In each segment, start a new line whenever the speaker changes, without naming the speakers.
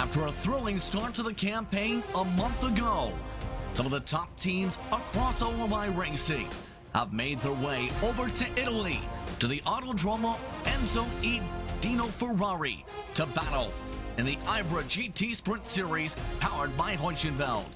After a thrilling start to the campaign a month ago, some of the top teams across OMI Racing have made their way over to Italy, to the Autodromo Enzo E. Dino Ferrari, to battle in the IVRA GT Sprint Series powered by Heusinkveld.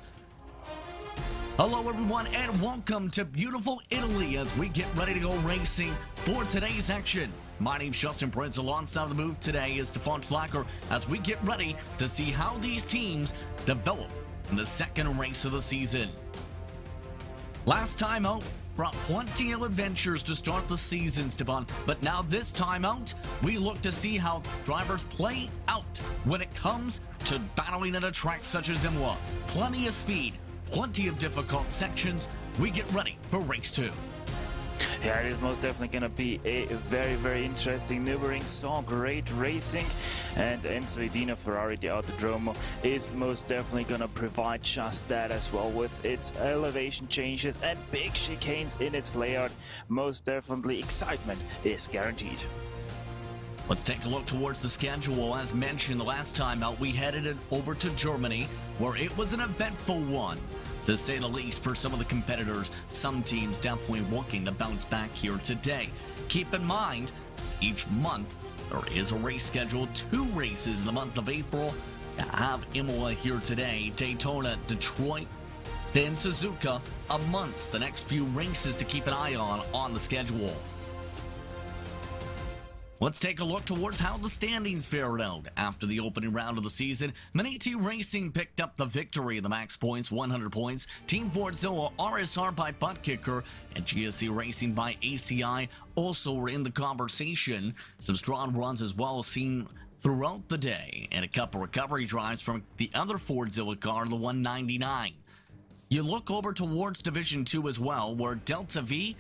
Hello everyone and welcome to beautiful Italy as we get ready to go racing for today's action. My name's Justin Prince. Alongside the move today is Stefan Schlacker as we get ready to see how these teams develop in the second race of the season. Last time out brought plenty of adventures to start the season, Stefan, but now this time out, we look to see how drivers play out when it comes to battling at a track such as Imola. Plenty of speed, plenty of difficult sections. We get ready for race 2.
Yeah, it is most definitely going to be a very interesting Nürburgring great racing, and Enzo Dino Ferrari, the Autodromo, is most definitely going to provide just that as well, with its elevation changes and big chicanes in its layout. Most definitely excitement is guaranteed.
Let's take a look towards the schedule. As mentioned the last time out, we headed it over to Germany, where it was an eventful one, to say the least, for some of the competitors. Some teams definitely looking to bounce back here today. Keep in mind, each month there is a race scheduled. 2 races in the month of April. You have Imola here today, Daytona, Detroit, then Suzuka amongst the next few races to keep an eye on the schedule. Let's take a look towards how the standings fared out after the opening round of the season. Manati Racing picked up the victory in the max points, 100 points. Team Fordzilla, RSR by Butt Kicker, and GSC Racing by ACI also were in the conversation. Some strong runs as well seen throughout the day, and a couple recovery drives from the other Fordzilla car, the 199. You look over towards Division 2 as well, where Delta V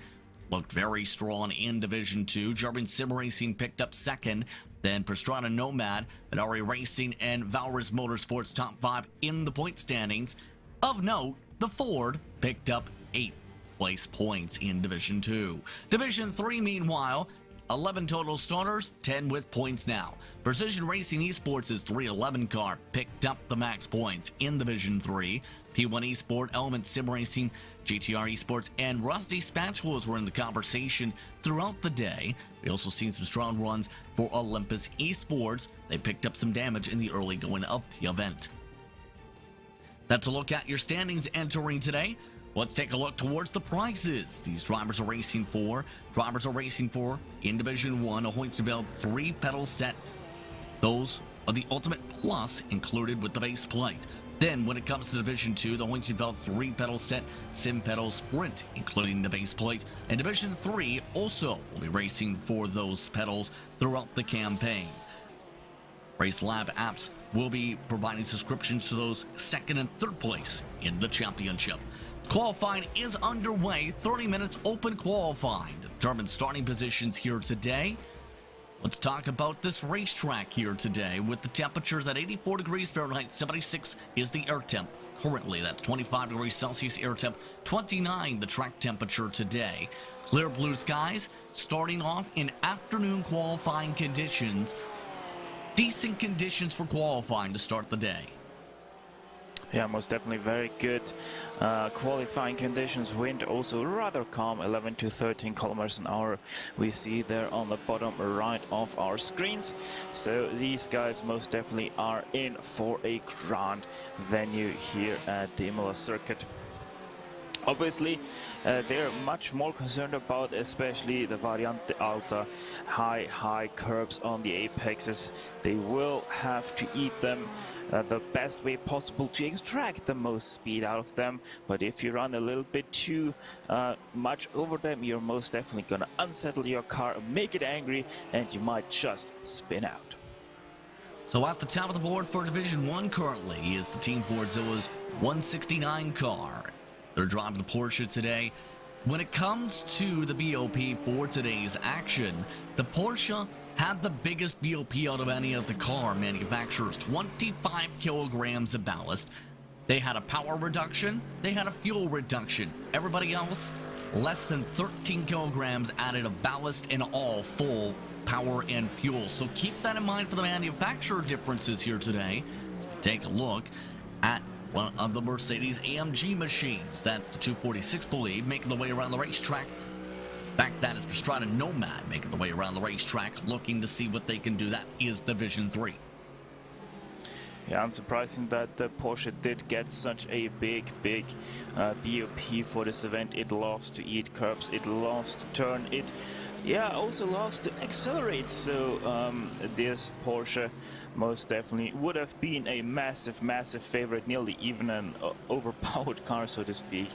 looked very strong in Division 2. German Sim Racing picked up second. Then Pastrana Nomad, Minari Racing, and Valris Motorsports top 5 in the point standings. Of note, the Ford picked up 8th place points in Division 2. Division 3, meanwhile, 11 total starters, 10 with points now. Precision Racing Esports' 311 car picked up the max points in Division 3. P1 Esport, Element Sim Racing, GTR Esports, and Rusty Spatulas were in the conversation throughout the day. We also seen some strong runs for Olympus Esports. They picked up some damage in the early going of the event. That's a look at your standings entering today. Let's take a look towards the prizes these drivers are racing for. Drivers are racing for, in Division 1, a Heusinkveld 3-pedal set. Those are the Ultimate Plus included with the base plate. Then, when it comes to Division 2, the Heusinkveld 3-pedal set, Sim Pedal Sprint, including the base plate. And Division 3 also will be racing for those pedals throughout the campaign. Race Lab apps will be providing subscriptions to those 2nd and 3rd place in the championship. Qualifying is underway, 30 minutes open qualifying. Determine starting positions here today. Let's talk about this racetrack here today with the temperatures at 84 degrees Fahrenheit, 76 is the air temp. Currently, that's 25 degrees Celsius air temp, 29 the track temperature today. Clear blue skies, starting off in afternoon qualifying conditions. Decent conditions for qualifying to start the day.
Yeah, most definitely very good qualifying conditions. Wind also rather calm, 11 to 13 kilometers an hour. We see there on the bottom right of our screens. So these guys most definitely are in for a grand venue here at the Imola circuit. Obviously, they're much more concerned about especially the Variante Alta, high curbs on the apexes. They will have to eat them the best way possible to extract the most speed out of them. But if you run a little bit too much over them, you're most definitely going to unsettle your car, make it angry, and you might just spin out.
So at the top of the board for Division 1 currently is the Team Fordzilla's 169 car. They're driving the Porsche today. When it comes to the BOP for today's action, the Porsche had the biggest BOP out of any of the car manufacturers, 25 kilograms of ballast. They had a power reduction, they had a fuel reduction. Everybody else, less than 13 kilograms added of ballast and all full power and fuel. So keep that in mind for the manufacturer differences here today. Take a look at one of the Mercedes AMG machines. That's the 246 Blade making the way around the racetrack. In fact, that is Pastrana Nomad making the way around the racetrack, looking to see what they can do. That is Division 3.
Yeah, unsurprising that the Porsche did get such a big BOP for this event. It loves to eat curbs, it loves to turn, it also loves to accelerate. So this Porsche most definitely would have been a massive favorite, nearly even an overpowered car, so to speak.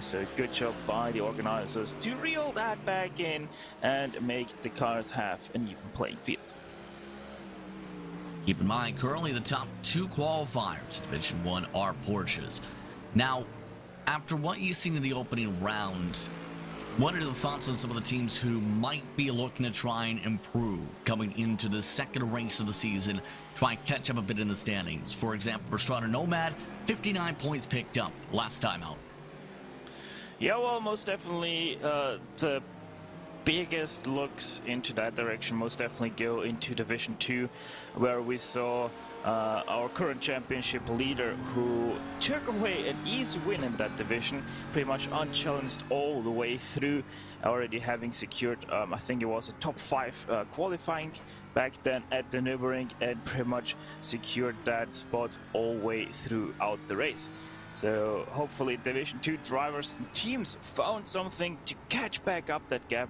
So good job by the organizers to reel that back in and make the cars have an even playing field.
Keep in mind, currently the top 2 qualifiers, Division 1, are Porsches. Now, after what you've seen in the opening round, what are the thoughts on some of the teams who might be looking to try and improve coming into the second race of the season, try and catch up a bit in the standings? For example, Pastrana Nomad, 59 points picked up last time out.
Yeah, well, most definitely the biggest looks into that direction most definitely go into Division 2, where we saw our current championship leader, who took away an easy win in that division, pretty much unchallenged all the way through, already having secured, I think it was a top 5 qualifying back then at the Nürburgring, and pretty much secured that spot all the way throughout the race. So hopefully Division 2 drivers and teams found something to catch back up that gap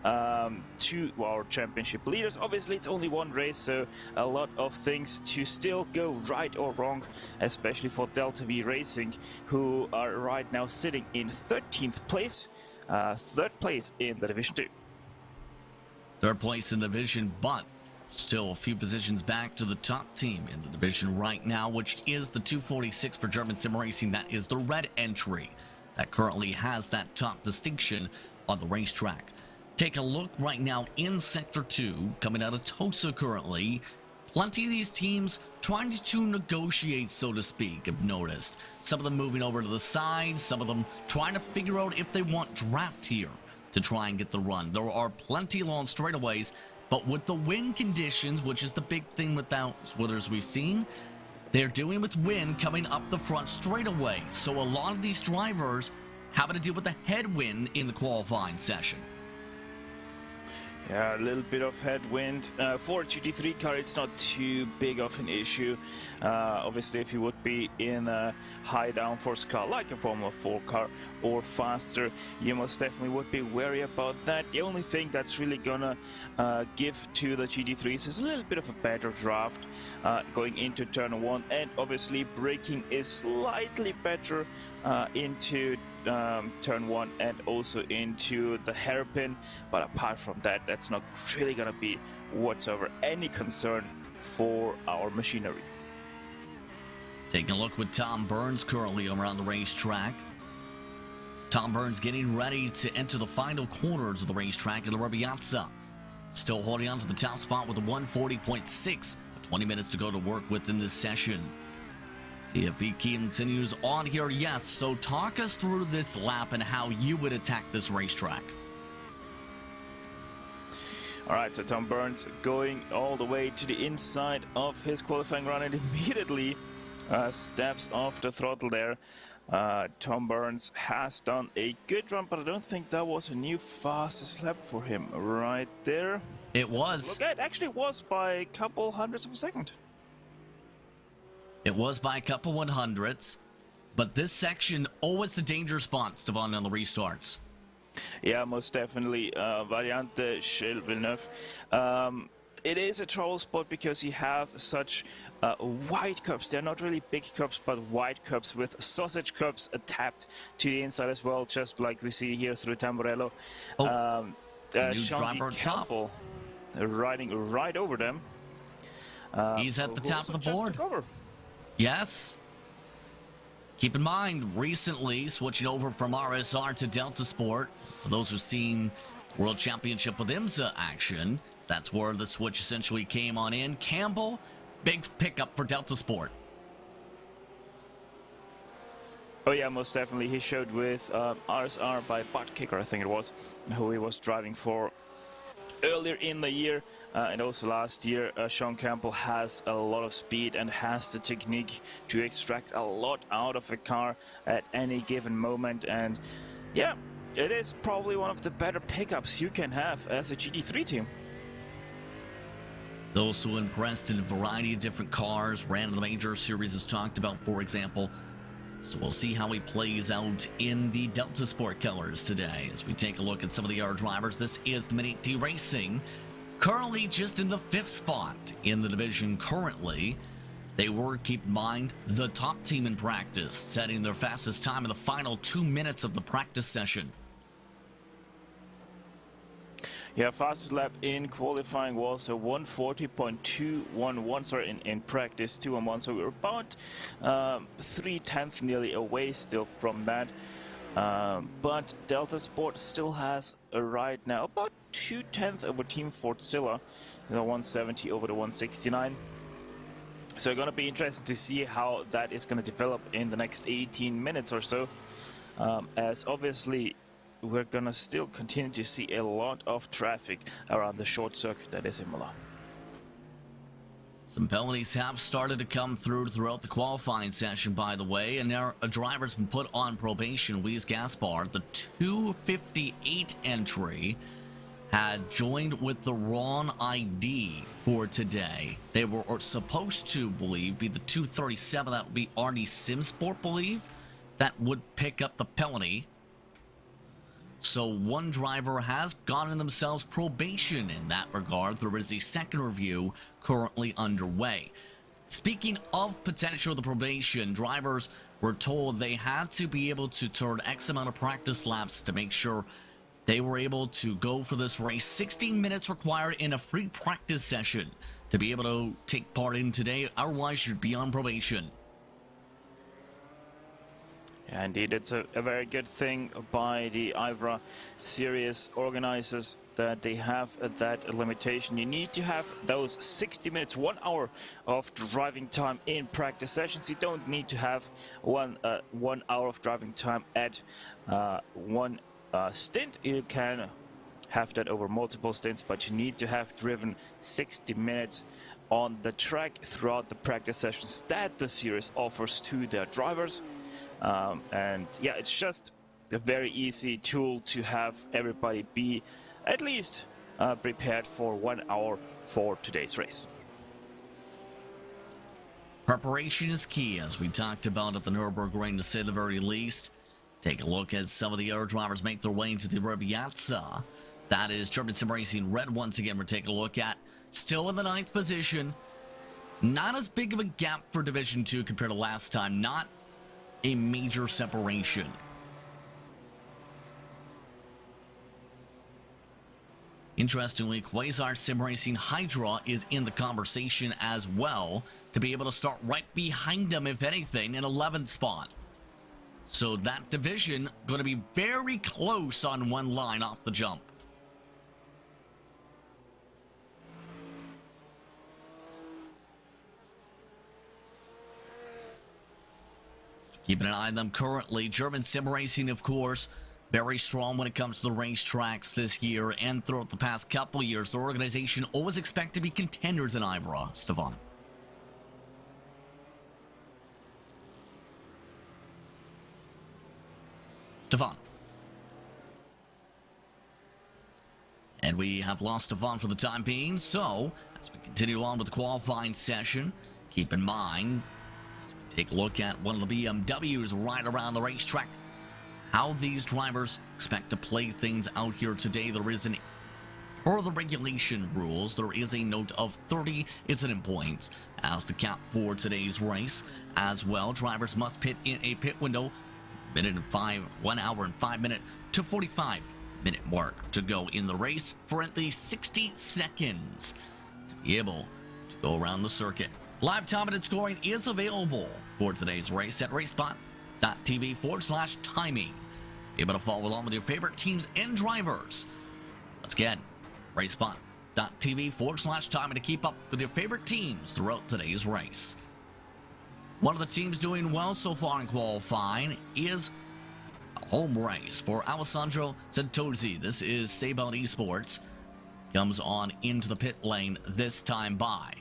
to our championship leaders. Obviously it's only one race, so a lot of things to still go right or wrong, especially for Delta V Racing, who are right now sitting in 13th place, 3rd place in the Division 2.
3rd place in the division, but still a few positions back to the top team in the division right now, which is the 246 for German Sim Racing. That is the red entry that currently has that top distinction on the racetrack. Take a look right now in Sector 2, coming out of Tosa currently. Plenty of these teams trying to negotiate, so to speak, I've noticed. Some of them moving over to the side, some of them trying to figure out if they want draft here to try and get the run. There are plenty along straightaways, but with the wind conditions, which is the big thing with those withers we've seen, they're dealing with wind coming up the front straightaway. So a lot of these drivers having to deal with the headwind in the qualifying session.
Yeah, a little bit of headwind. For a GT3 car, it's not too big of an issue. Obviously, if you would be in a high downforce car like a Formula 4 car or faster, you most definitely would be wary about that. The only thing that's really gonna give to the GT3s is a little bit of a better draft going into turn 1, and obviously braking is slightly better into turn 1 and also into the hairpin, but apart from that, that's not really gonna be whatsoever any concern for our machinery.
Taking a look with Tom Burns currently around the racetrack. Tom Burns getting ready to enter the final corners of the racetrack in the Rabiazza. Still holding on to the top spot with a 140.6. 20 minutes to go to work with in this session. See if he continues on here. Yes, so talk us through this lap and how you would attack this racetrack.
All right, so Tom Burns going all the way to the inside of his qualifying run and immediately steps off the throttle there. Tom Burns has done a good run, but I don't think that was a new fastest lap for him right there.
It was.
Look, it actually was by a couple hundredths of a second.
It was by a couple 100ths, but this section, it's the danger spot, Stefan, on the restarts.
Yeah, most definitely. Variante Gilles Villeneuve. It is a trouble spot because you have such wide curbs. They're not really big curbs, but wide curbs with sausage curbs tapped to the inside as well, just like we see here through Tamburello.
New driver
Campbell riding right over them.
He's at the top of the board. Yes. Keep in mind, recently switching over from RSR to Delta Sport. For those who've seen World Championship with IMSA action, that's where the switch essentially came on in. Campbell, big pickup for Delta Sport.
Oh yeah, most definitely. He showed with RSR by Butt Kicker, I think it was, who he was driving for earlier in the year and also last year. Sean Campbell has a lot of speed and has the technique to extract a lot out of a car at any given moment, and yeah, it is probably one of the better pickups you can have as a GT3 team.
He's also impressed in a variety of different cars, ran in the major series as talked about, for example. So we'll see how he plays out in the Delta Sport colors today. As we take a look at some of the other drivers, this is the Mini-T Racing, currently just in the 5th spot in the division currently. They were, keep in mind, the top team in practice, setting their fastest time in the final 2 minutes of the practice session.
Yeah, fastest lap in qualifying was a 140.211, sorry, in practice 2:11, so we were about 3/10 nearly away still from that. But Delta Sport still has right now about 2/10 over Team Fortzilla, the 170 over the 169. So it's going to be interesting to see how that is going to develop in the next 18 minutes or so, as obviously we're going to still continue to see a lot of traffic around the short circuit that is Imola.
Some penalties have started to come throughout the qualifying session, by the way, and now a driver's been put on probation. Luis Gaspar, the 258 entry, had joined with the wrong ID for today. They were supposed to, believe, be the 237. That would be Arnie Simsport, believe, that would pick up the penalty. So one driver has gotten themselves probation in that regard. There is a second review currently underway. Speaking of potential of the probation, drivers were told they had to be able to turn X amount of practice laps to make sure they were able to go for this race. 16 minutes required in a free practice session to be able to take part in today, otherwise you'd be on probation.
Yeah, indeed, it's a very good thing by the IVRA series organizers that they have that limitation. You need to have those 60 minutes, 1 hour of driving time in practice sessions. You don't need to have 1 hour of driving time at one stint. You can have that over multiple stints, but you need to have driven 60 minutes on the track throughout the practice sessions that the series offers to their drivers. And yeah, it's just a very easy tool to have everybody be at least prepared for 1 hour for today's race.
Preparation is key, as we talked about at the Nürburgring, to say the very least. Take a look as some of the other drivers make their way into the Rebiazza. That is German Sim Racing Red once again we're taking a look at. Still in the 9th position. Not as big of a gap for Division 2 compared to last time. Not a major separation. Interestingly, Quasar Sim Racing Hydra is in the conversation as well to be able to start right behind them, if anything, in 11th spot. So that division going to be very close on one line off the jump. Keeping an eye on them currently. German Sim Racing, of course, very strong when it comes to the racetracks this year and throughout the past couple years. The organization always expect to be contenders in IVRA. Stefan. And we have lost Stefan for the time being, so as we continue on with the qualifying session, keep in mind, take a look at one of the BMWs right around the racetrack. How these drivers expect to play things out here today. There is per the regulation rules, there is a note of 30 incident points as the cap for today's race. As well, drivers must pit in a pit window 1 hour and 5 minute to 45-minute mark to go in the race for at least 60 seconds to be able to go around the circuit. Live time and scoring is available for today's race at RaceSpotTV/timing. Be able to follow along with your favorite teams and drivers. Let's get RaceSpotTV/timing to keep up with your favorite teams throughout today's race. One of the teams doing well so far in qualifying is a home race for Alessandro Santosi. This is Sabon Esports. comes on into the pit lane this time by.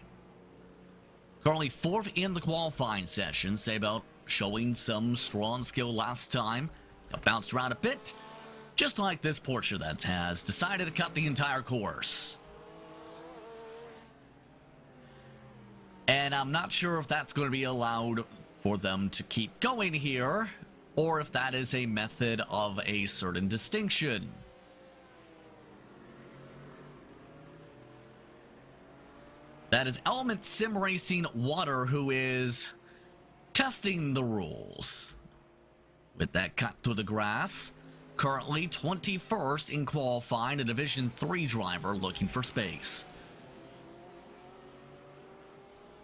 Currently 4th in the qualifying session. Sabelt showing some strong skill last time. Got bounced around a bit, just like this Porsche that has decided to cut the entire course. And I'm not sure if that's going to be allowed for them to keep going here, or if that is a method of a certain distinction. That is Element Sim Racing Water, who is testing the rules. With that cut through the grass, currently 21st in qualifying, a Division 3 driver looking for space.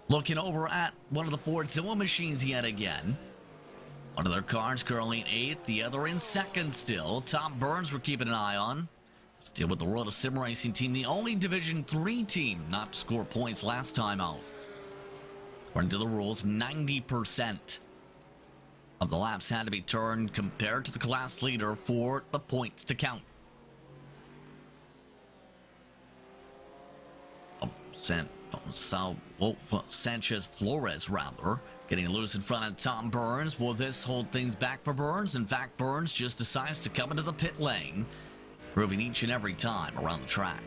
Looking over at one of the Fordzilla machines yet again. One of their cars currently in 8th, the other in 2nd still. Tom Burns we're keeping an eye on. Still with the World of Sim Racing team, the only Division 3 team not to score points last time out. According to the rules, 90% of the laps had to be turned compared to the class leader for the points to count. Sanchez Flores, rather, getting loose in front of Tom Burns. Will this hold things back for Burns? In fact, Burns just decides to come into the pit lane, proving each and every time around the track.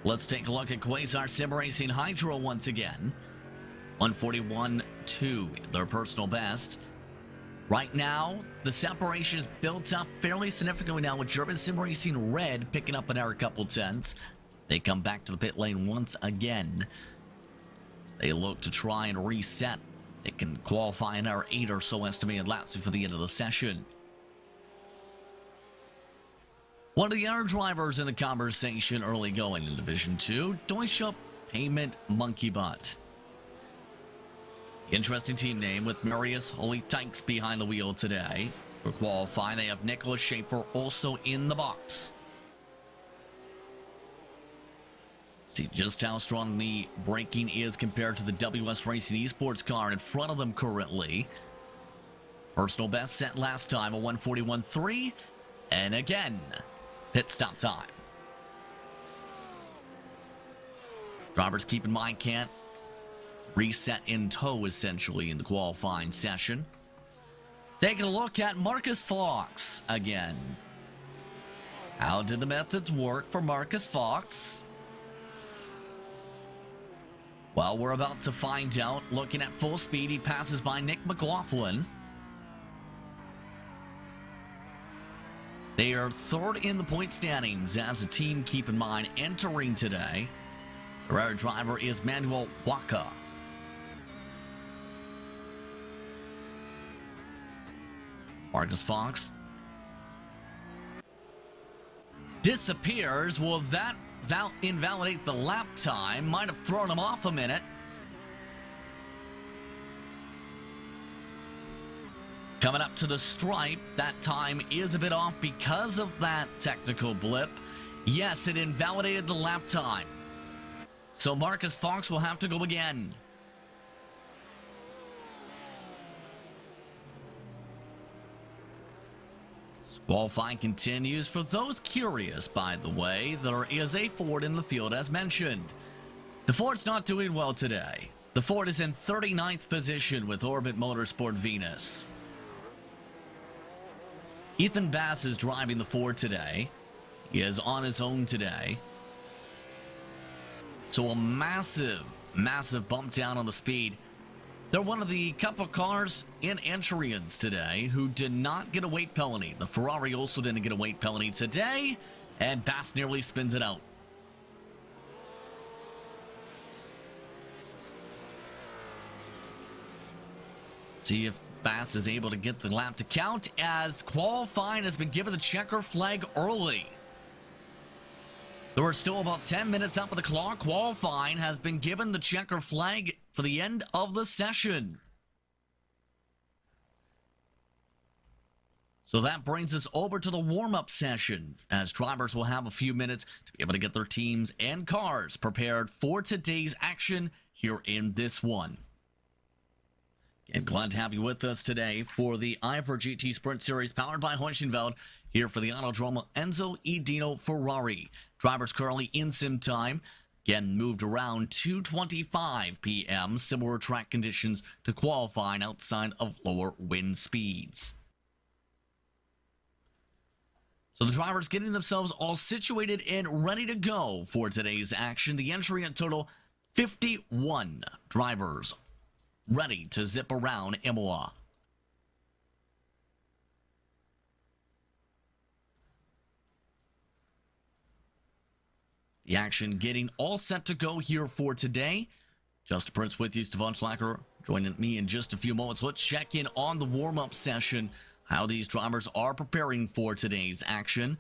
Let's take a look at Quasar Sim Racing Hydro once again. 141.2, their personal best. Right now, the separation is built up fairly significantly now, with German Sim Racing Red picking up an air couple tenths. They come back to the pit lane once again. They look to try and reset. They can qualify an hour 8 or so estimated laps before the end of the session. One of the other drivers in the conversation early going in Division 2, Deutsche Payment Monkey Butt. Interesting team name with Marius Holy Tykes behind the wheel today. For qualifying, they have Nicholas Schaefer also in the box. See just how strong the braking is compared to the WS Racing Esports car in front of them currently. Personal best set last time, a 141.3. And again, pit stop time. Drivers, keep in mind, can't reset in tow essentially in the qualifying session. Taking a look at Marcus Fox again. How did the methods work for Marcus Fox? Well, we're about to find out. Looking at full speed, he passes by Nick McLaughlin. They are 3rd in the point standings as a team, keep in mind, entering today. Their other driver is Manuel Waka. Marcus Fox disappears. Will that invalidate the lap time? Might have thrown him off a minute. Coming up to the stripe, that time is a bit off because of that technical blip. Yes, it invalidated the lap time. So Marcus Fox will have to go again. Qualifying continues. For those curious, by the way, there is a Ford in the field as mentioned. The Ford's not doing well today. The Ford is in 39th position with Orbit Motorsport Venus. Ethan Bass is driving the Ford today. He is on his own today. So a massive bump down on the speed. They're one of the couple cars in entries today who did not get a weight penalty. The Ferrari also didn't get a weight penalty today, and Bass nearly spins it out. See if Bass is able to get the lap to count, as qualifying has been given the checker flag early. There are still about 10 minutes up of the clock. Qualifying has been given the checker flag for the end of the session. So that brings us over to the warm-up session, as drivers will have a few minutes to be able to get their teams and cars prepared for today's action here in this one. And glad to have you with us today for the IVRA GT Sprint Series powered by Heusinkveld here for the Autodromo Enzo Edino Ferrari. Drivers currently in sim time. Again, moved around 2:25 p.m. Similar track conditions to qualifying outside of lower wind speeds. So the drivers getting themselves all situated and ready to go for today's action. The entry at total 51 drivers ready to zip around Imola. The action getting all set to go here for today. Justin Prince with you, Stefan Schlacker joining me in just a few moments. Let's check in on the warm-up session, how these drivers are preparing for today's action.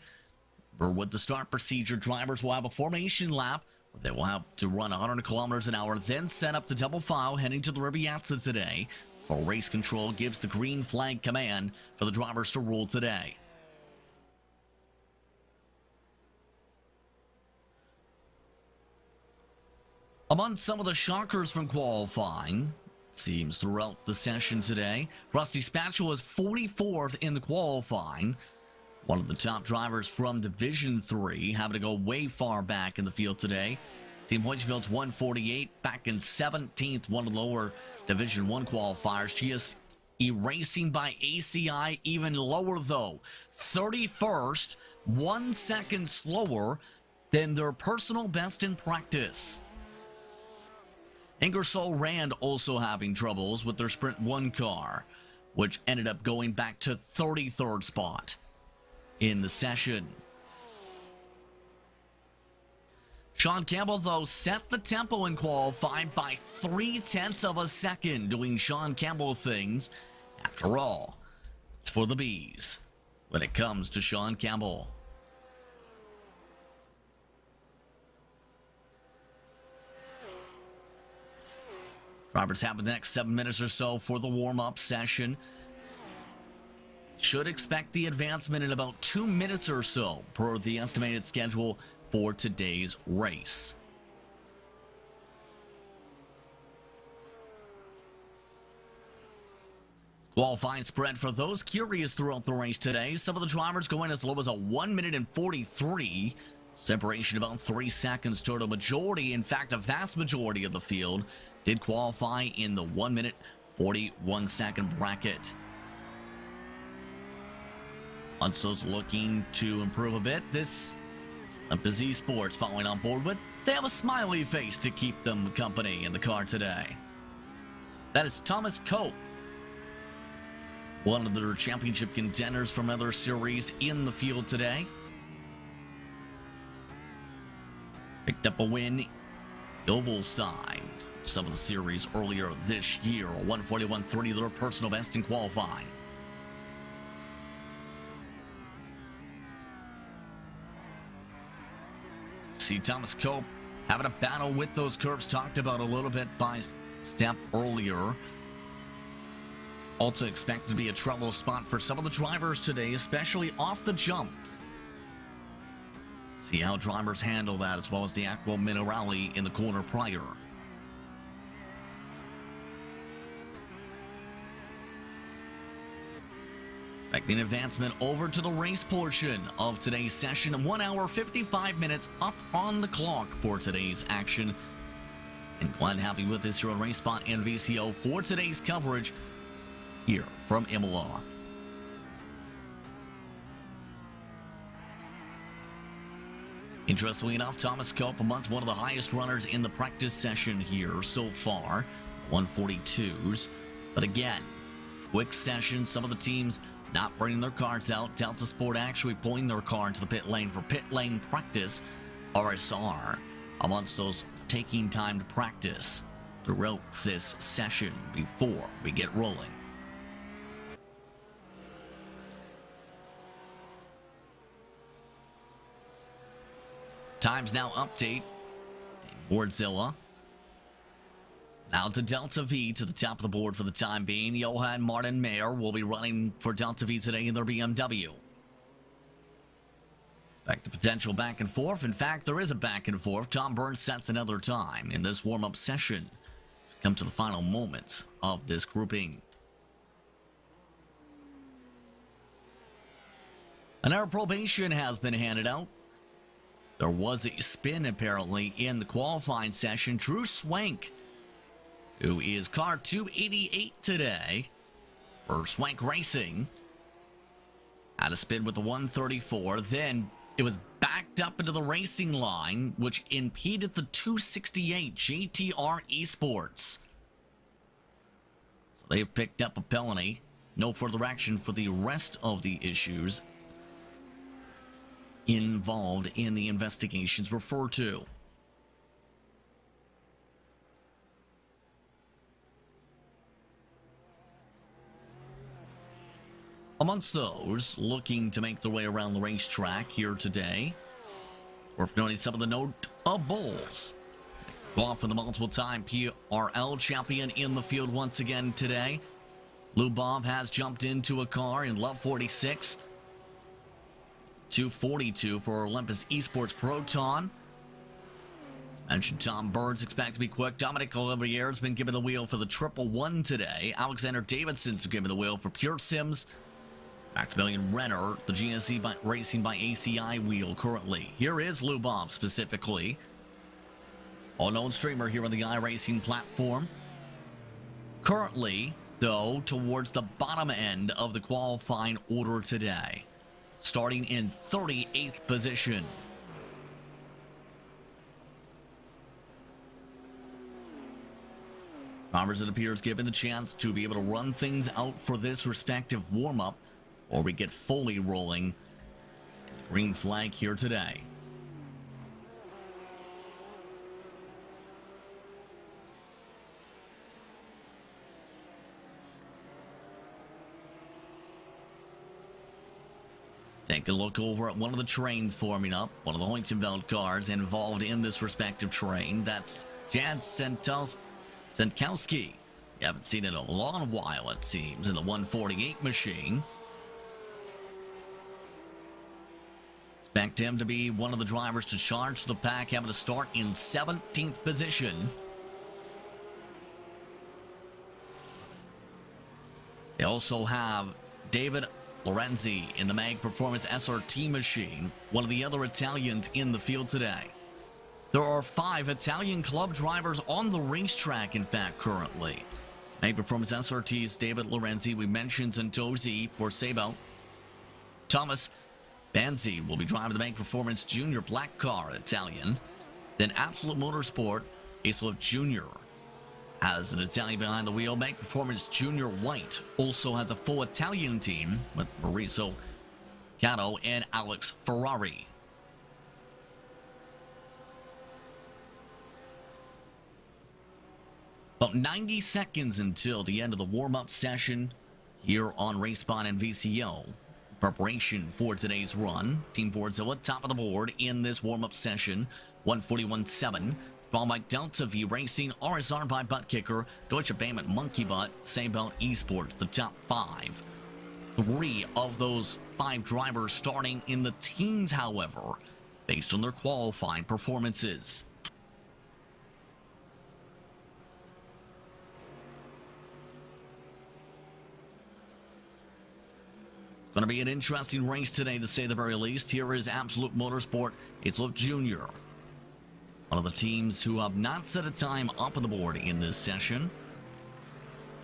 With the start procedure, drivers will have a formation lap. They will have to run 100 kilometers an hour, then set up the double file heading to the Riviera today. For race control gives the green flag command for the drivers to rule today. Among some of the shockers from qualifying, seems throughout the session today, Rusty Spatula is 44th in the qualifying. One of the top drivers from Division 3, having to go way far back in the field today. Team Heusinkveld's 148, back in 17th, one of the lower Division 1 qualifiers. She is erasing by ACI, even lower though. 31st, 1 second slower than their personal best in practice. Ingersoll Rand also having troubles with their Sprint 1 car, which ended up going back to 33rd spot in the session. Sean Campbell, though, set the tempo in qualifying by 0.3 of a second, doing Sean Campbell things. After all, it's for the bees when it comes to Sean Campbell. Drivers have the next 7 minutes or so for the warm-up session. Should expect the advancement in about 2 minutes or so per the estimated schedule for today's race. Qualifying spread for those curious throughout the race today. Some of the drivers going as low as a 1 minute and 43. Separation about 3 seconds total. Majority, in fact, a vast majority of the field did qualify in the 1 minute 41 second bracket. Unso's looking to improve a bit. This Olympus Esports following on board with. They have a smiley face to keep them company in the car today. That is Thomas Cope, one of their championship contenders from other series in the field today. Picked up a win oval side. Some of the series earlier this year. 141.30, their personal best in qualifying. See Thomas Cope having a battle with those curves talked about a little bit by step earlier. Also expected to be a trouble spot for some of the drivers today, especially off the jump. See how drivers handle that, as well as the Aqua Minerale in the corner prior. Expecting advancement over to the race portion of today's session. 1 hour, 55 minutes up on the clock for today's action. And glad to have you with us here on RaceSpot and VCO for today's coverage here from Imola. Interestingly enough, Thomas Cope amongst one of the highest runners in the practice session here so far, 142s. But again, quick session, some of the teams not bringing their cars out. Delta Sport actually pulling their car into the pit lane for pit lane practice. RSR amongst those taking time to practice throughout this session before we get rolling. Times now update. Boardzilla. Now to Delta V to the top of the board for the time being. Johan Martin Mayer will be running for Delta V today in their BMW. Back to potential back and forth. In fact, there is a back and forth. Tom Burns sets another time in this warm-up session. Come to the final moments of this grouping. An hour probation has been handed out. There was a spin apparently in the qualifying session. Drew Swank, who is car 288 today for Swank Racing, had a spin with the 134. Then it was backed up into the racing line, which impeded the 268 GTR Esports. So they've picked up a penalty. No further action for the rest of the issues involved in the investigations referred to. Amongst those looking to make their way around the racetrack here today, worth noting some of the notables. Off for the multiple-time PRL champion in the field once again today. Lou Bob has jumped into a car in Love 46. 242 for Olympus Esports Proton. As mentioned, Tom Bird's expected to be quick. Dominic Olivier has been given the wheel for the 111 today. Alexander Davidson's been given the wheel for Pure Sims. Maximilian Renner, the GSE Racing by ACI wheel currently. Here is Lou Bob specifically. All-known streamer here on the iRacing platform. Currently, though, towards the bottom end of the qualifying order today. Starting in 38th position. Drivers, it appears, given the chance to be able to run things out for this respective warm-up, or we get fully rolling. Green flag here today. Take a look over at one of the trains forming up. One of the Heusinkveld cars involved in this respective train. That's Jan Senkowski. You haven't seen it in a long while, it seems, in the 148 machine. Expect him to be one of the drivers to charge the pack, having to start in 17th position. They also have David Lorenzi in the Mag Performance SRT machine, one of the other Italians in the field today. There are 5 Italian club drivers on the racetrack, in fact, currently. Mag Performance SRT's David Lorenzi, we mentioned Santosi for Sabo. Thomas Banzi will be driving the Mag Performance Junior Black Car Italian. Then Absolute Motorsport, Acelif Jr. has an Italian behind the wheel. Mag Performance Junior White also has a full Italian team with Mauricio Cato and Alex Ferrari. About 90 seconds until the end of the warm-up session here on RaceSpot and VCO. Preparation for today's run. Team Fordzilla top of the board in this warm-up session. 141.7. Followed by Delta V Racing, RSR by Butt Kicker, Deutsche Bahn at Monkey Butt, Sable Esports, the top 5. 3 of those 5 drivers starting in the teens, however, based on their qualifying performances. Going to be an interesting race today, to say the very least. Here is Absolute Motorsport. It's Luke Jr., one of the teams who have not set a time up on the board in this session.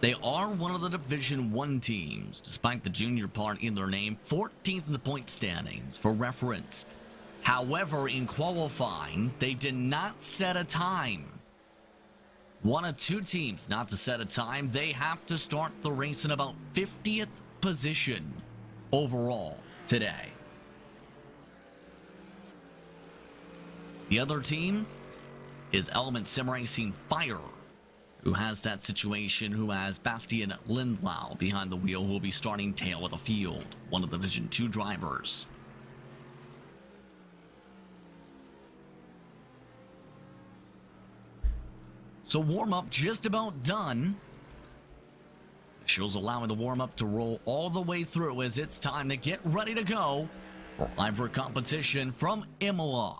They are one of the Division 1 teams, despite the junior part in their name. 14th in the point standings, for reference. However, in qualifying, they did not set a time. One of 2 teams not to set a time. They have to start the race in about 50th position overall today. The other team is Element Sim Racing Fire, who has that situation, who has Bastian Lindlau behind the wheel, who will be starting tail of the field, one of the Division 2 drivers. So warm-up just about done. Officials allowing the warm-up to roll all the way through as it's time to get ready to go for IVRA competition from Imola.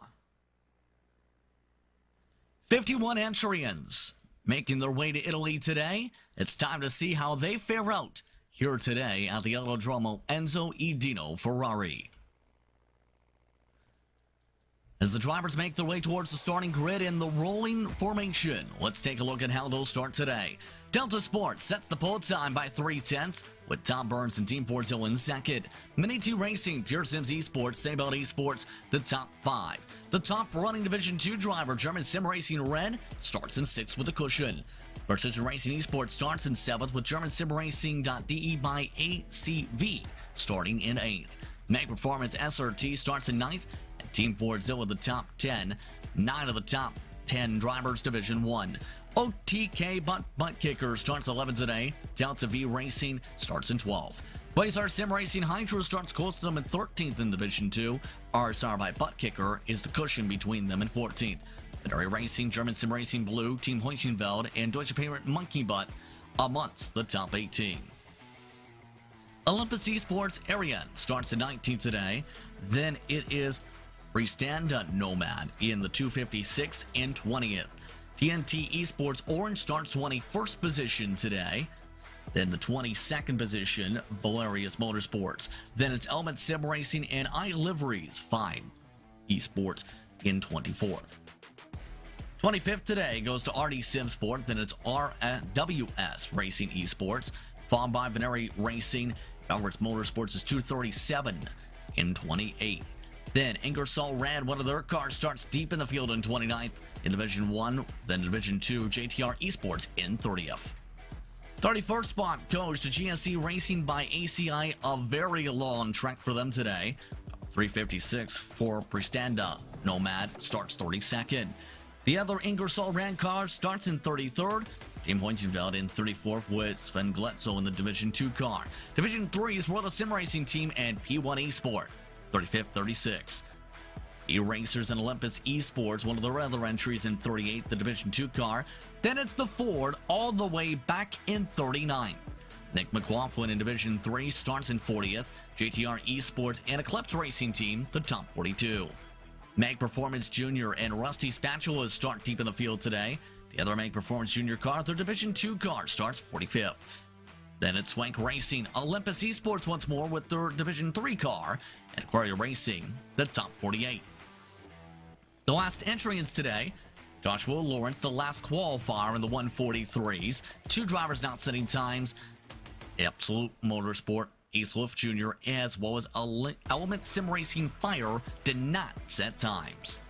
51 entrants making their way to Italy today. It's time to see how they fare out here today at the Autodromo Enzo E. Dino Ferrari. as the drivers make their way towards the starting grid in the rolling formation. Let's take a look at how they'll start today. Delta Sports sets the pole time by 3/10 with Tom Burns and Team Fordzilla in second. Mini 2 Racing, Pure Sims Esports, Saybelt Esports, the top 5. The top running Division 2 driver, German Sim Racing Red, starts in 6th with a cushion. Precision Racing Esports starts in 7th with German Sim Racing.de by ACV starting in 8th. Mag Performance SRT starts in 9th. Team Fordzilla, the top 10, 9 of the top 10 drivers, Division 1. OTK Butt Kicker starts 11th today. Delta V Racing starts in 12th. Quasar Sim Racing Hydro starts close to them in 13th in Division 2. RSR by Butt Kicker is the cushion between them in 14th. Ferrari Racing, German Sim Racing Blue, Team Heusinkveld, and Deutsche Parent Monkey Butt amongst the top 18. Olympus Esports Ariane starts in 19th today. Then it is Freestanda Nomad in the 256 and 20th. TNT Esports Orange starts 21st position today. Then the 22nd position, Valerius Motorsports. Then it's Element Sim Racing and iLiveries 5 Esports in 24th. 25th today goes to RD Sim Sport. Then it's RWS Racing Esports, followed by Veneri Racing. Valerius Motorsports is 237 in 28th. Then Ingersoll Rad, one of their cars, starts deep in the field in 29th in Division 1. Then Division 2, JTR Esports in 30th. 31st spot goes to GSE Racing by ACI, a very long trek for them today. 356 for Prestanda Nomad starts 32nd. The other Ingersoll Rad car starts in 33rd. Team Heusinkveld in 34th with Sven Gletzel in the Division 2 car. Division 3 is World of Sim Racing Team and P1 Esport. 35th, 36th. E-Racers and Olympus Esports, one of their other entries in 38th, the Division 2 car. Then it's the Ford all the way back in 39th. Nick McLaughlin in Division 3 starts in 40th. JTR Esports and Eclipse Racing Team, the top 42. Mag Performance Jr. and Rusty Spatulas start deep in the field today. The other Mag Performance Jr. car, their Division 2 car, starts 45th. Then it's Swank Racing, Olympus Esports once more with their Division 3 car, and Aquaria Racing, the top 48. The last entrants today, Joshua Lawrence, the last qualifier in the 143s. 2 drivers not setting times. Absolute Motorsport, Ace Wolf Jr., as well as Element Sim Racing Fire did not set times.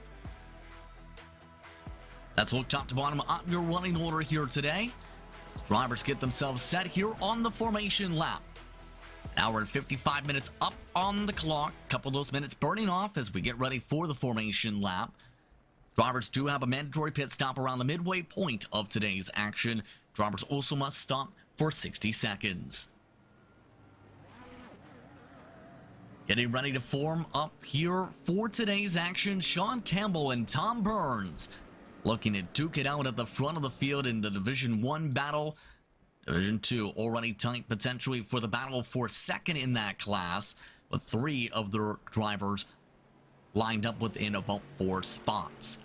Let's look top to bottom up your running order here today. Drivers get themselves set here on the formation lap. An hour and 55 minutes up on the clock. A couple of those minutes burning off as we get ready for the formation lap. Drivers do have a mandatory pit stop around the midway point of today's action. Drivers also must stop for 60 seconds. Getting ready to form up here for today's action, Sean Campbell and Tom Burns looking to duke it out at the front of the field in the Division 1 battle. Division 2 already tight potentially for the battle for second in that class, with 3 of their drivers lined up within about 4 spots.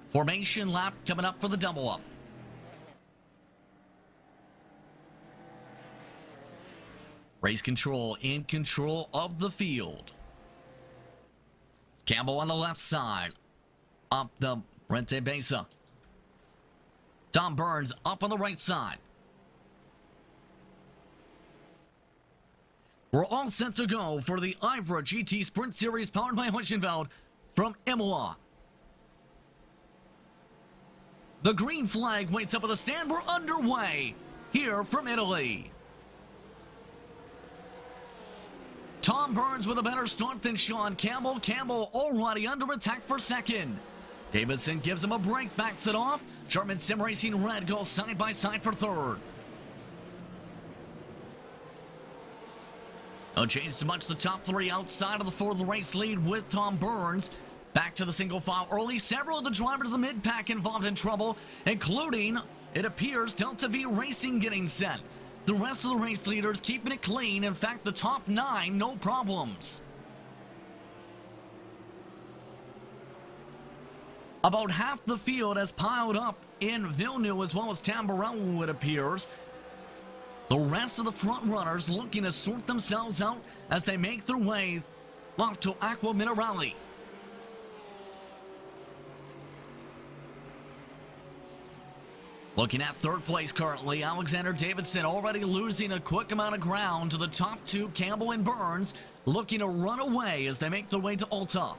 Formation lap coming up for the double up. Race control in control of the field. Campbell on the left side. Up the Rente Besa. Tom Burns up on the right side. We're all set to go for the IVRA GT Sprint Series powered by Heusinkveld from Imola. The green flag waits up at the stand. We're underway here from Italy. Tom Burns with a better start than Sean Campbell. Campbell already under attack for second. Davidson gives him a break, backs it off. German Sim Racing Red goes side by side for third. No change to much. The top 3 outside of the for the race lead with Tom Burns. Back to the single file early. Several of the drivers of the mid-pack involved in trouble, including, it appears, Delta V Racing getting set. The rest of the race leaders keeping it clean. In fact, the top 9, no problems. About half the field has piled up in Villeneuve as well as Tamburello, it appears. The rest of the front runners looking to sort themselves out as they make their way off to Aqua Minerale. Looking at third place currently, Alexander Davidson already losing a quick amount of ground to the top two, Campbell and Burns, looking to run away as they make their way to Ulta.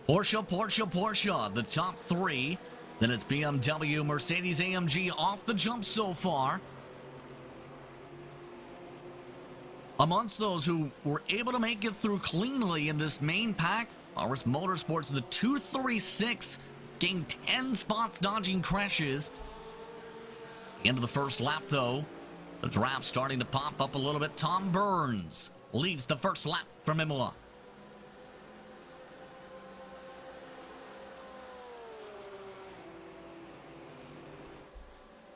Porsche, the top three. Then it's BMW, Mercedes, AMG off the jump so far. Amongst those who were able to make it through cleanly in this main pack, RS Motorsports in the 236, gained 10 spots dodging crashes. At the end of the first lap though, the draft starting to pop up a little bit. Tom Burns leads the first lap from Imola.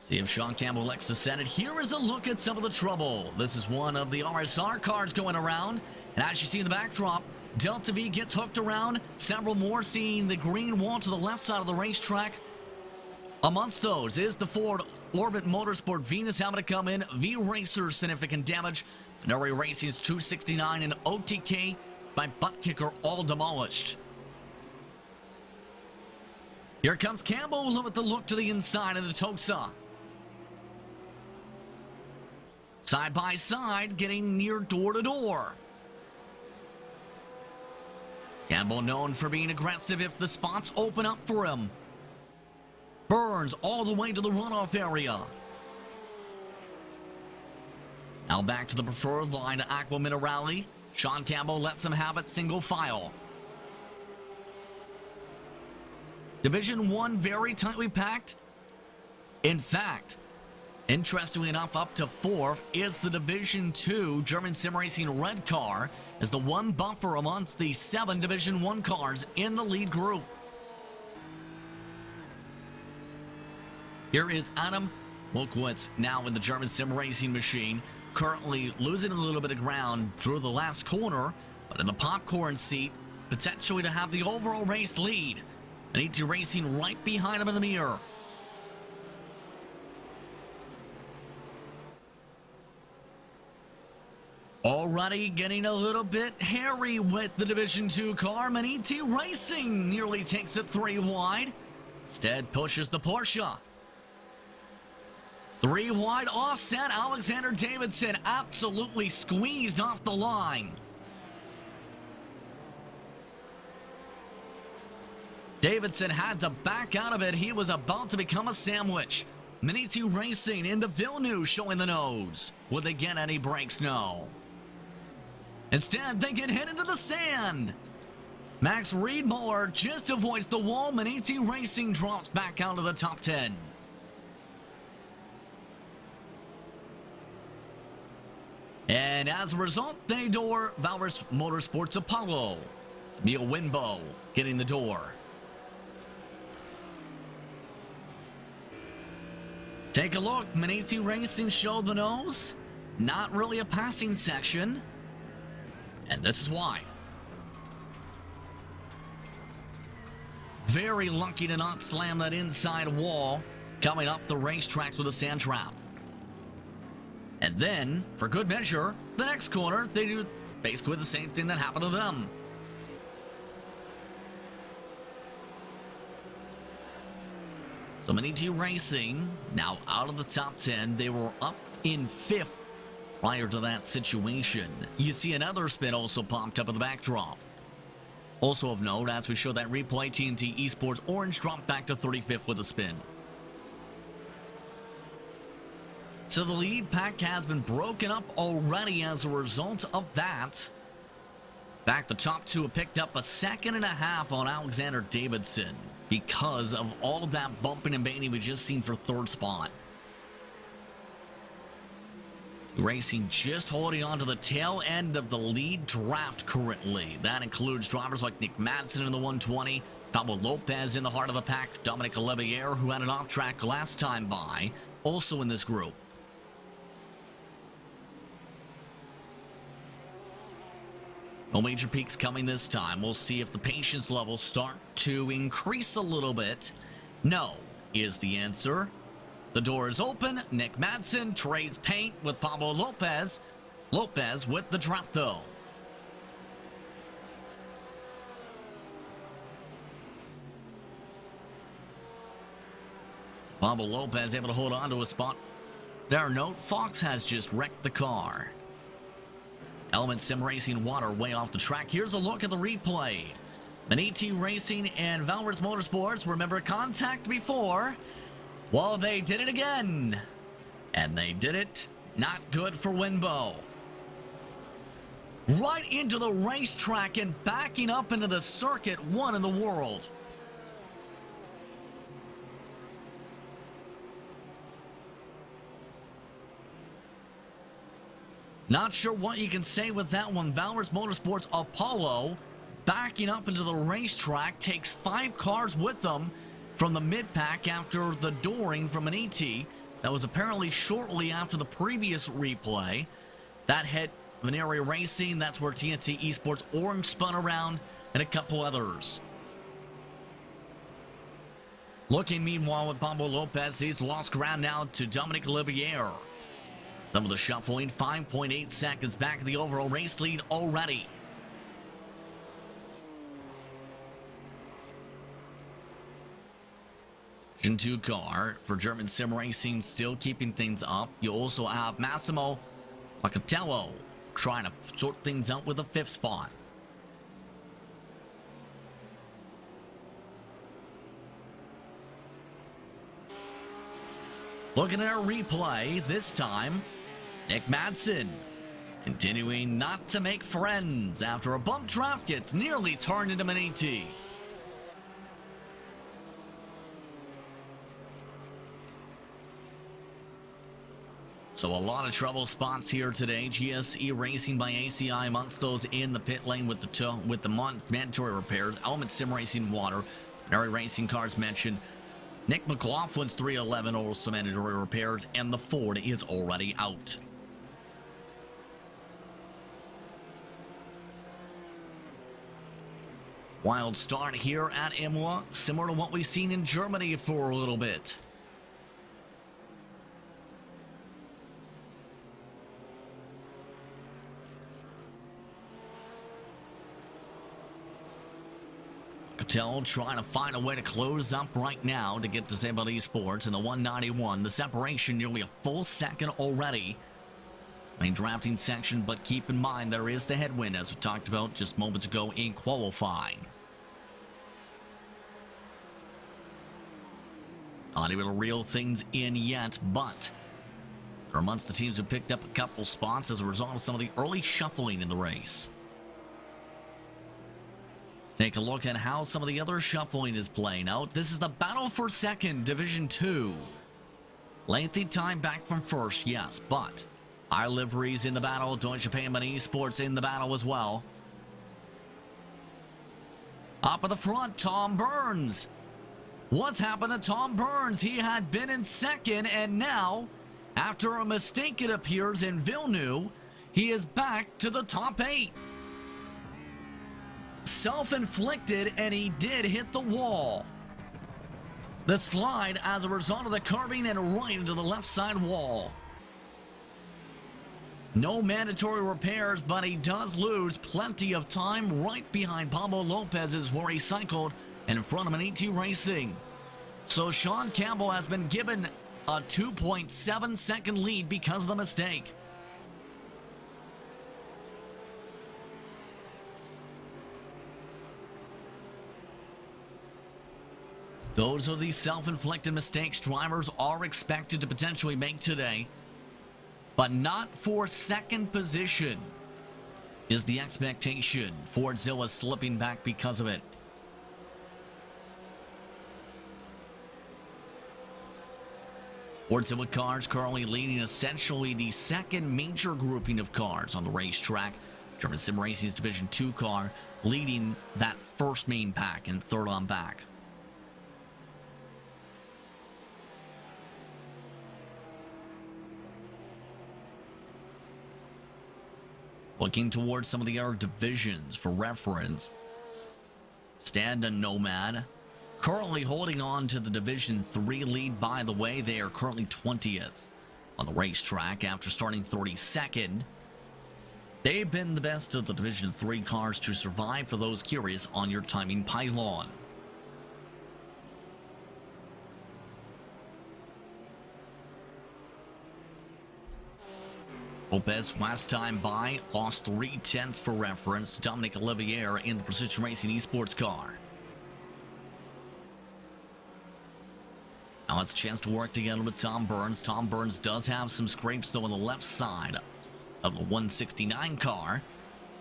See if Sean Campbell elects to send it. Here is a look at some of the trouble. This is one of the RSR cars going around. And as you see in the backdrop, Delta V gets hooked around. Several more seeing the green wall to the left side of the racetrack. Amongst those is the Ford Orbit Motorsport Venus having to come in. V-Racer significant damage. Denari Racing's 269 and OTK by Butt Kicker all demolished. Here comes Campbell with the look to the inside of the Tosa. Side by side, getting near door to door. Campbell known for being aggressive if the spots open up for him. Burns all the way to the runoff area. Now back to the preferred line to Aqua Minerale. Sean Campbell lets him have it single file. Division 1 very tightly packed. In fact, interestingly enough, up to 4th is the Division 2 German Sim Racing Red car as the one buffer amongst the 7 Division 1 cars in the lead group. Here is Adam Wolkowitz now in the German Sim Racing machine, currently losing a little bit of ground through the last corner, but in the popcorn seat, potentially to have the overall race lead. And ET Racing right behind him in the mirror. Already getting a little bit hairy with the Division 2 car. ET Racing nearly takes it 3 wide. Instead pushes the Porsche. 3 wide offset. Alexander Davidson absolutely squeezed off the line. Davidson had to back out of it. He was about to become a sandwich. ET Racing into Villeneuve showing the nose. Will they get any breaks? No. Instead, they get hit into the sand. Max Riedmuller just avoids the wall. ET Racing drops back out of the top 10. And as a result, they door Valorous Motorsports Apollo. Emil Winbo getting the door. Let's take a look. ET Racing showed the nose. Not really a passing section. And this is why. Very lucky to not slam that inside wall coming up the racetrack with a sand trap. And then, for good measure, the next corner, they do basically the same thing that happened to them. So ET Racing, now out of the top 10, they were up in 5th prior to that situation. You see another spin also popped up in the backdrop. Also of note, as we show that replay, TNT Esports Orange dropped back to 35th with a spin. So the lead pack has been broken up already as a result of that. In fact, the top 2 have picked up a 2.5 seconds on Alexander Davidson because of all of that bumping and banging we just seen for 3rd spot. Racing just holding on to the tail end of the lead draft currently. That includes drivers like Nick Madsen in the 120, Pablo Lopez in the heart of the pack, Dominic Olivier, who had an off-track last time by, also in this group. No major peaks coming this time. We'll see if the patience levels start to increase a little bit. No is the answer. The door is open. Nick Madsen trades paint with Pablo Lopez. Lopez with the draft though. Pablo Lopez able to hold on to a spot. There, note, Fox has just wrecked the car. Element Sim Racing Water way off the track. Here's a look at the replay. Maniti Racing and Valorous Motorsports, remember contact before? Well, they did it again. And they did it not good for Winbo. Right into the racetrack and backing up into the circuit, one in the world. Not sure what you can say with that one. Valorous Motorsports Apollo backing up into the racetrack, takes 5 cars with them from the mid-pack after the dooring from an ET. That was apparently shortly after the previous replay. That hit Veneria Racing, that's where TNT Esports Orange spun around, and a couple others. Looking meanwhile with Pablo Lopez, he's lost ground now to Dominic Olivier. Some of the shuffling, 5.8 seconds back in the overall race lead already. Gen 2 car for German Sim Racing still keeping things up. You also have Massimo Locatello trying to sort things out with a 5th spot. Looking at our replay, this time, Nick Madsen continuing not to make friends after a bump draft gets nearly turned into an AT. So a lot of trouble spots here today. GSE Racing by ACI amongst those in the pit lane with the mandatory repairs. Element Sim Racing Water. Mary Racing Cars mentioned. Nick McLaughlin's 311 also mandatory repairs, and the Ford is already out. Wild start here at Imola, similar to what we've seen in Germany for a little bit. Cattell trying to find a way to close up right now to get Disabled Esports in the 191. The separation nearly a full second already. Main drafting section, but keep in mind there is the headwind as we talked about just moments ago in qualifying. Not able to reel things in yet, but there are amongst the teams who picked up a couple spots as a result of some of the early shuffling in the race. Let's take a look at how some of the other shuffling is playing out. This is the battle for second, Division 2. Lengthy time back from first, yes, but our liveries in the battle, Deutsche Payment Esports in the battle as well. Up at the front, Tom Burns. What's happened to Tom Burns? He had been in second, and now, after a mistake it appears in Villeneuve, he is back to the top 8. Self-inflicted, and he did hit the wall. The slide as a result of the curbing and right into the left side wall. No mandatory repairs, but he does lose plenty of time right behind Pablo Lopez's where he cycled and in front of an ET Racing. So Sean Campbell has been given a 2.7 second lead because of the mistake. Those are the self-inflicted mistakes drivers are expected to potentially make today, but not for second position is the expectation. Fordzilla slipping back because of it. Fordzilla cars currently leading essentially the second major grouping of cars on the racetrack. German Sim Racing's Division 2 car leading that first main pack and third on back. Looking towards some of the other divisions for reference. Stand and Nomad currently holding on to the Division 3 lead. By the way, they are currently 20th on the racetrack after starting 32nd. They've been the best of the Division 3 cars to survive, for those curious on your timing pylon. Lopez last time by lost 3/10 for reference to Dominic Olivier in the Precision Racing Esports car. Now it's a chance to work together with Tom Burns. Tom Burns does have some scrapes though on the left side of the 169 car.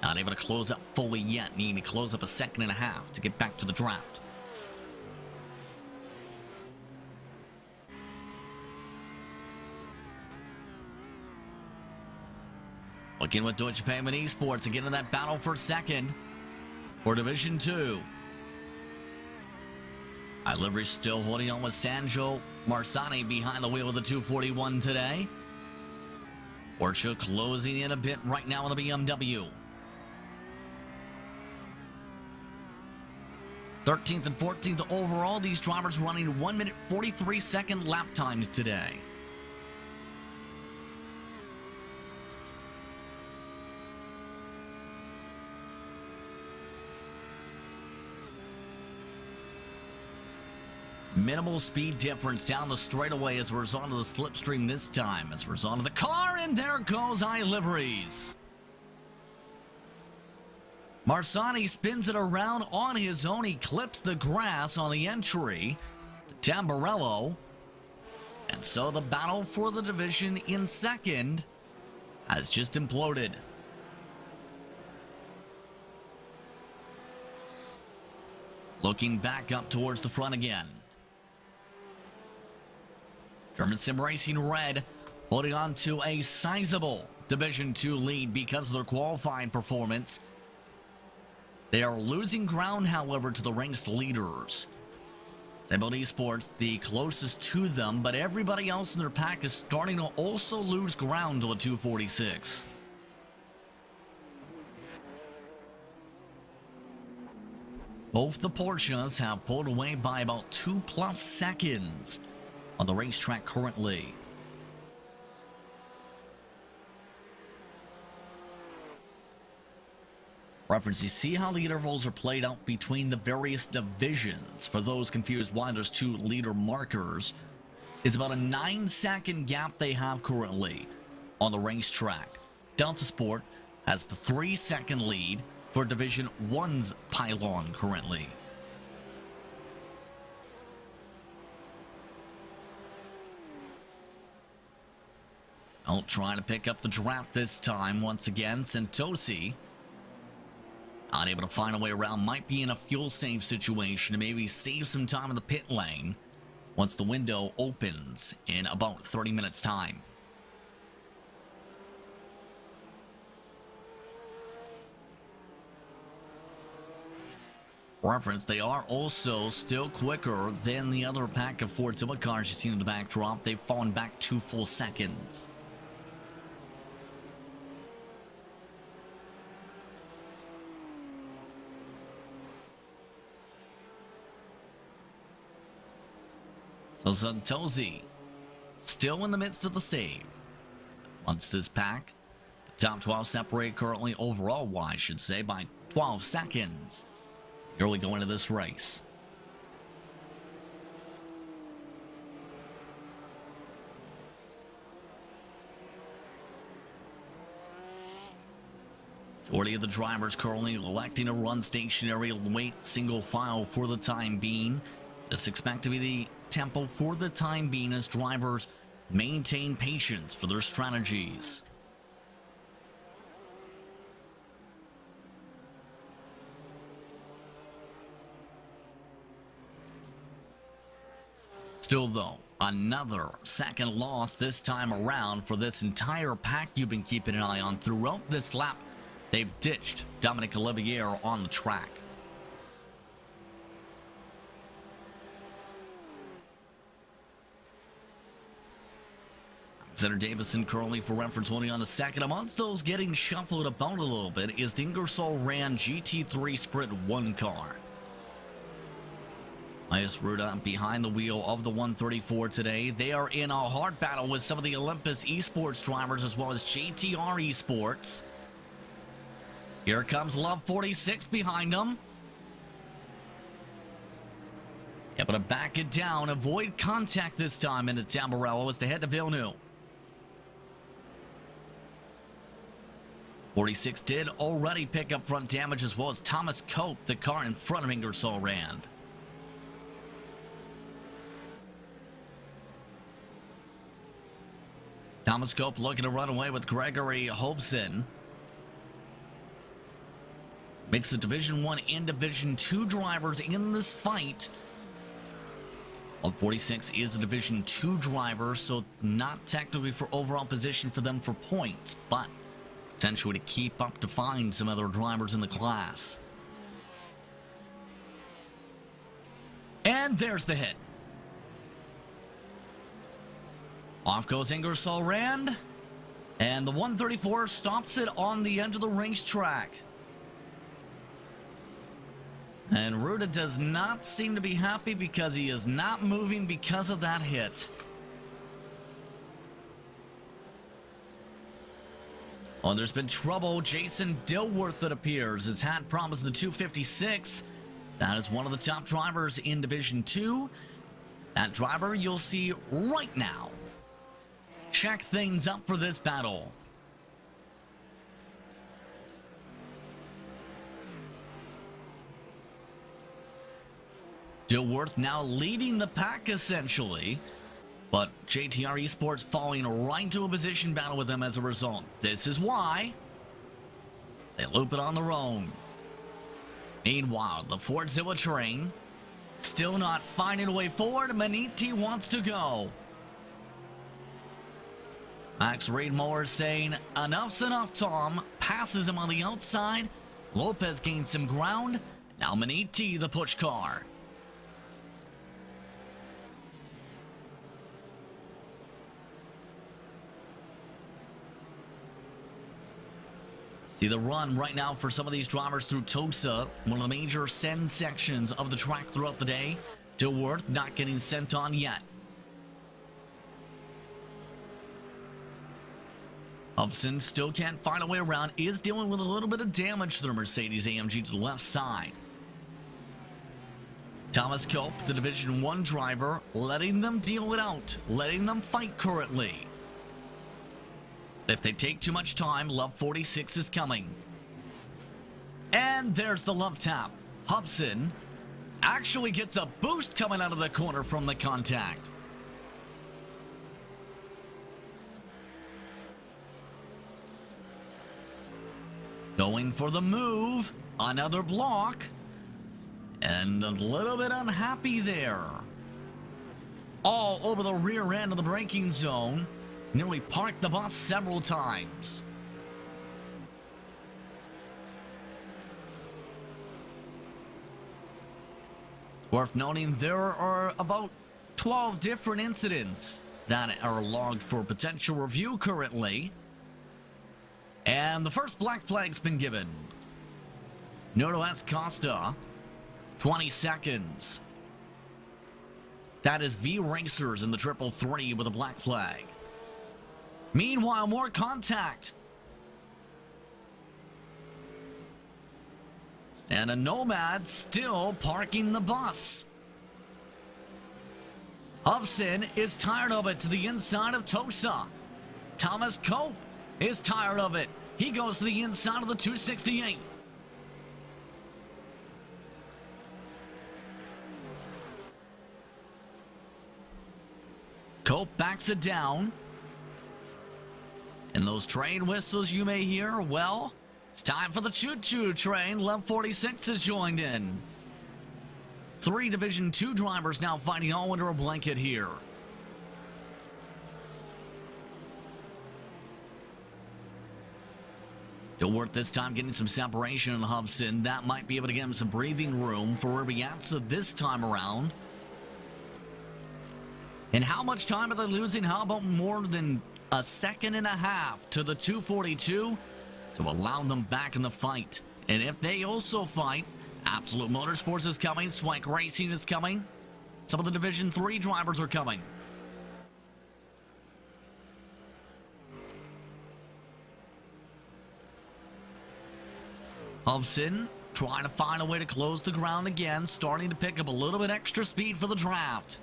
Not able to close up fully yet, needing to close up a second and a half to get back to the draft. Looking with Deutsche Payment Esports again in that battle for second for Division 2. Livery still holding on with Sanjo Marsani behind the wheel of the 241 today. Porsche closing in a bit right now on the BMW. 13th and 14th overall. These drivers running 1 minute 43 second lap times today. Minimal speed difference down the straightaway as a result of the slipstream this time. As a result of the car, and there goes iLiveries. Marsani spins it around on his own. He clips the grass on the entry to Tamburello. And so the battle for the division in second has just imploded. Looking back up towards the front again. German Sim Racing Red holding on to a sizable Division 2 lead because of their qualifying performance. They are losing ground, however, to the ranked leaders. Heusinkveld Esports the closest to them, but everybody else in their pack is starting to also lose ground to the 246. Both the Porsches have pulled away by about 2+ seconds on the racetrack currently. Reference, you see how the intervals are played out between the various divisions. For those confused why there's 2 leader markers, it's about a 9-second gap they have currently on the racetrack. Delta Sport has the 3-second lead for Division 1's pylon currently. I'll try to pick up the draft this time once again. Santosi unable to find a way around, might be in a fuel save situation to maybe save some time in the pit lane once the window opens in about 30 minutes time. Reference, they are also still quicker than the other pack of Ford Civic cars you've seen in the backdrop. They've fallen back 2 full seconds. So Santosi still in the midst of the save. Once this pack, the top 12 separate currently overall, I should say, by 12 seconds. Early going into this race. Majority of the drivers currently electing to run stationary, wait single file for the time being. This is expected to be the tempo for the time being as drivers maintain patience for their strategies. Still though, another second loss this time around for this entire pack you've been keeping an eye on throughout this lap. They've ditched Dominic Olivier on the track. Alexander Davison currently for reference holding on a second. Amongst those getting shuffled about a little bit is the Ingersoll Rand GT3 Sprint 1 car. Elias Ruda behind the wheel of the 134 today. They are in a hard battle with some of the Olympus Esports drivers as well as JTR Esports. Here comes Love 46 behind them. Able to back it down, avoid contact this time into Tamburello as they head to Villeneuve. 46 did already pick up front damage as well as Thomas Cope, the car in front of Ingersoll Rand. Thomas Cope looking to run away with Gregory Hobson. Mix of Division 1 and Division 2 drivers in this fight. Love 46 is a Division 2 driver, so not technically for overall position for them for points, but potentially to keep up to find some other drivers in the class. And there's the hit. Off goes Ingersoll Rand, and the 134 stops it on the edge of the racetrack. And Ruda does not seem to be happy because he is not moving because of that hit. Oh, there's been trouble. Jason Dilworth, it appears, has had problems with the 256. That is one of the top drivers in Division 2. That driver you'll see right now. Check things up for this battle. Dilworth now leading the pack essentially, but JTR Esports falling right into a position battle with them as a result. This is why they loop it on their own. Meanwhile, the Fordzilla train still not finding a way forward. Maniti wants to go. Max Reedmoor saying, enough's enough, Tom. Passes him on the outside. Lopez gains some ground. Now Maniti, the push car. See the run right now for some of these drivers through Tosa, one of the major send sections of the track throughout the day. Dilworth not getting sent on yet. Hobson still can't find a way around, is dealing with a little bit of damage to the Mercedes AMG to the left side. Thomas Cope, the Division 1 driver, letting them deal it out, letting them fight currently. If they take too much time, Love 46 is coming. And there's the love tap. Hobson actually gets a boost coming out of the corner from the contact. Going for the move. Another block. And a little bit unhappy there. All over the rear end of the braking zone. Nearly parked the bus several times. It's worth noting there are about 12 different incidents that are logged for potential review currently. And the first black flag's been given. Noto S. Costa, 20 seconds. That is V Racers in the 333 with a black flag. Meanwhile, more contact. And a Nomad still parking the bus. Hobson is tired of it to the inside of Tosa. Thomas Cope is tired of it. He goes to the inside of the 268. Cope backs it down. And those train whistles you may hear, well, it's time for the choo-choo train. Love 46 has joined in. 3 Division 2 drivers now fighting all under a blanket here. Dilworth this time getting some separation in Hobson. That might be able to get him some breathing room for Rubiazza this time around. And how much time are they losing? How about more than a second and a half to the 242 to allow them back in the fight? And if they also fight, Absolute Motorsports is coming, Swank Racing is coming, Some of the Division 3 drivers are coming. Hubson trying to find a way to close the ground again, starting to pick up a little bit extra speed for the draft.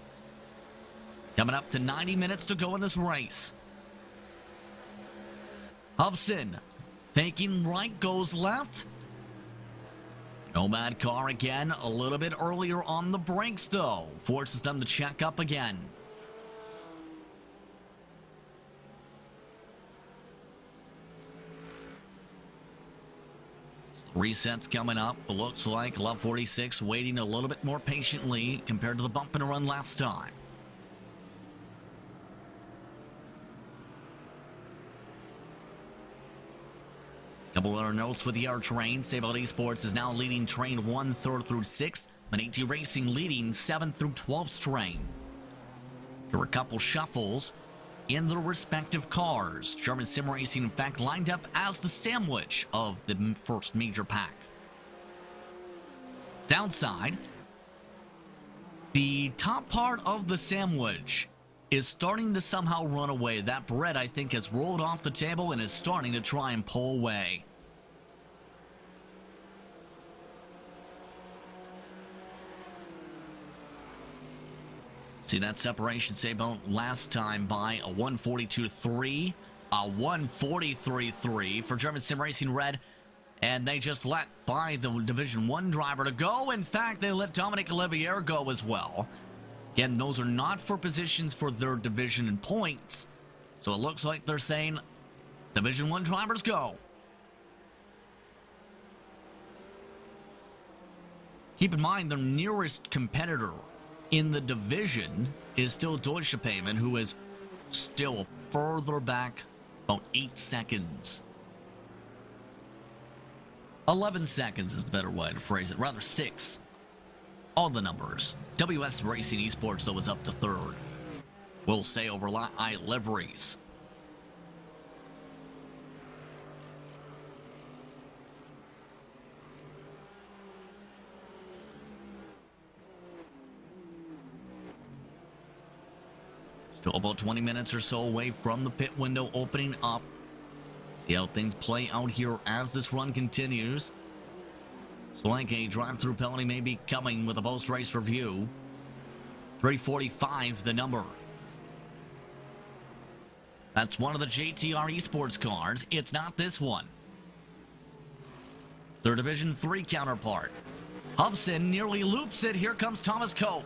Coming up to 90 minutes to go in this race. Hubson faking right, goes left. Nomad car again, a little bit earlier on the brakes though. Forces them to check up again. Resets coming up. Looks like Love 46 waiting a little bit more patiently compared to the bump and run last time. Couple other notes with the air train. Sable Esports is now leading train 1, 3rd through 6th. Manati Racing leading 7th through 12th train. There were a couple shuffles in their respective cars. German Sim Racing, in fact, lined up as the sandwich of the first major pack. Downside, the top part of the sandwich is starting to somehow run away. That bread, I think, has rolled off the table and is starting to try and pull away. See that separation, Sabo, last time by a 142.3, a 143.3 for German Sim Racing Red, and they just let by the Division 1 driver to go. In fact, they let Dominic Olivier go as well. Again, those are not for positions for their division and points, so it looks like they're saying Division 1 drivers go. Keep in mind, their nearest competitor in the division is still Deutsche Payment, who is still further back, about 8 seconds. 11 seconds is the better way to phrase it, rather 6. All the numbers. WS Racing Esports, though, is up to 3rd. We'll say over I liveries. Still about 20 minutes or so away from the pit window opening up. See how things play out here as this run continues. So like a drive-through penalty may be coming with a post-race review. 345 the number. That's one of the JTR Esports cars. It's not this one. Their Division 3 counterpart. Hubson nearly loops it. Here comes Thomas Cope.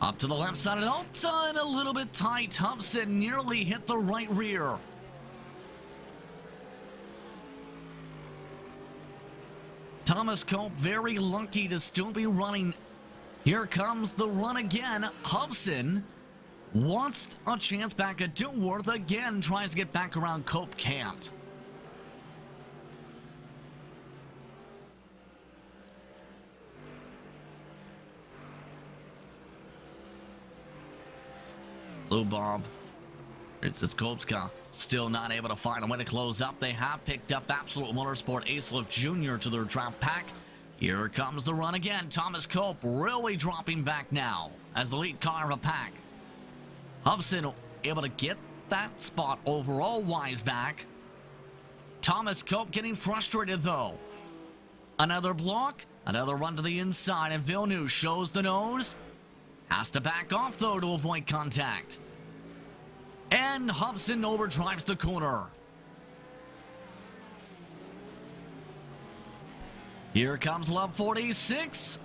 Up to the left side of Alta and a little bit tight. Hubson nearly hit the right rear. Thomas Cope very lucky to still be running. Here comes the run again. Hubson wants a chance back at Dilworth again. Tries to get back around. Cope can't. Blue Bob. It's Kopska. Still not able to find a way to close up. They have picked up Absolute Motorsport Acelif Jr. to their draft pack. Here comes the run again. Thomas Cope really dropping back now as the lead car of a pack. Hubson able to get that spot overall wise back. Thomas Cope getting frustrated though. Another block. Another run to the inside, and Villeneuve shows the nose. Has to back off, though, to avoid contact. And Hubson overdrives the corner. Here comes Love 46.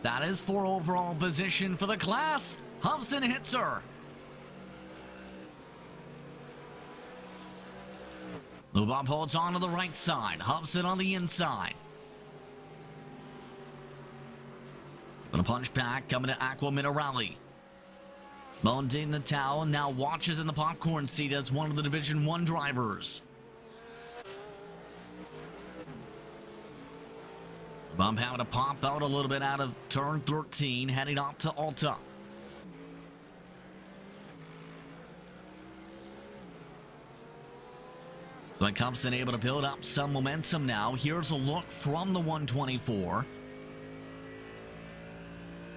That is for overall position for the class. Hubson hits her. Lubab holds on to the right side. Hubson on the inside. Gonna punch back, coming to Aqua Minerale. Monte Natal now watches in the popcorn seat as one of the Division 1 drivers. Bump having to pop out a little bit out of turn 13, heading off to Alta. So Hubson able to build up some momentum now. Here's a look from the 124.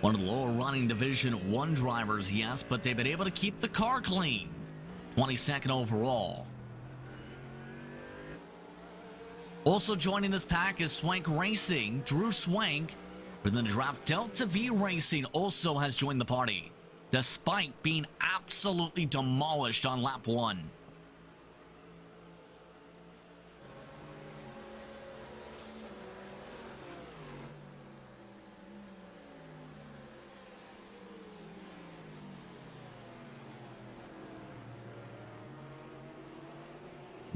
One of the lower running Division 1 drivers, yes, but they've been able to keep the car clean. 22nd overall. Also joining this pack is Swank Racing. Drew Swank, within the draft, Delta V Racing also has joined the party, despite being absolutely demolished on lap 1.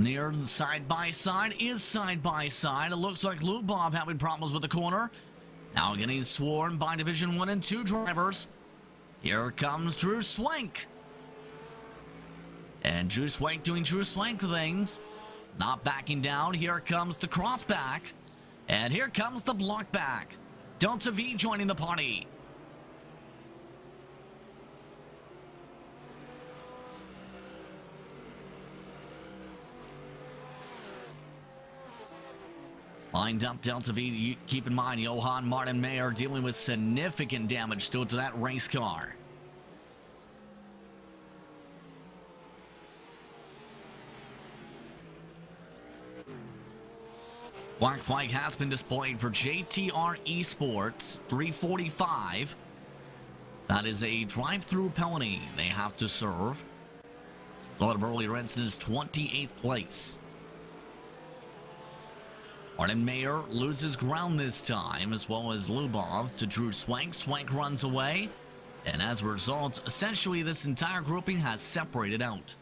Near side-by-side is side-by-side. It looks like Lubov having problems with the corner. Now getting swarmed by Division 1 and 2 drivers. Here comes Drew Swank. And Drew Swank doing Drew Swank things. Not backing down. Here comes the crossback. And here comes the block back. Delta V joining the party. Lined up Delta V, keep in mind Johan Martin Mayer dealing with significant damage still to that race car. Black flag has been displayed for JTR Esports 345. That is a drive-through penalty they have to serve. A lot of earlier incidents, 28th place. Martin Mayer loses ground this time, as well as Lubov to Drew Swank. Swank runs away, and as a result, essentially this entire grouping has separated out.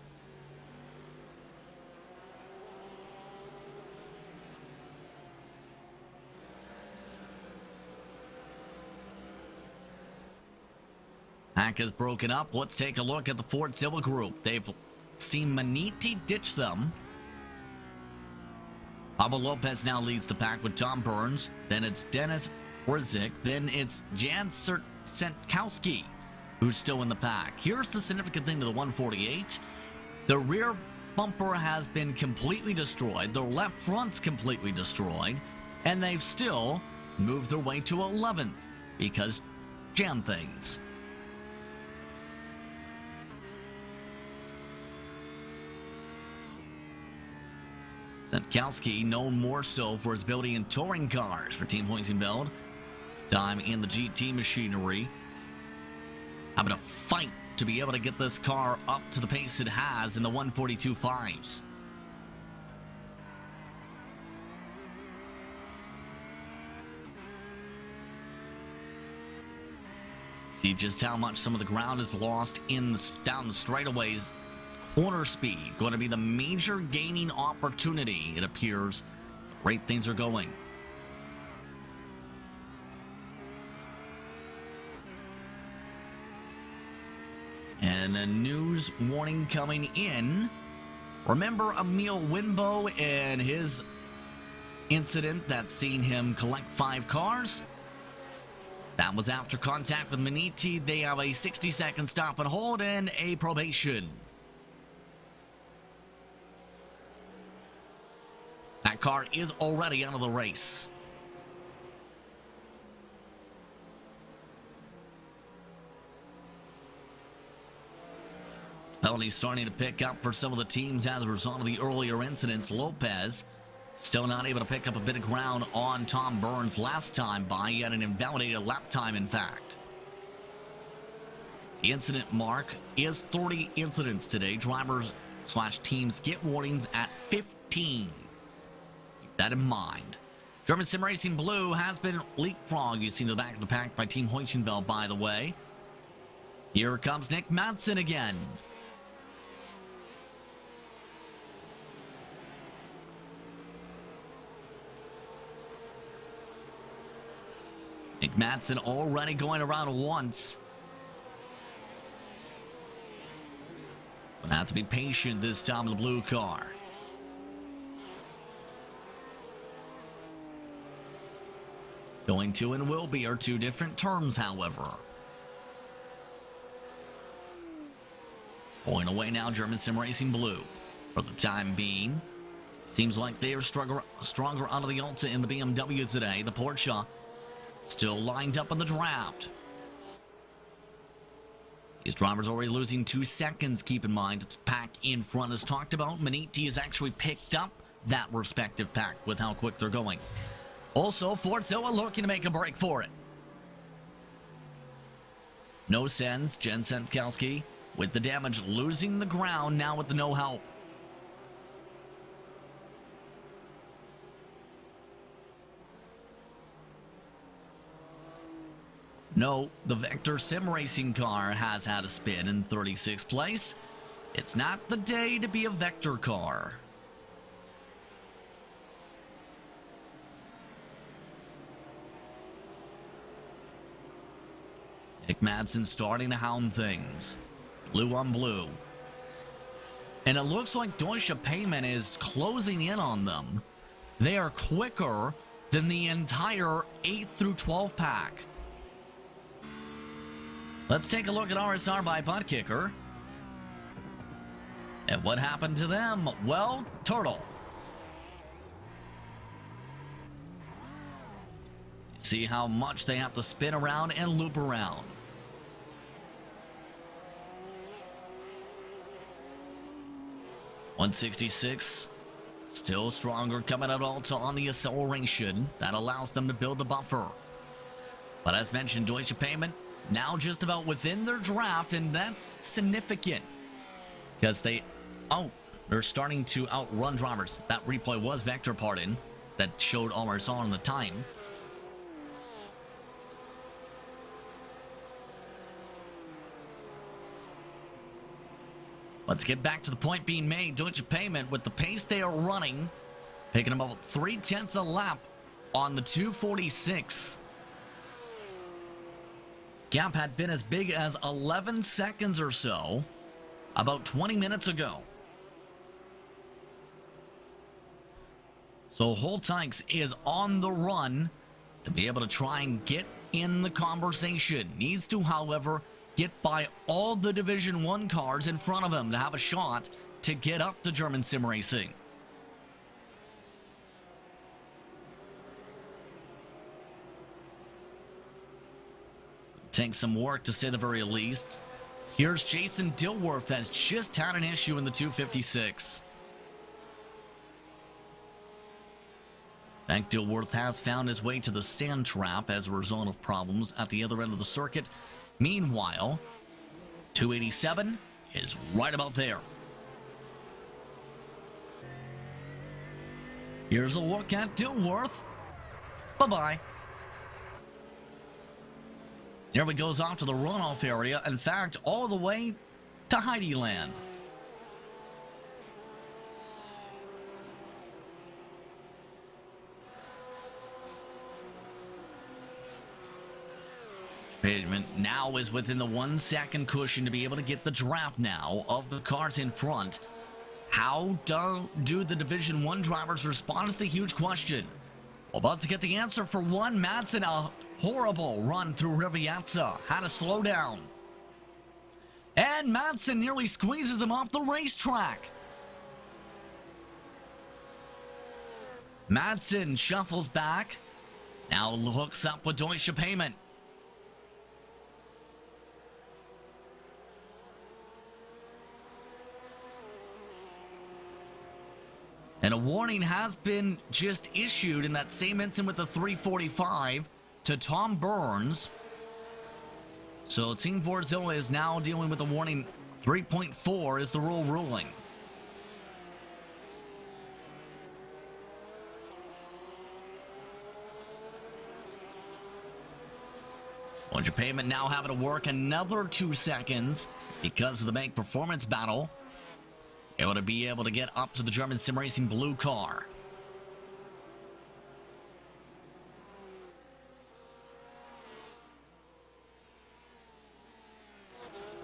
Pack is broken up. Let's take a look at the Fordzilla group. They've seen Maniti ditch them. Pablo Lopez now leads the pack with Tom Burns. Then it's Dennis Orzik. Then it's Jan Sentkowski, who's still in the pack. Here's the significant thing to the 148. The rear bumper has been completely destroyed. The left front's completely destroyed. And they've still moved their way to 11th because jam things. Sentkowski, known more so for his building in touring cars for Team Heusinkveld. This time in the GT machinery. Having a fight to be able to get this car up to the pace it has in the 142.5s. See just how much some of the ground is lost down the straightaways. Corner speed going to be the major gaining opportunity, it appears. Great things are going. And a news warning coming in. Remember Emil Winbo and his incident that's seen him collect 5 cars? That was after contact with Maniti. They have a 60-second stop and hold and a probation. That car is already out of the race. Penalties starting to pick up for some of the teams as a result of the earlier incidents. Lopez still not able to pick up a bit of ground on Tom Burns last time by. He had an invalidated lap time, in fact. The incident mark is 30 incidents today. Drivers/teams get warnings at 15. That in mind. German Sim Racing Blue has been leapfrogged. You see the back of the pack by Team Heusinkveld, by the way. Here comes Nick Madsen again. Nick Madsen already going around once. Gonna have to be patient this time with the blue car. Going to and will be are 2 different terms, however. Pulling away now, German Sim Racing Blue. For the time being, seems like they are stronger out of the Alta in the BMW today. The Porsche still lined up in the draft. These drivers already losing 2 seconds, keep in mind. The pack in front is talked about. Maniti has actually picked up that respective pack with how quick they're going. Also, Fortzilla looking to make a break for it. No sense, Jen Sentkowski with the damage losing the ground now with the no help. No, the Vector Sim Racing car has had a spin in 36th place. It's not the day to be a Vector car. Nick Madsen starting to hound things. Blue on blue. And it looks like Deutsche Payment is closing in on them. They are quicker than the entire 8 through 12 pack. Let's take a look at RSR by Butt Kicker. And what happened to them? Well, Turtle. See how much they have to spin around and loop around. .166, still stronger coming out also on the acceleration. That allows them to build the buffer. But as mentioned, Deutsche Payment now just about within their draft, and that's significant. Because they're starting to outrun drivers. That replay was Vector, pardon, that showed RSR on the time. Let's get back to the point being made. Deutsche Payment, with the pace they are running, picking them up 0.3 a lap on the 246. Gap had been as big as 11 seconds or so about 20 minutes ago. So Holtykes is on the run to be able to try and get in the conversation. Needs to, however, get by all the Division 1 cars in front of him to have a shot to get up to German Sim Racing. Takes some work, to say the very least. Here's Jason Dilworth, that's just had an issue in the 256. In fact, Dilworth has found his way to the sand trap as a result of problems at the other end of the circuit. Meanwhile, 287 is right about there. Here's a look at Dilworth. Bye-bye. Here he goes off to the runoff area. In fact, all the way to Heidi Land. Pavement now is within the 1 second cushion to be able to get the draft now of the cars in front. How do the Division 1 drivers respond is the huge question. About to get the answer for one. Madsen, a horrible run through Riviazza. Had to slow down. And Madsen nearly squeezes him off the racetrack. Madsen shuffles back. Now hooks up with Deutsche Payment. And a warning has been just issued in that same instant with the 345 to Tom Burns. So Team Fortzilla is now dealing with a warning. 3.4 is the rule ruling. Deutsche Payment now having to work another 2 seconds because of the bank performance battle. Able to get up to the German Sim Racing blue car.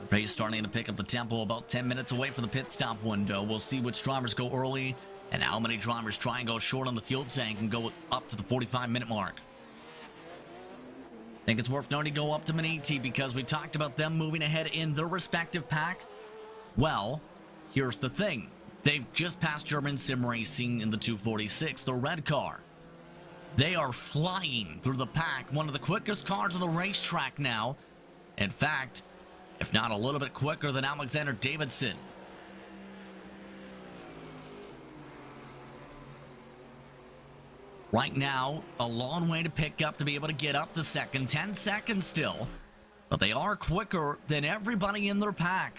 The pace starting to pick up the tempo about 10 minutes away from the pit stop window. We'll see which drivers go early and how many drivers try and go short on the fuel tank and go up to the 45-minute mark. I think it's worth noting to go up to Maniti because we talked about them moving ahead in their respective pack. Well, here's the thing. They've just passed German Sim Racing in the 246, the red car. They are flying through the pack, one of the quickest cars on the racetrack now. In fact, if not a little bit quicker than Alexander Davidson. Right now, a long way to pick up to be able to get up to second. 10 seconds still, but they are quicker than everybody in their pack.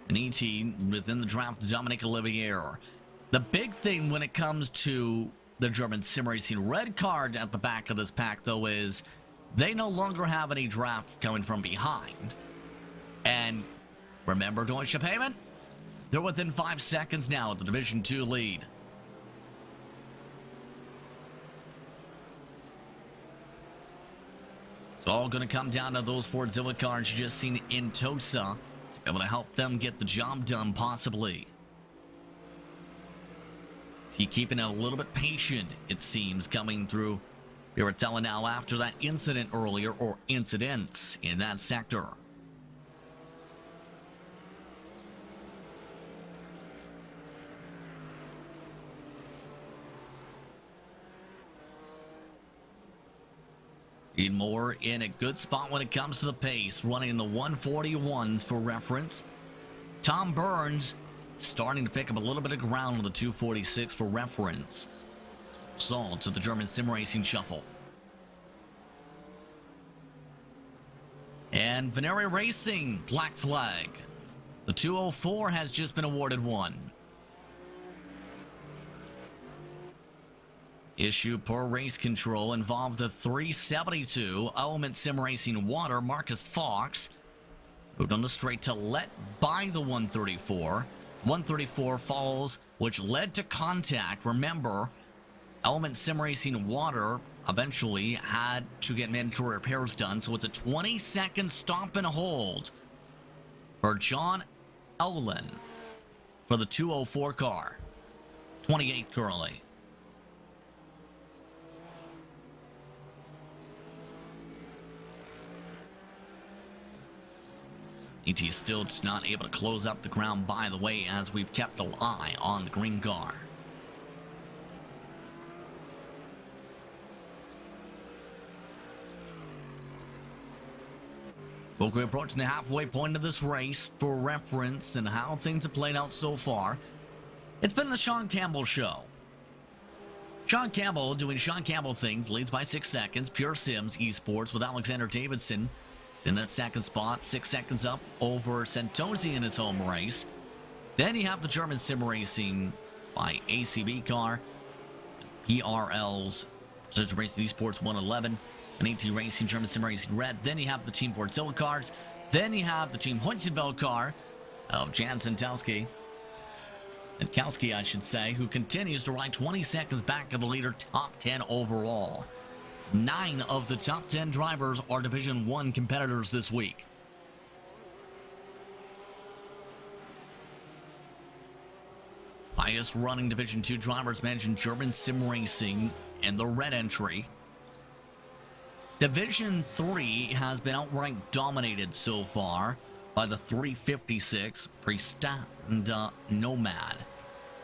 An ET within the draft, Dominic Olivier. The big thing when it comes to the German sim racing red card at the back of this pack, though, is they no longer have any draft coming from behind. And remember Deutsche Payment? They're within 5 seconds now at the Division 2 lead. It's all going to come down to those Fordzilla cars you just seen in Tosa to be able to help them get the job done, possibly. He keeping it a little bit patient, it seems, coming through Piratella now after that incident earlier, or incidents in that sector. Moore in a good spot when it comes to the pace, running in the 141s for reference. Tom Burns starting to pick up a little bit of ground on the 246 for reference. Salt to the German sim racing shuffle. And Venere Racing, black flag. The 204 has just been awarded one. Issue per race control involved a 372 Element Sim Racing Water. Marcus Fox moved on the straight to let by the 134. 134 falls, which led to contact. Remember, Element Sim Racing Water eventually had to get mandatory repairs done, so it's a 20-second stop and hold for John Ellen for the 204 car. 28th currently. ET still just not able to close up the ground, by the way, as we've kept an eye on the green car. Well, we're approaching the halfway point of this race for reference and how things have played out so far. It's been the Sean Campbell show. Sean Campbell doing Sean Campbell things, leads by 6 seconds. Pure Sims Esports with Alexander Davidson. It's in that second spot, 6 seconds up over Santosi in his home race. Then you have the German sim racing by ACB car, PRL's Precision Racing Esports 111, and AT Racing German sim racing red. Then you have the Team Fordzilla cars. Then you have the Team Heusinkveld car of Jan Santowski, and Kowski, I should say, who continues to ride 20 seconds back of the leader, top 10 overall. 9 of the top 10 drivers are Division 1 competitors this week. Highest running Division 2 drivers mentioned German sim racing and the red entry. Division 3 has been outright dominated so far by the 356 Prestanda Nomad,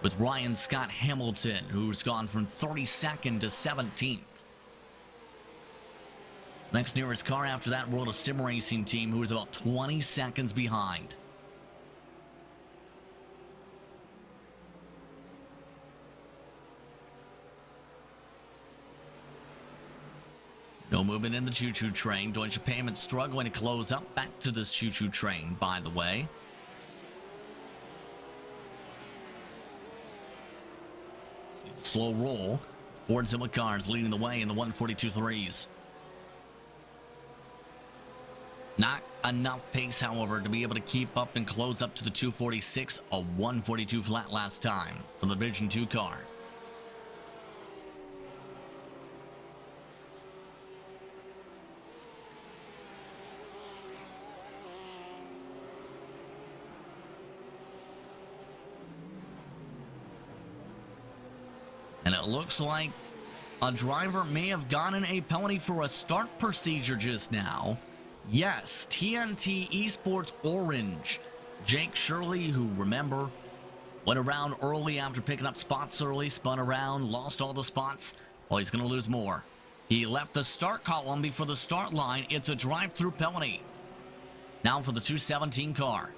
with Ryan Scott Hamilton, who's gone from 32nd to 17th. Next nearest car after that rode a sim racing team who is about 20 seconds behind. No movement in the choo-choo train. Deutsche Payment struggling to close up. Back to this choo-choo train, by the way. Slow roll. Fordzilla cars leading the way in the 142 threes. Not enough pace, however, to be able to keep up and close up to the 246, a 142 flat last time for the Division 2 car. And it looks like a driver may have gotten a penalty for a start procedure just now. Yes, TNT Esports Orange. Jake Shirley, who, remember, went around early after picking up spots early, spun around, lost all the spots. Well, he's going to lose more. He left the start column before the start line. It's a drive-through penalty. Now for the 217 car.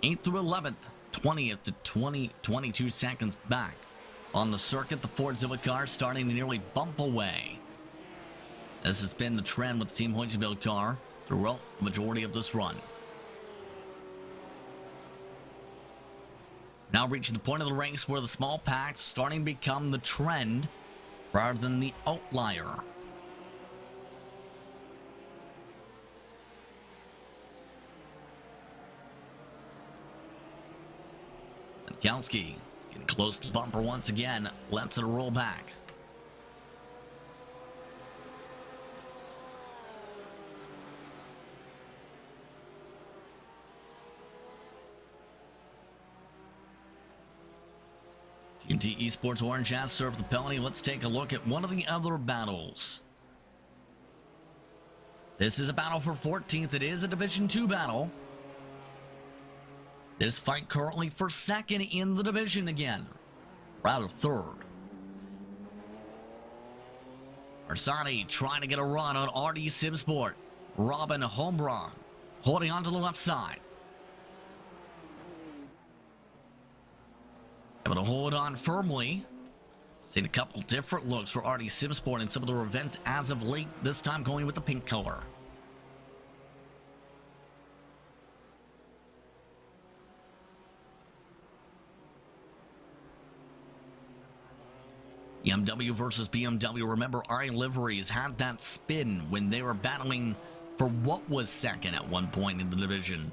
Eighth through 11th, 20th to 22 seconds back. On the circuit, the Ford Zilla car starting to nearly bump away. This has been the trend with the Team Heusinkveld car throughout the majority of this run. Now reaching the point of the race where the small packs starting to become the trend rather than the outlier. Kowski getting close to the bumper once again, lets it roll back. TNT Esports Orange has served the penalty. Let's take a look at one of the other battles. This is a battle for 14th. It is a Division 2 battle. This fight currently for second in the division again. Rather third. Marsani trying to get a run on RD Simsport. Robin Hombra holding on to the left side. Able to hold on firmly. Seen a couple different looks for RD Simsport in some of their events as of late. This time going with the pink color. BMW versus BMW. Remember, RA Liveries had that spin when they were battling for what was second at one point in the division.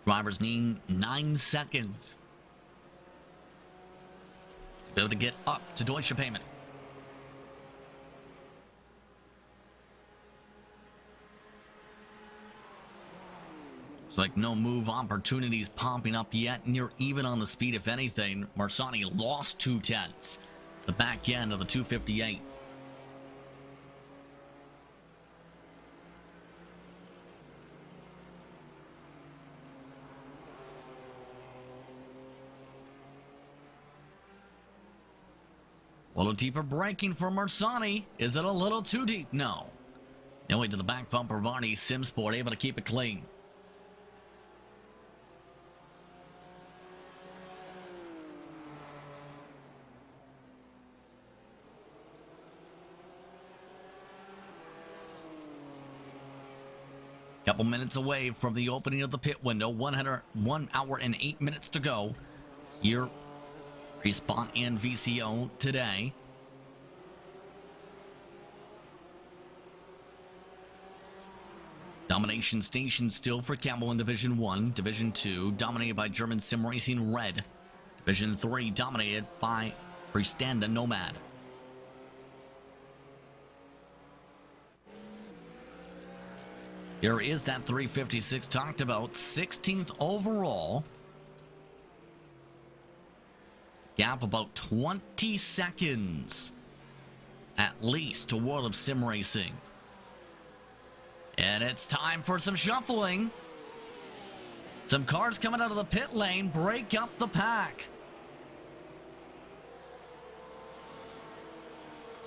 Drivers need 9 seconds to be able to get up to Deutsche Payment. Looks like no move opportunities popping up yet. Near even on the speed, if anything. Marsani lost 2/10. The back end of the 258. A little deeper braking for Marsani. Is it a little too deep? No. Nearly to the back bumper of RD Simsport, able to keep it clean. Couple minutes away from the opening of the pit window. 1 hour and 8 minutes to go. Here, Respawn and VCO today. Domination station still for Campbell in Division 1. Division 2 dominated by German Sim Racing Red. Division 3 dominated by Prestanda Nomad. Here is that 356 talked about. 16th overall. Gap about 20 seconds at least to World of Sim Racing. And it's time for some shuffling. Some cars coming out of the pit lane break up the pack.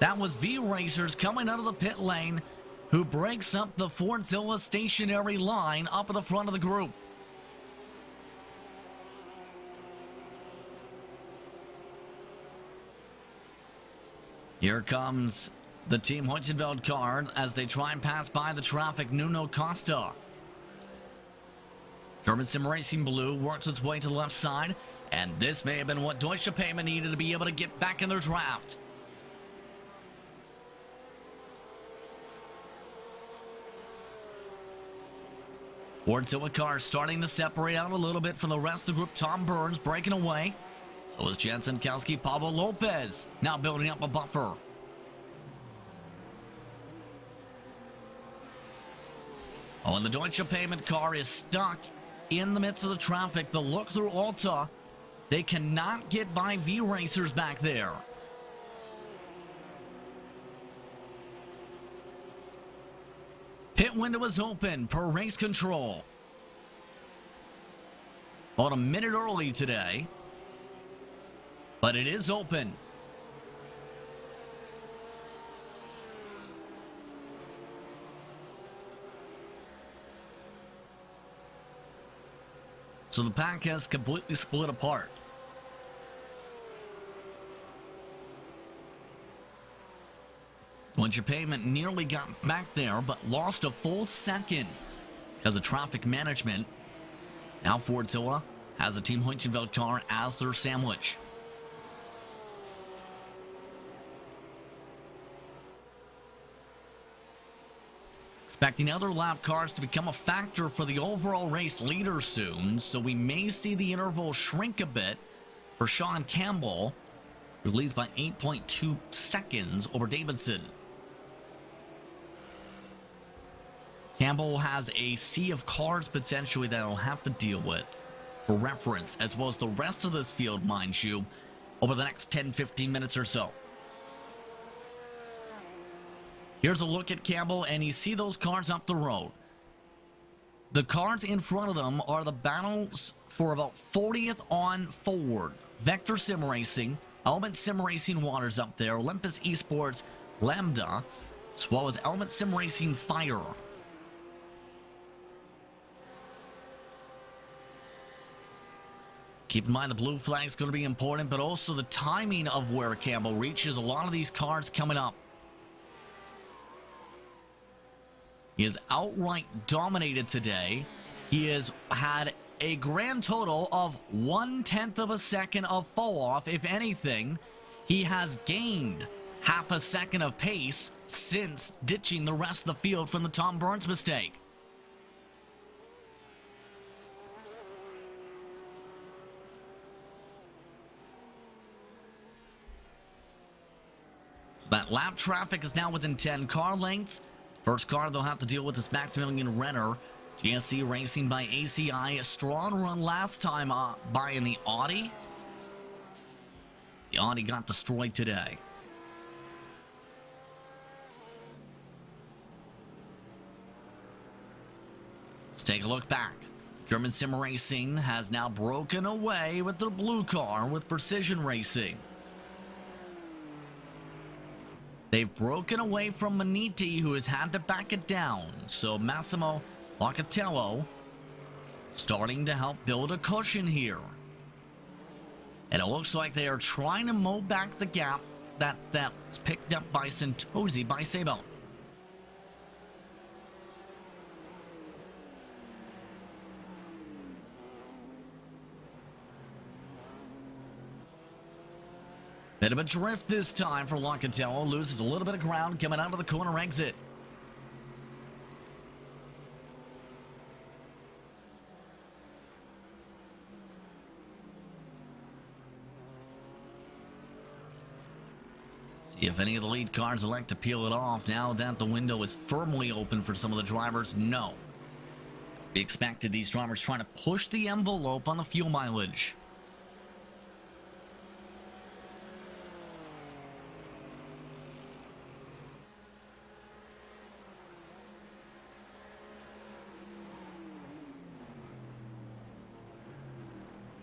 That was V Racers coming out of the pit lane, who breaks up the Fordzilla stationary line up at the front of the group. Here comes the Team Heusinkveld car as they try and pass by the traffic. Nuno Costa. German Sim Racing Blue works its way to the left side, and this may have been what Deutsche Payment needed to be able to get back in their draft. Fordzilla car starting to separate out a little bit from the rest of the group. Tom Burns breaking away. So is Jensen Kowski. Pablo Lopez now building up a buffer. Oh, and the Deutsche Payment car is stuck in the midst of the traffic. The look through Alta. They cannot get by V Racers back there. pit window is open per race control. About a minute early today, but it is open. So the pack has completely split apart. Once your payment nearly got back there, but lost a full second because of traffic management. Now Fordzilla has a Team Heusinkveld car as their sandwich. Expecting other lap cars to become a factor for the overall race leader soon, so we may see the interval shrink a bit for Sean Campbell, who leads by 8.2 seconds over Davidson. Campbell has a sea of cars potentially that he'll have to deal with for reference, as well as the rest of this field, mind you, over the next 10-15 minutes or so. Here's a look at Campbell, and you see those cars up the road. The cars in front of them are the battles for about 40th on forward. Vector Sim Racing, Element Sim Racing Waters up there, Olympus Esports, Lambda, as well as Element Sim Racing Fire. Keep in mind the blue flag is going to be important, but also the timing of where Campbell reaches a lot of these cars coming up. He has outright dominated today. He has had a grand total of 1/10 of a second of fall off. If anything, he has gained half a second of pace since ditching the rest of the field from the Tom Burns mistake. That lap traffic is now within 10 car lengths. First car they'll have to deal with is Maximilian Renner. GSC Racing by ACI. A strong run last time by in the Audi. The Audi got destroyed today. Let's take a look back. German Sim Racing has now broken away with the blue car with Precision Racing. They've broken away from Maniti, who has had to back it down. So Massimo Locatello starting to help build a cushion here. And it looks like they are trying to mow back the gap that's picked up by Santosi by Sabo. Bit of a drift this time for Locatello. Loses a little bit of ground coming out of the corner exit. See if any of the lead cars elect to peel it off now that the window is firmly open for some of the drivers. No. As be expected, these drivers trying to push the envelope on the fuel mileage.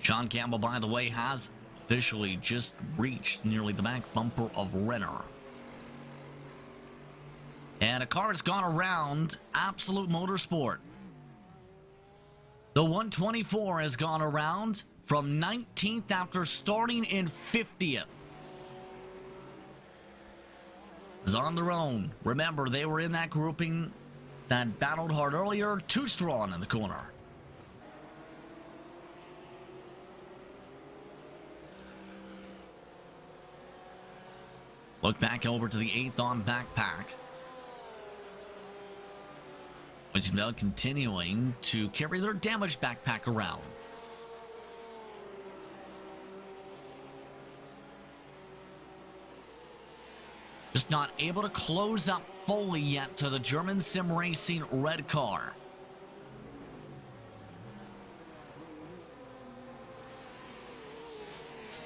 Sean Campbell, by the way, has officially just reached nearly the back bumper of Renner. And a car has gone around Absolute Motorsport. The 124 has gone around from 19th after starting in 50th. Is on their own. Remember, they were in that grouping that battled hard earlier. Too strong in the corner. Look back over to the 8th on backpack. Heusinkveld continuing to carry their damaged backpack around. Just not able to close up fully yet to the German Sim Racing red car.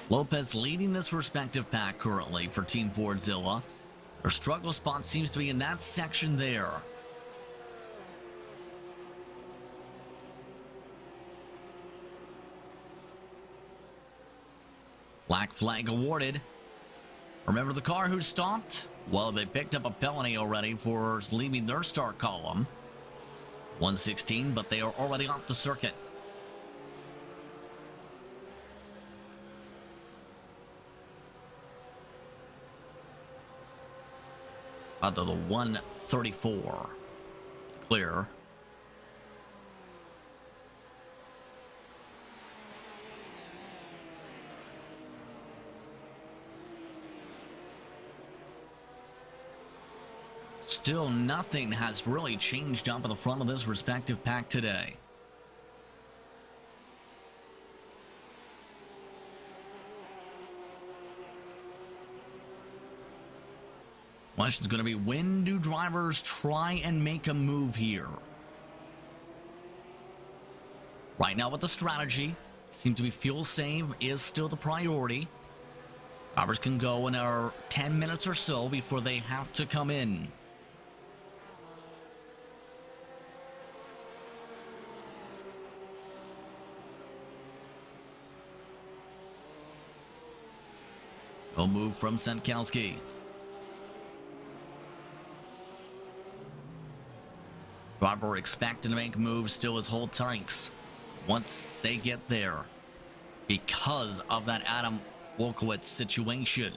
Lopez leading this respective pack currently for Team Fordzilla. Their struggle spot seems to be in that section there. Black flag awarded. Remember the car who stopped? Well, they picked up a penalty already for leaving their start column. 116, but they are already off the circuit. Out of the 134. Clear. Still, nothing has really changed up at the front of this respective pack today. Question's going to be, when do drivers try and make a move here? Right now with the strategy, seems to be fuel save is still the priority. Drivers can go in our 10 minutes or so before they have to come in. A move from Senkowski. Driver expecting to make moves, still his hold tanks once they get there because of that Adam Wolkowitz situation.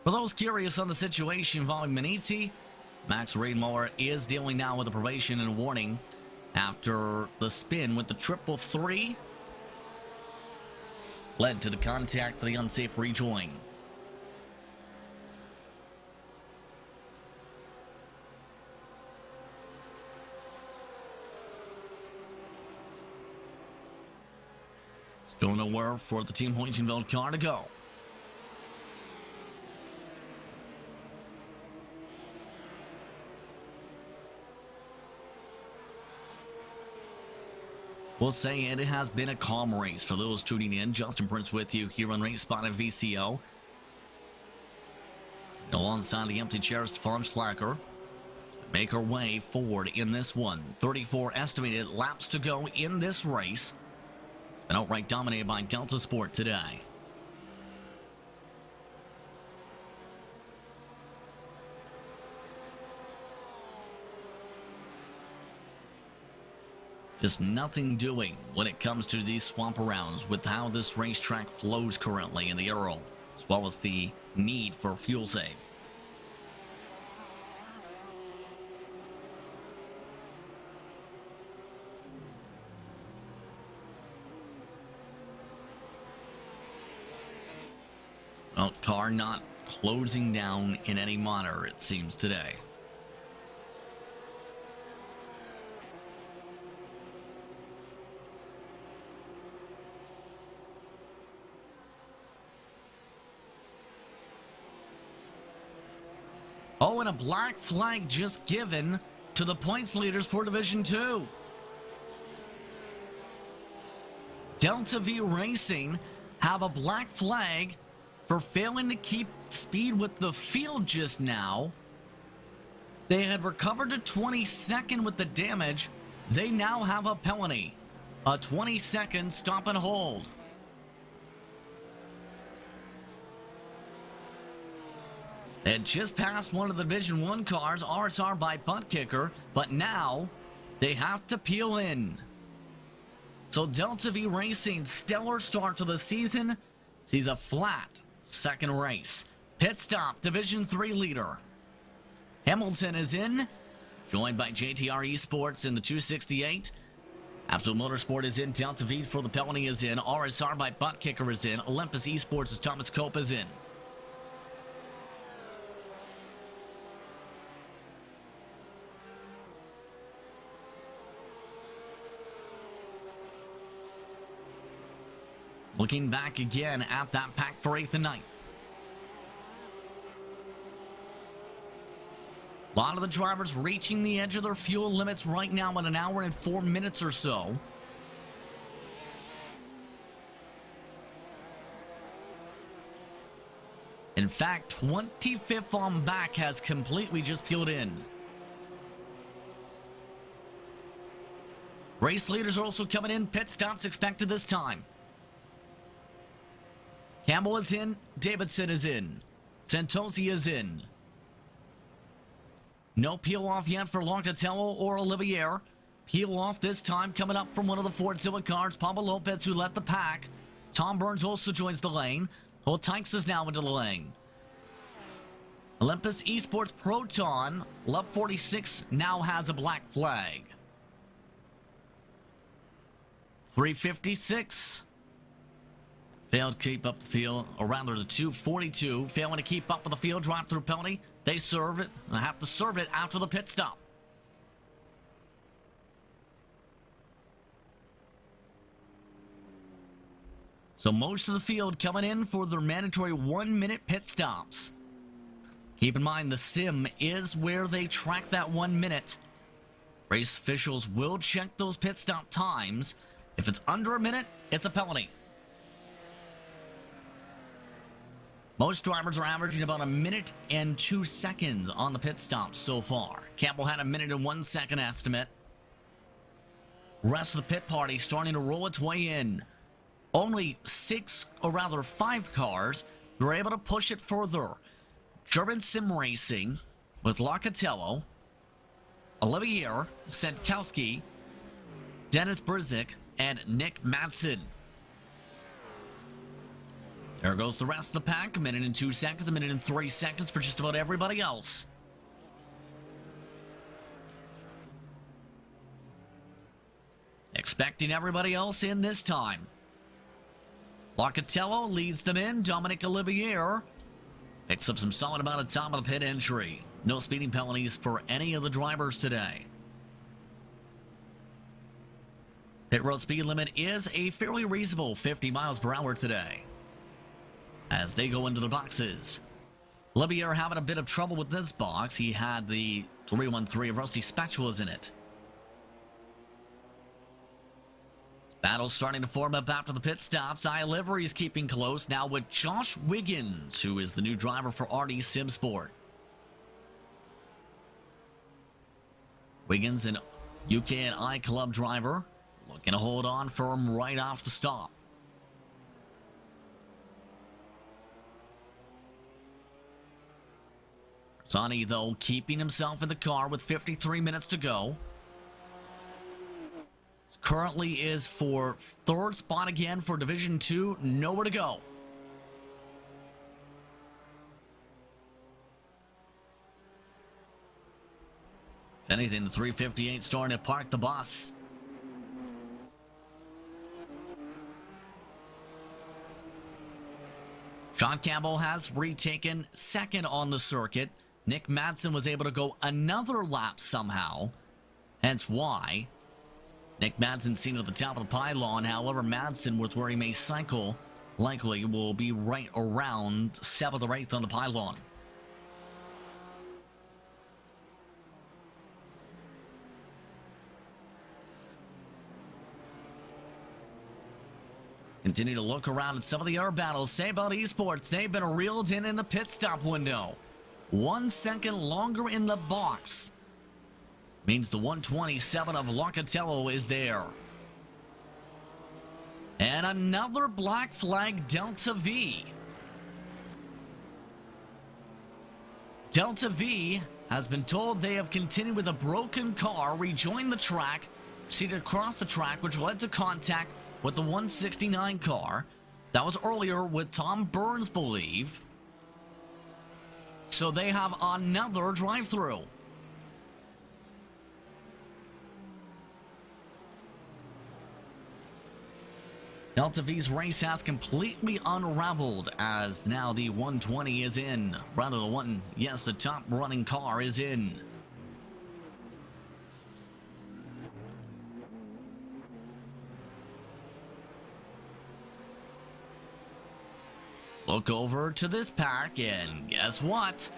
For those curious on the situation involving Maniti, Max Reidmower is dealing now with a probation and a warning after the spin with the 333 led to the contact for the unsafe rejoin. Still nowhere for the Team Heusinkveld car to go. We'll say it has been a calm race for those tuning in. Justin Prince with you here on RaceSpot at VCO. Alongside the empty chairs to Farm Slacker. Make our way forward in this one. 34 estimated laps to go in this race. It's been outright dominated by Delta Sport today. Just nothing doing when it comes to these swamp rounds with how this racetrack flows currently in the Earl, as well as the need for fuel save. Well, car not closing down in any manner, it seems, today. Oh, and a black flag just given to the points leaders for Division 2. Delta V Racing have a black flag for failing to keep speed with the field just now. They had recovered to 22nd with the damage. They now have a penalty. A 20-second stop and hold. They had just passed one of the Division 1 cars, RSR by punt kicker, but now they have to peel in. So Delta V Racing, stellar start to the season, sees a flat second race. Pit stop, Division 3 leader. Hamilton is in, joined by JTR Esports in the 268. Absolute Motorsport is in, Delta V for the penalty is in, RSR by punt kicker is in, Olympus Esports as Thomas Cope is in. Looking back again at that pack for 8th and 9th. A lot of the drivers reaching the edge of their fuel limits right now in an hour and 4 minutes or so. In fact, 25th on back has completely just peeled in. Race leaders are also coming in. Pit stops expected this time. Campbell is in. Davidson is in. Santosi is in. No peel off yet for Locatello or Olivier. Peel off this time coming up from one of the Fordzilla cars. Pablo Lopez, who led the pack. Tom Burns also joins the lane. Holtykes is now into the lane. Olympus Esports Proton, Love 46 now has a black flag. 356. Failed to keep up the field, or rather the 242. Failing to keep up with the field, drop through penalty. They serve it, and have to serve it after the pit stop. So most of the field coming in for their mandatory 1-minute pit stops. Keep in mind the sim is where they track that 1 minute. Race officials will check those pit stop times. If it's under a minute, it's a penalty. Most drivers are averaging about 1 minute and 2 seconds on the pit stops so far. Campbell had 1 minute and 1 second estimate. Rest of the pit party starting to roll its way in. Only 5 cars were able to push it further. German Sim Racing with Locatello, Olivier Senkowski, Dennis Brzik, and Nick Madsen. There goes the rest of the pack. 1 minute and 2 seconds, 1 minute and 3 seconds for just about everybody else. Expecting everybody else in this time. Locatello leads them in. Dominic Olivier picks up some solid amount of time on the pit entry. No speeding penalties for any of the drivers today. Pit road speed limit is a fairly reasonable 50 miles per hour today. As they go into the boxes. Olivier having a bit of trouble with this box. He had the 313 of Rusty Spatulas in it. Battle starting to form up after the pit stops. iLivery is keeping close now with Josh Wiggins, who is the new driver for RD Simsport. Wiggins, an UK and I Club driver, looking to hold on firm right off the stop. Sonny, though, keeping himself in the car with 53 minutes to go. Currently is for 3rd spot again for Division 2. Nowhere to go. If anything, the 358 starting to park the bus. Sean Campbell has retaken 2nd on the circuit. Nick Madsen was able to go another lap somehow. Hence why Nick Madsen seen at the top of the pylon. However, Madsen, with where he may cycle, likely will be right around 7th or 8th on the pylon. Continue to look around at some of the air battles. Say about esports, they've been reeled in the pit stop window. 1 second longer in the box means the 127 of Locatello is there. And another black flag, Delta V. Delta V has been told they have continued with a broken car, rejoined the track, proceeded across the track, which led to contact with the 169 car. That was earlier with Tom Burns, believe. So they have another drive-through. Delta V's race has completely unraveled as now the 120 is in. Rather the top running car is in. Look over to this pack and guess what?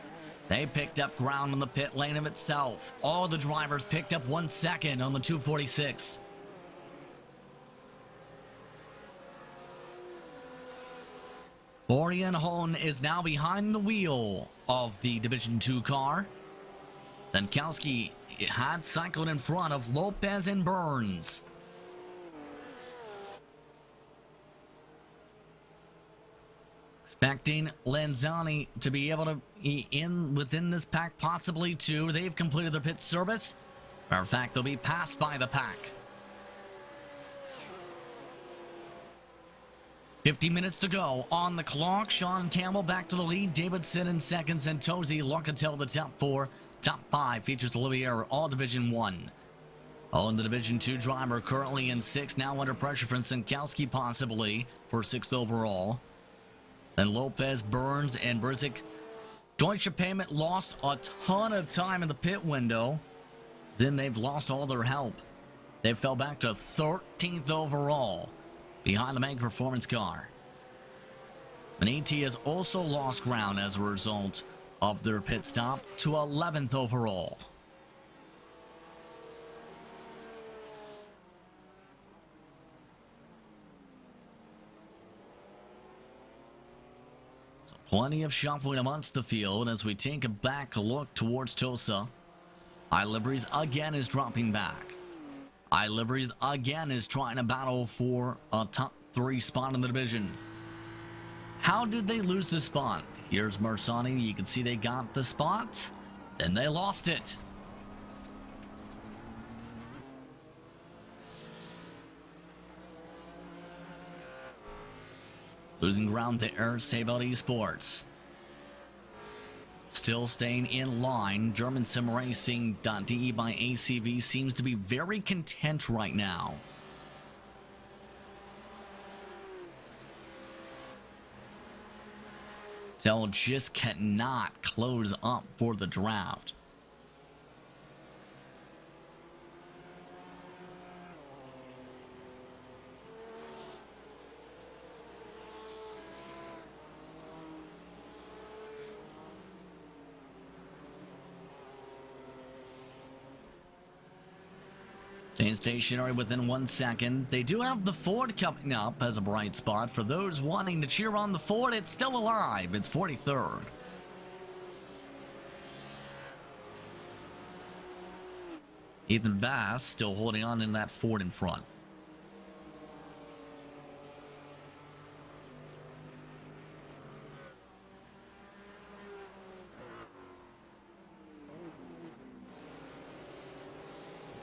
They picked up ground on the pit lane of itself. All the drivers picked up 1 second on the 246. Florian Holm is now behind the wheel of the Division 2 car. Senkowski had cycled in front of Lopez and Burns. Expecting Lanzani to be able to be within this pack, possibly too. They've completed their pit service. Matter of fact, they'll be passed by the pack. 50 minutes to go on the clock. Sean Campbell back to the lead. Davidson in second. Santosi, Locatelli the top four. Top five features Olivier, all Division 1. All in the Division 2 driver, currently in 6th. Now under pressure from Sinkowski, possibly for 6th overall. Then Lopez, Burns, and Brzik. Deutsche Payment lost a ton of time in the pit window. Then they've lost all their help. They fell back to 13th overall, behind the main performance car. Manetti has also lost ground as a result of their pit stop to 11th overall. Plenty of shuffling amongst the field as we take a back look towards Tosa. iLiveries again is dropping back. iLiveries again is trying to battle for a top 3 spot in the division. How did they lose the spot? Here's Mersani. You can see they got the spot, then they lost it. Losing ground there, Sabelt Esports. Still staying in line, German Sim Racing.de by ACV seems to be very content right now. Tell just cannot close up for the draft. Staying stationary within 1 second. They do have the Ford coming up as a bright spot. For those wanting to cheer on the Ford, it's still alive. It's 43rd. Ethan Bass still holding on in that Ford in front.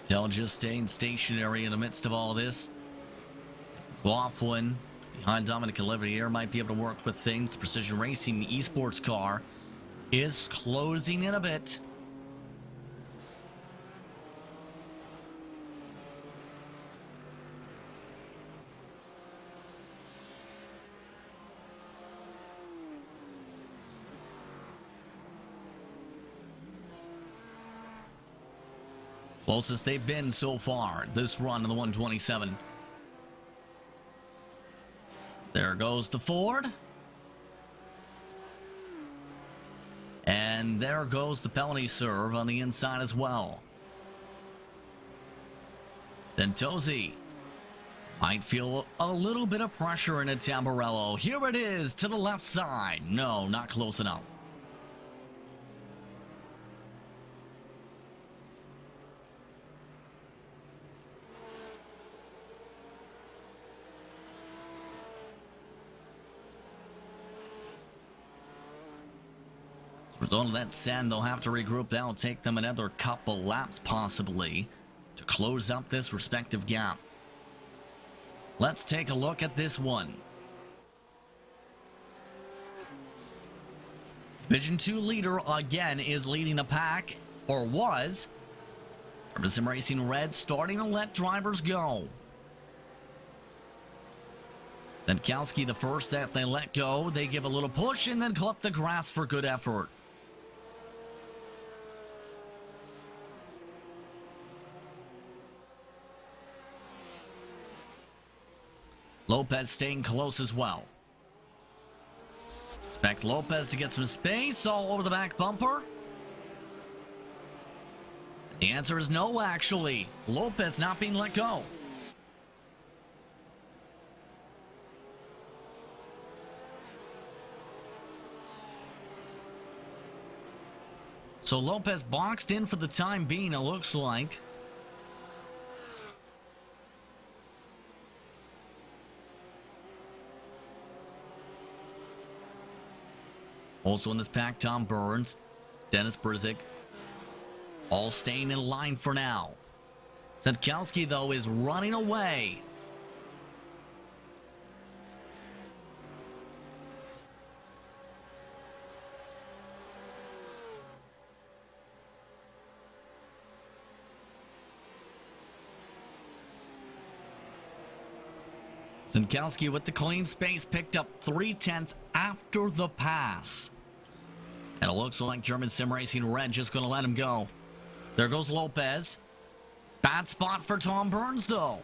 Dell just staying stationary in the midst of all this. Laughlin behind Dominic Olivier might be able to work with things. Precision Racing, the esports car, is closing in a bit. Closest they've been so far this run in the 127. There goes the Ford. And there goes the penalty serve on the inside as well. Santosi might feel a little bit of pressure in a Tamburello. Here it is to the left side. No, not close enough. Result of that sand, they'll have to regroup. That'll take them another couple laps possibly to close up this respective gap. Let's take a look at this one. Division 2 leader again is leading a pack, or was. Sim Racing Red starting to let drivers go. Zenkowski the first that they let go. They give a little push and then clip the grass for good effort. Lopez staying close as well. Expect Lopez to get some space all over the back bumper. The answer is no, actually. Lopez not being let go. So Lopez boxed in for the time being, it looks like. Also in this pack, Tom Burns, Dennis Brzic, all staying in line for now. Heusinkveld, though, is running away. Heusinkveld with the clean space, picked up 3/10 after the pass. And it looks like German Sim Racing Red just going to let him go. There goes Lopez. Bad spot for Tom Burns, though.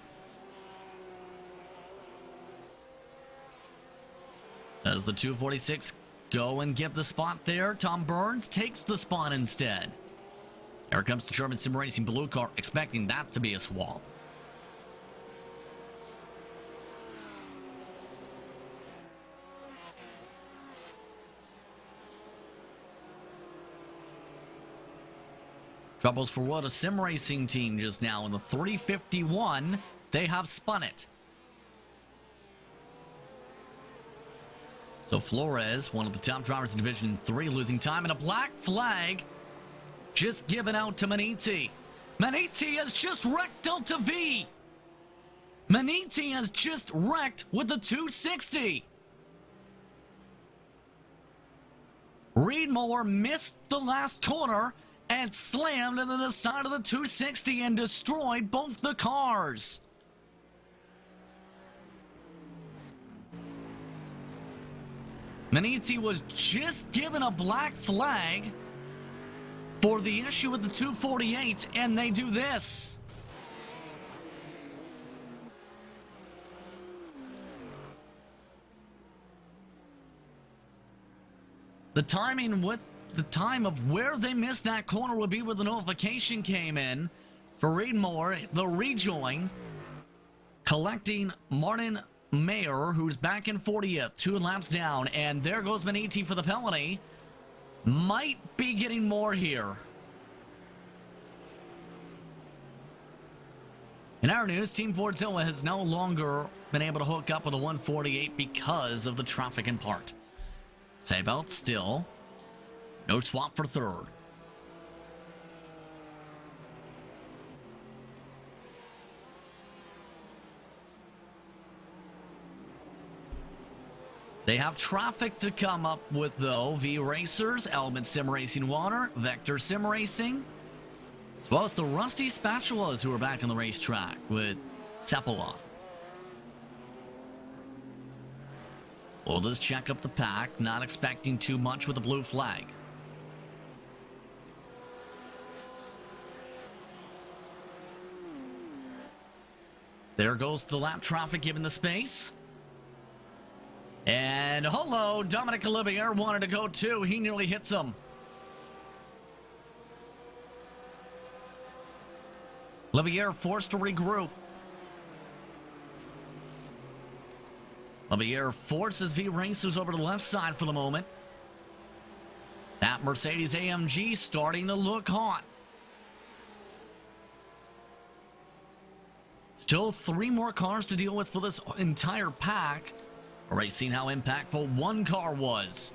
Does the 246 go and give the spot there? Tom Burns takes the spot instead. Here comes the German Sim Racing blue car, expecting that to be a swap. Troubles for what a sim racing team just now in the 351. They have spun it. So Flores, one of the top drivers in Division 3, losing time, and a black flag just given out to Maniti. Maniti has just wrecked Delta V. Maniti has just wrecked with the 260. Reed Moore missed the last corner and slammed into the side of the 260 and destroyed both the cars. Maniti was just given a black flag for the issue with the 248, and they do this. The timing with the time of where they missed that corner would be where the notification came in for Reed Moore, the rejoin, collecting Martin Mayer, who's back in 40th, 2 laps down, and there goes Maniti for the penalty. Might be getting more here. In our news, Team Fordzilla has no longer been able to hook up with a 148 because of the traffic in part. Seibelt still. No swap for third. They have traffic to come up with, though. V Racers, Element Sim Racing Water, Vector Sim Racing, as well as the Rusty Spatulas who are back on the racetrack with Sepola. We'll just check up the pack, not expecting too much with the blue flag. There goes the lap traffic given the space. And hello, Dominic Olivier wanted to go too. He nearly hits him. Olivier forced to regroup. Olivier forces V Racers over to the left side for the moment. That Mercedes AMG starting to look hot. Still 3 more cars to deal with for this entire pack. Already seen how impactful one car was.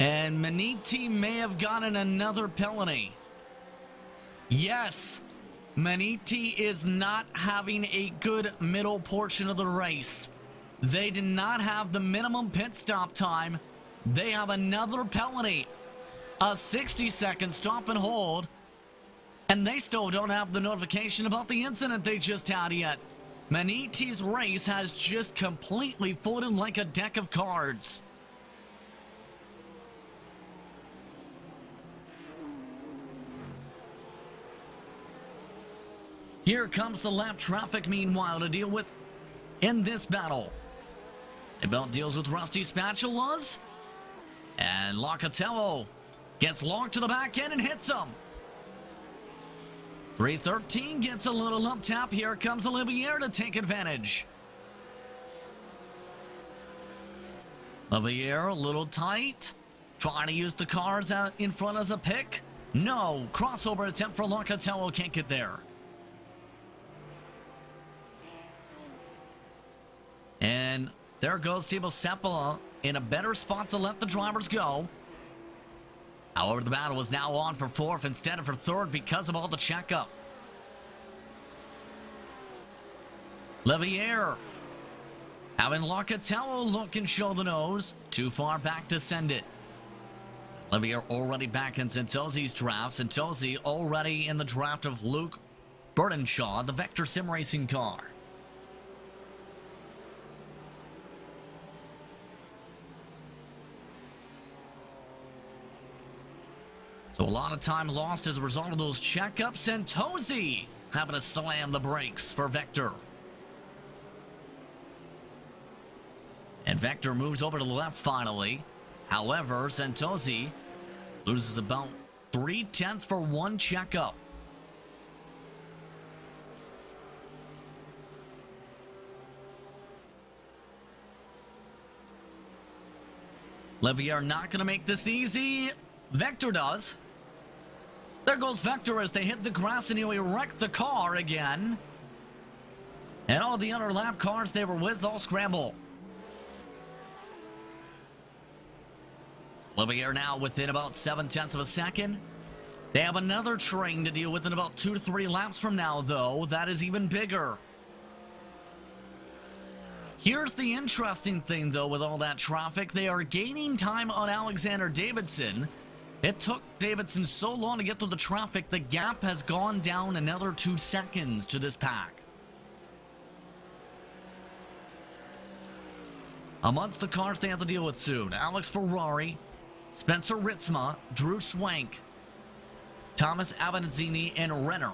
And Maniti may have gotten another penalty. Yes, Maniti is not having a good middle portion of the race. They did not have the minimum pit stop time. They have another penalty. A 60-second stop and hold. And they still don't have the notification about the incident they just had yet. Maniti's race has just completely folded like a deck of cards. Here comes the lap traffic, meanwhile, to deal with in this battle. Seibelt deals with Rusty Spatulas. And Locatello gets locked to the back end and hits him. 313 gets a little up tap. Here comes Olivier to take advantage. Olivier a little tight. Trying to use the cars out in front as a pick. No. Crossover attempt for Locatello. Can't get there. And there goes Timo Sepala in a better spot to let the drivers go. However, the battle is now on for fourth instead of for third because of all the checkup. Levier having Locatello look and show the nose. Too far back to send it. Levier already back in Santozi's draft. Santozi already in the draft of Luke Burdenshaw, the Vector Sim Racing car. So a lot of time lost as a result of those checkups. Santozi having to slam the brakes for Vector. And Vector moves over to the left finally. However, Santozi loses about 0.3 for one checkup. Levier not going to make this easy. Vector does. There goes Vector as they hit the grass and nearly wreck the car again. And all the other lap cars they were with all scramble. Levier now within about 0.7 of a second. They have another train to deal with in about 2 to 3 laps from now, though. That is even bigger. Here's the interesting thing, though, with all that traffic. They are gaining time on Alexander Davidson. It took Davidson so long to get through the traffic, the gap has gone down another 2 seconds to this pack. Amongst the cars they have to deal with soon, Alex Ferrari, Spencer Ritzma, Drew Swank, Thomas Avanzini, and Renner.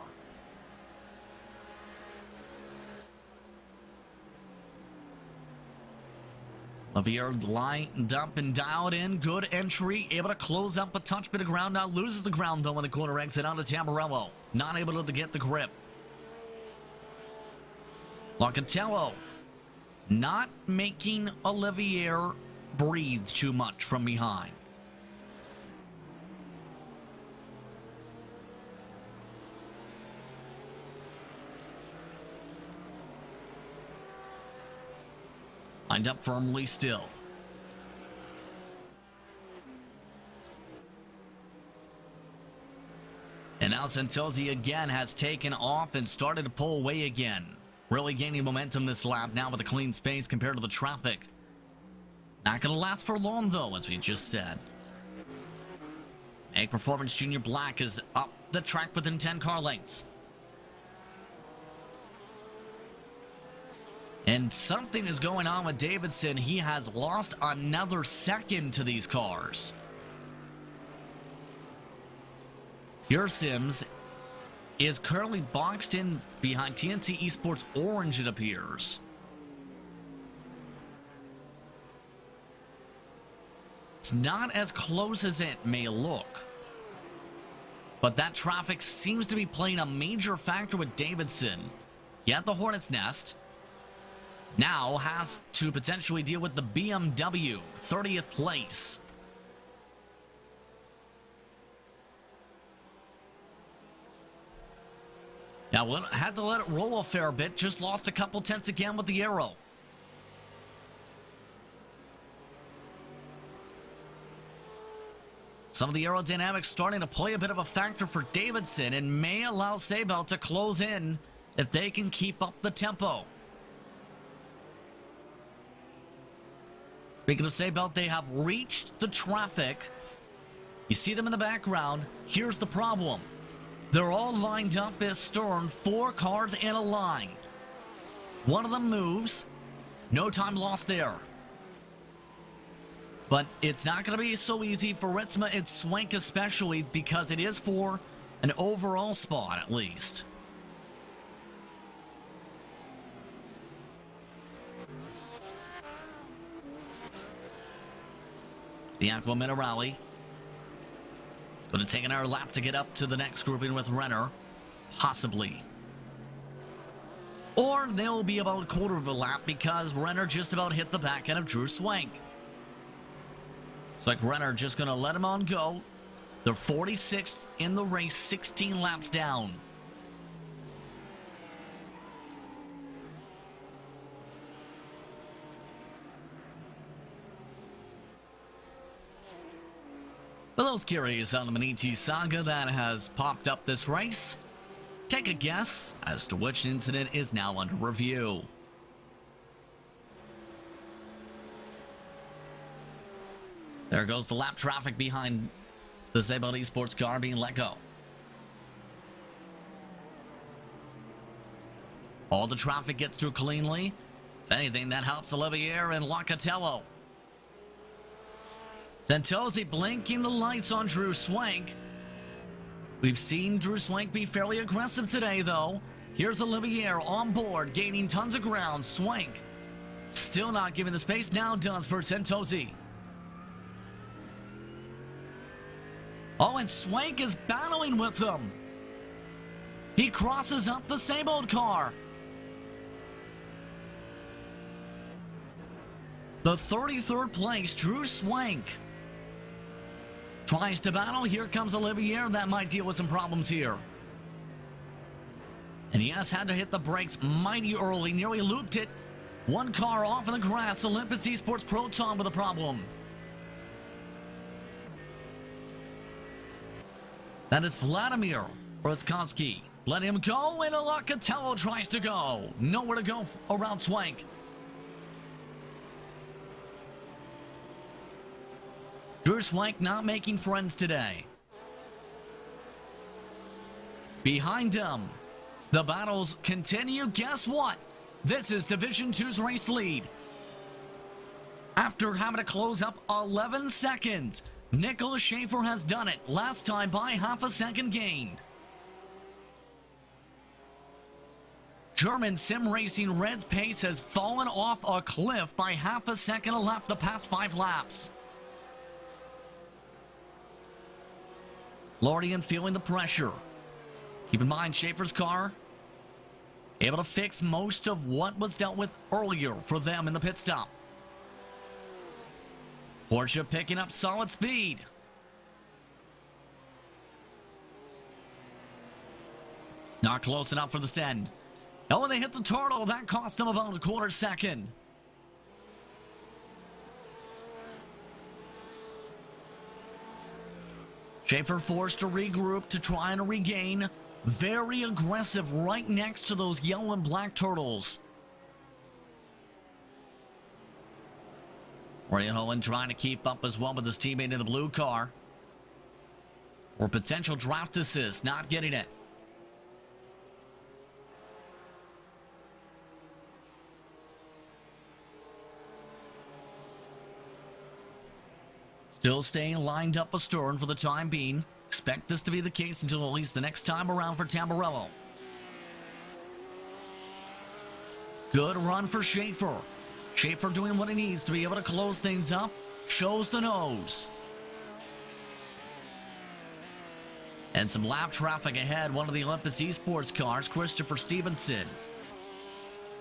Levier lined up and dialed in. Good entry. Able to close up a touch bit of ground. Now loses the ground, though, on the corner exit onto Tamarello. Not able to get the grip. Locatello not making Olivier breathe too much from behind. Lined up firmly still. And now Santozi again has taken off and started to pull away again. Really gaining momentum this lap now with a clean space compared to the traffic. Not going to last for long, though, as we just said. Egg Performance Junior Black is up the track within 10 car lengths. And something is going on with Davidson. He has lost another second to these cars. Pure Sims is currently boxed in behind TNC Esports Orange, it appears. It's not as close as it may look. But that traffic seems to be playing a major factor with Davidson. He had the Hornet's Nest. Now has to potentially deal with the BMW, 30th place. Now, had to let it roll a fair bit, just lost a couple tenths again with the Aero. Some of the aerodynamics starting to play a bit of a factor for Davidson and may allow Seibel to close in if they can keep up the tempo. Speaking of Seibel, they have reached the traffic. You see them in the background. Here's the problem. They're all lined up as stern, 4 cars in a line. One of them moves. No time lost there. But it's not going to be so easy for Ritzma and Swank especially, because it is for an overall spot at least. The Aqua Minerale. It's going to take another lap to get up to the next grouping with Renner. Possibly. Or they'll be about a quarter of a lap because Renner just about hit the back end of Drew Swank. It's like Renner just going to let him on go. They're 46th in the race, 16 laps down. For those curious on the Maniti saga that has popped up this race, take a guess as to which incident is now under review. There goes the lap traffic behind the Heusinkveld Esports car being let go. All the traffic gets through cleanly. If anything, that helps Olivier and Locatello. Santosi blinking the lights on Drew Swank. We've seen Drew Swank be fairly aggressive today, though. Here's Olivier on board, gaining tons of ground. Swank still not giving the space, now does for Santosi. Oh, and Swank is battling with them. He crosses up the Heusinkveld car. The 33rd place, Drew Swank, tries to battle. Here comes Olivier. That might deal with some problems here. And he has had to hit the brakes mighty early. Nearly looped it. One car off in the grass. Olympus Esports Proton with a problem. That is Vladimir Rozkovsky. Let him go, and Locatello tries to go. Nowhere to go around Swank. Drew Swank not making friends today. Behind him, the battles continue. Guess what? This is Division 2's race lead. After having to close up 11 seconds, Nicholas Schaefer has done it. Last time by half a second gained. German sim racing Red's pace has fallen off a cliff by half a second a lap the past 5 laps. Lordian feeling the pressure. Keep in mind, Schaefer's car able to fix most of what was dealt with earlier for them in the pit stop. Porsche picking up solid speed. Not close enough for the send. Oh, and they hit the turtle. That cost them about a quarter second. Schaefer forced to regroup to try and regain. Very aggressive right next to those yellow and black turtles. Ryan Owen trying to keep up as well with his teammate in the blue car. Or potential draft assist, not getting it. Still staying lined up astern for the time being. Expect this to be the case until at least the next time around for Tamburello. Good run for Schaefer. Schaefer doing what he needs to be able to close things up. Shows the nose. And some lap traffic ahead. One of the Olympus Esports cars, Christopher Stevenson.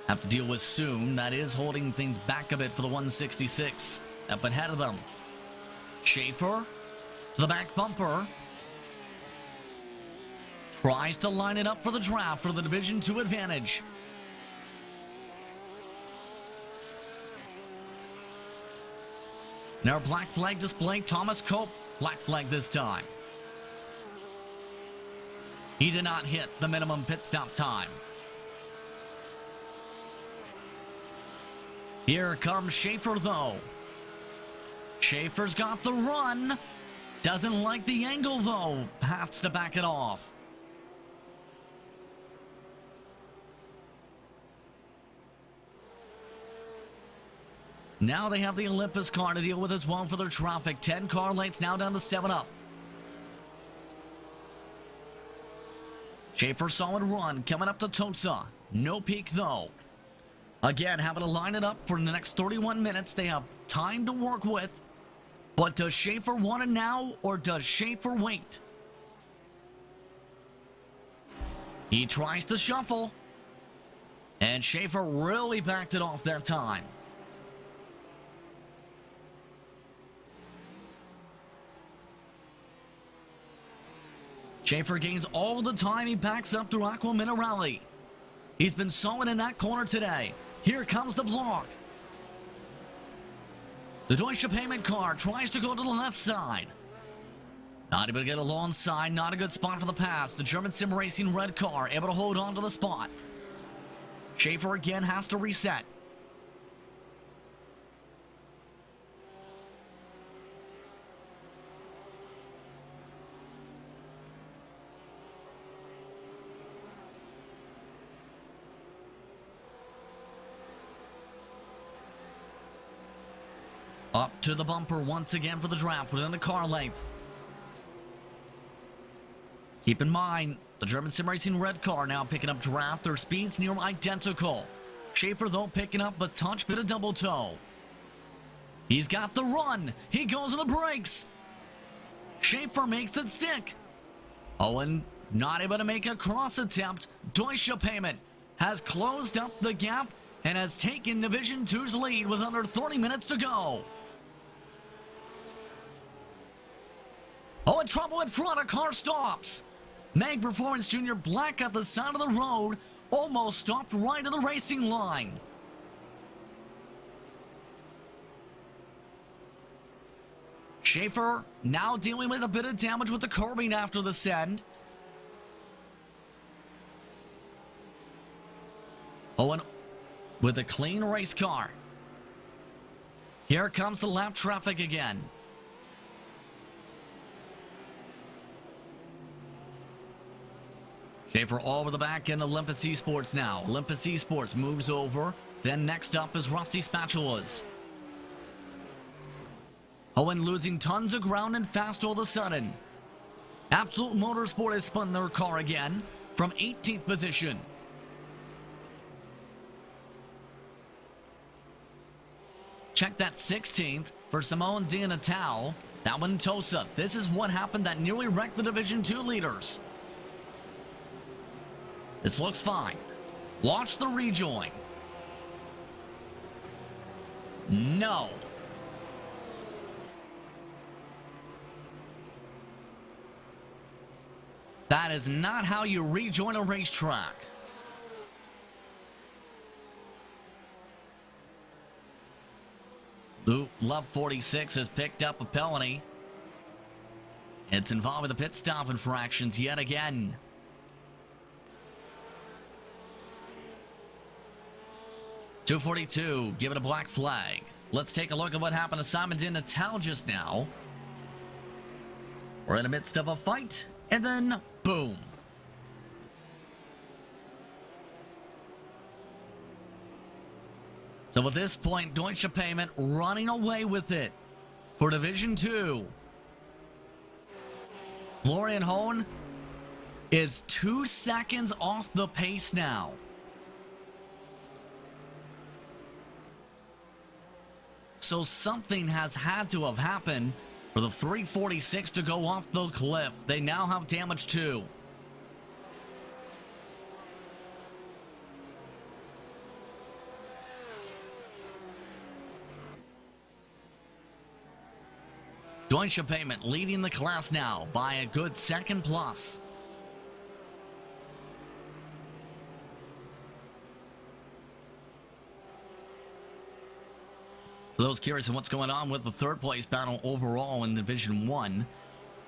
Have to deal with soon. That is holding things back a bit for the 166. Up ahead of them. Schaefer to the back bumper. Tries to line it up for the draft for the Division 2 advantage. Now black flag display. Thomas Cope, black flag this time. He did not hit the minimum pit stop time. Here comes Schaefer though. Schaefer's got the run. Doesn't like the angle though. Has to back it off. Now they have the Olympus car to deal with as well for their traffic. 10 car lengths now down to 7 up. Schaefer solid run coming up to Tosa. No peak though. Again, having to line it up for the next 31 minutes. They have time to work with. But does Schaefer want it now, or does Schaefer wait? He tries to shuffle. And Schaefer really backed it off that time. Schaefer gains all the time he backs up through Aqua Minerale. He's been solid in that corner today. Here comes the block. The Deutsche Payment car tries to go to the left side. Not able to get alongside, not a good spot for the pass. The German Sim Racing red car able to hold on to the spot. Schaefer again has to reset. Up to the bumper once again for the draft within the car length. Keep in mind, the German Sim Racing red car now picking up draft. Their speeds near identical. Schaefer, though, picking up a touch bit of double toe. He's got the run. He goes on the brakes. Schaefer makes it stick. Owen not able to make a cross attempt. Deutsche Payment has closed up the gap and has taken Division 2's lead with under 30 minutes to go. Oh, in trouble in front, a car stops. Mag Performance Jr. black at the side of the road, almost stopped right at the racing line. Schaefer now dealing with a bit of damage with the curbing after the send. Owen with a clean race car. Here comes the lap traffic again. Schaefer all over the back end of Olympus Esports now. Olympus Esports moves over. Then next up is Rusty Spatulas. Owen losing tons of ground and fast all of a sudden. Absolute Motorsport has spun their car again from 18th position. Check that 16th for Simone Di Natale. That one Tosa. This is what happened that nearly wrecked the Division 2 leaders. This looks fine. Watch the rejoin. No. That is not how you rejoin a racetrack. Love 46 has picked up a penalty. It's involved with the pit stop infractions yet again. .242, give it a black flag. Let's take a look at what happened to Simon Di Natale just now. We're in the midst of a fight, and then boom. So at this point, Deutsche Payment running away with it for Division 2. Florian Hohn is 2 seconds off the pace now. So something has had to have happened for the 346 to go off the cliff. They now have damage too. Deutsche Payment leading the class now by a good second plus. For those curious on what's going on with the third place battle overall in Division 1,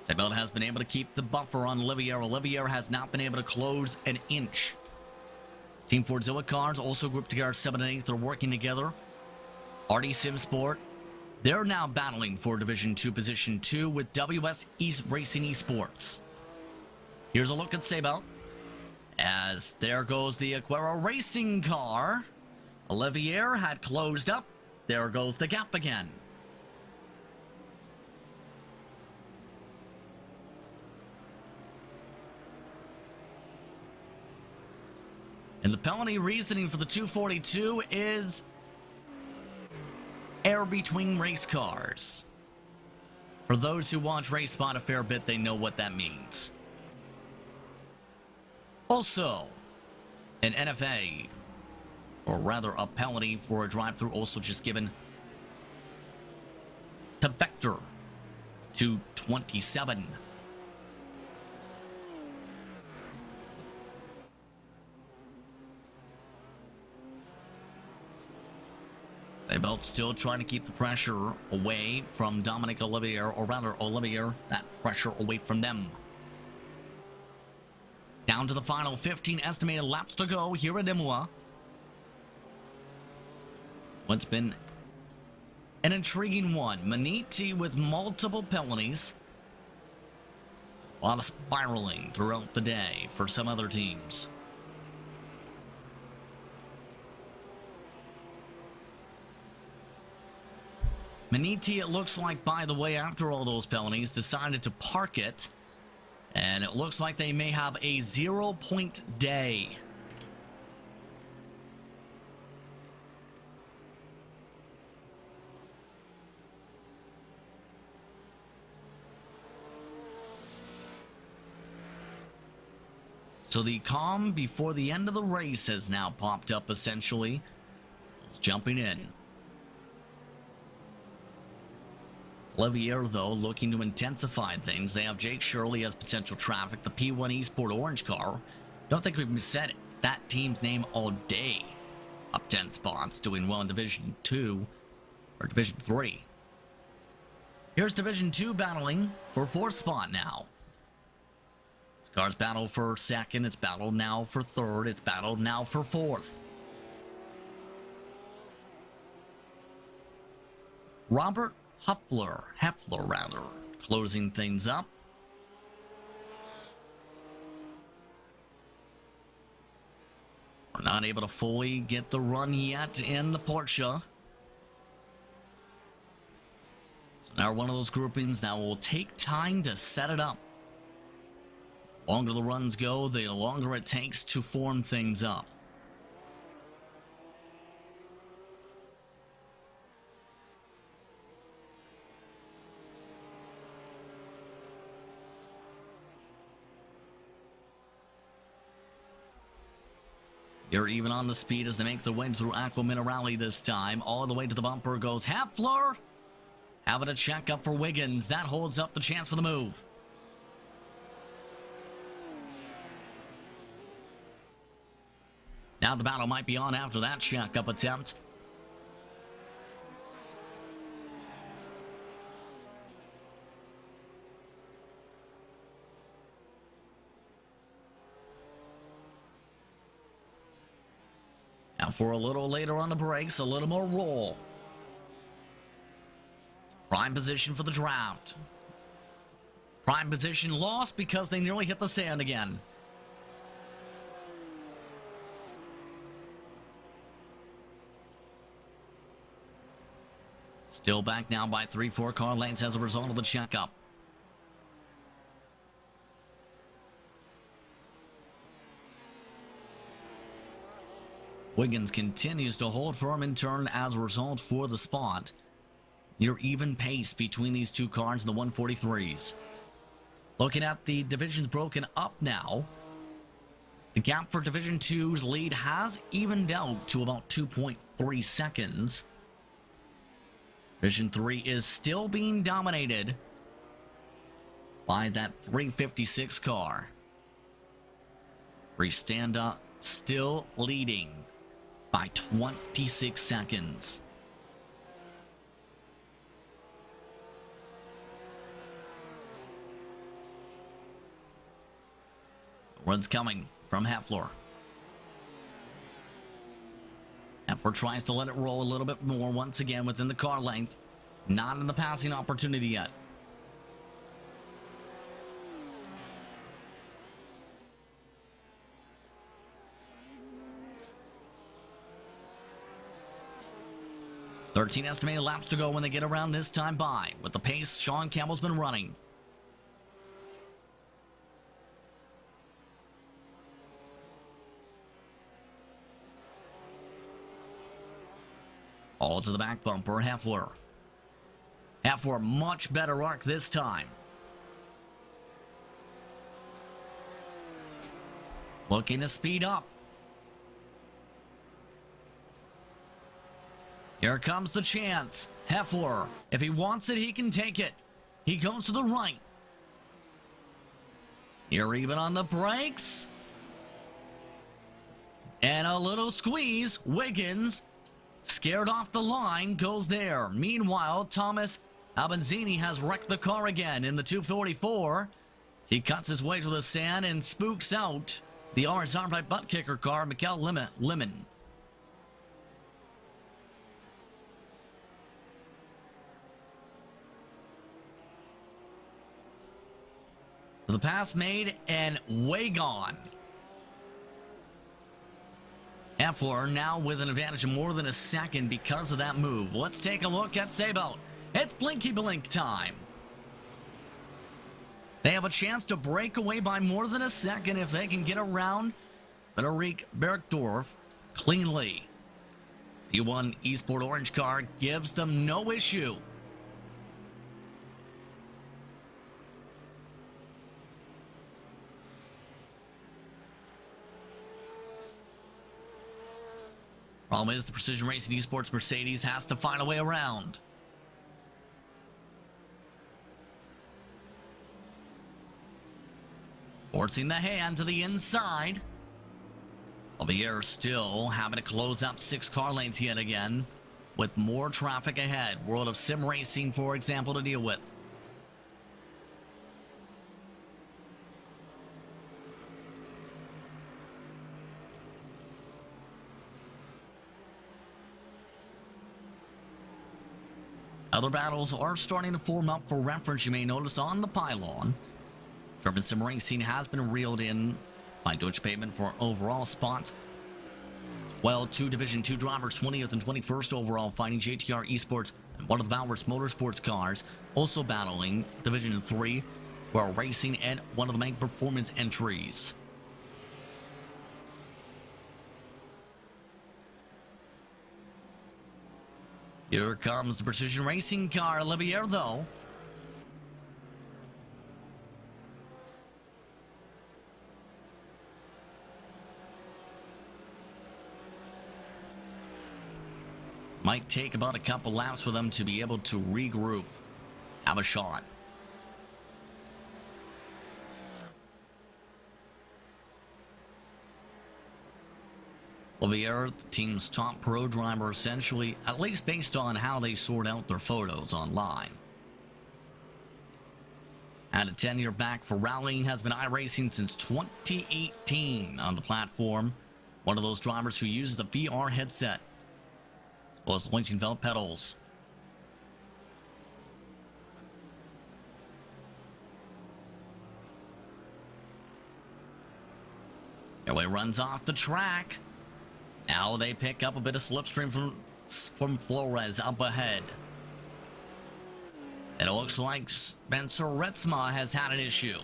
Seibelt has been able to keep the buffer on Olivier. Olivier has not been able to close an inch. Team Fordzilla cars also grouped together 7 and 8. They're working together. RD Sim Sport, they're now battling for Division 2 Position 2 with WS Racing Esports. Here's a look at Seibelt. As there goes the Aquera racing car. Olivier had closed up. There goes the gap again. And the penalty reasoning for the 242 is air between race cars. For those who watch RaceSpot a fair bit, they know what that means. Also, an NFA, or rather a penalty for a drive-through, also just given to Vector 227. Heusinkveld still trying to keep the pressure away from Dominic Olivier, or rather Olivier, that pressure away from them. Down to the final 15 estimated laps to go here at Imola. What's been an intriguing one. Maniti with multiple penalties. A lot of spiraling throughout the day for some other teams. Maniti, it looks like, by the way, after all those penalties, decided to park it. And it looks like they may have a 0-point day. So the calm before the end of the race has now popped up, essentially. It's jumping in. Olivier, though, looking to intensify things. They have Jake Shirley as potential traffic, the P1 Esport orange car. Don't think we've said that team's name all day. Up 10 spots, doing well in Division 2, or Division 3. Here's Division 2 battling for 4th spot now. This car's battled for 2nd, it's battled now for 3rd, it's battled now for 4th. Robert Heffler rather, closing things up. We're not able to fully get the run yet in the Porsche. So now one of those groupings that will take time to set it up. The longer the runs go, the longer it takes to form things up. You're even on the speed as they make their way through Aqua Minerale this time. All the way to the bumper goes Heffler. Having a check up for Wiggins. That holds up the chance for the move. Now the battle might be on after that check up attempt. Now for a little later on the brakes, a little more roll. Prime position for the draft. Prime position lost because they nearly hit the sand again. Still back now by 3-4 car lengths as a result of the checkup. Wiggins continues to hold firm in turn as a result for the spot. Near even pace between these two cars in the 143s. Looking at the divisions broken up now. The gap for Division 2's lead has evened out to about 2.3 seconds. Division 3 is still being dominated by that 356 car. Restanda still leading by 26 seconds. Run's coming from Heffler. Heffler tries to let it roll a little bit more once again within the car length. Not in the passing opportunity yet. Estimated laps to go when they get around this time by. With the pace Sean Campbell's been running. All to the back bumper, Heffler. Heffler, much better arc this time. Looking to speed up. Here comes the chance. Heffler, if he wants it, he can take it. He goes to the right. You're even on the brakes. And a little squeeze. Wiggins scared off the line, goes there. Meanwhile, Thomas Albenzini has wrecked the car again in the 244. He cuts his way to the sand and spooks out the RSR by butt kicker car, Mikel Lemon. The pass made and way gone. Heffler now with an advantage of more than a second because of that move. Let's take a look at Seibelt. It's blinky blink time. They have a chance to break away by more than a second if they can get around Frederic Bergdorf cleanly. The U1 Esport Orange car gives them no issue. Problem is, the Precision Racing Esports Mercedes has to find a way around. Forcing the hand to the inside. Javier still having to close up 6 car lanes yet again, with more traffic ahead. World of Sim Racing, for example, to deal with. Other battles are starting to form up for reference. You may notice on the pylon, German Sim Racing has been reeled in by Deutsche Pavement for overall spot. Well, 2 Division 2 drivers, 20th and 21st overall, fighting JTR Esports and one of the Valorous Motorsports cars, also battling Division 3, World Racing, and one of the main performance entries. Here comes the Precision Racing car, Olivier, though. Might take about a couple laps for them to be able to regroup, have a shot. Olivier, the team's top pro driver, essentially, at least based on how they sort out their photos online. Had a 10-year back for rallying, has been iRacing since 2018 on the platform. One of those drivers who uses a VR headset, as well as the Heusinkveld pedals. Airway runs off the track. Now they pick up a bit of slipstream from Flores up ahead. It looks like Spencer Retzma has had an issue.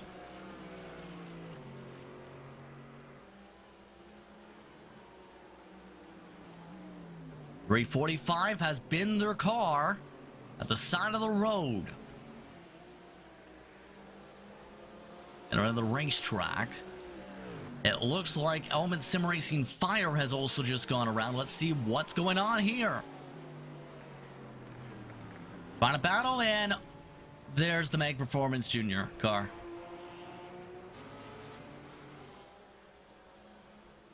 .345 has been their car at the side of the road. And around the racetrack. It looks like Element Sim Racing Fire has also just gone around. Let's see what's going on here. Trying to battle, and there's the Meg Performance Junior car.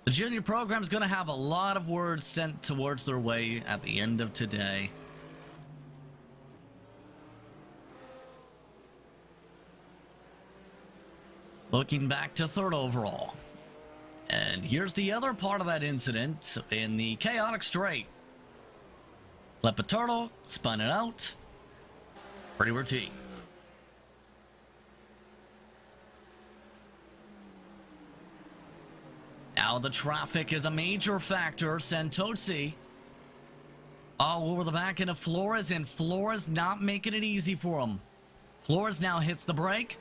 The junior program is going to have a lot of words sent towards their way at the end of today. Looking back to 3rd overall. And here's the other part of that incident in the chaotic straight. Flip a turtle, spun it out. Pretty routine. Now the traffic is a major factor. Santosi all over the back end of Flores, and Flores not making it easy for him. Flores now hits the brake.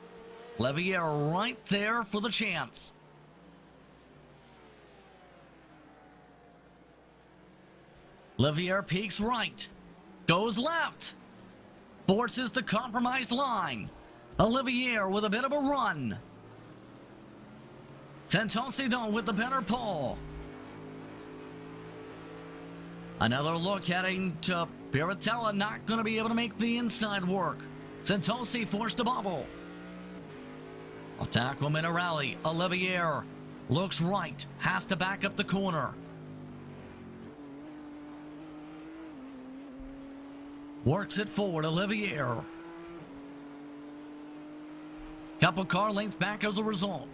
Levier right there for the chance. Levier peeks right, goes left, forces the compromised line. Olivier with a bit of a run. Santosi though with the better pull. Another look heading to Piratella, not going to be able to make the inside work. Santosi forced a bubble. Attack him in a rally. Olivier looks right, has to back up the corner. Works it forward, Olivier. Couple car lengths back as a result.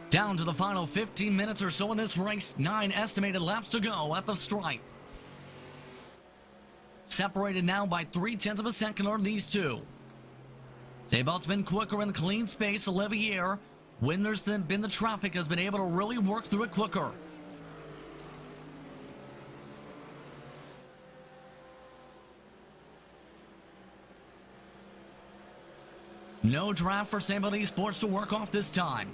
Down to the final 15 minutes or so in this race. 9 estimated laps to go at the stripe. Separated now by 0.3 of a second on these two. Seatbelt's been quicker in the clean space. Olivier, when there's been the traffic, has been able to really work through it quicker. No draft for Seatbelt Esports to work off this time.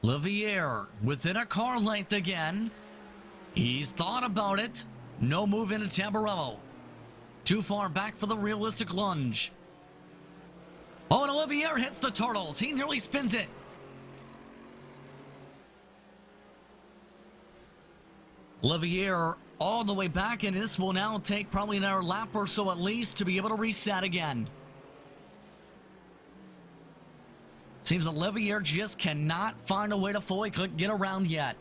Olivier within a car length again. He's thought about it. No move into Tamburello. Too far back for the realistic lunge. Oh, and Olivier hits the turtles. He nearly spins it. Olivier all the way back, and this will now take probably another lap or so at least to be able to reset again. Seems Olivier just cannot find a way to fully get around yet.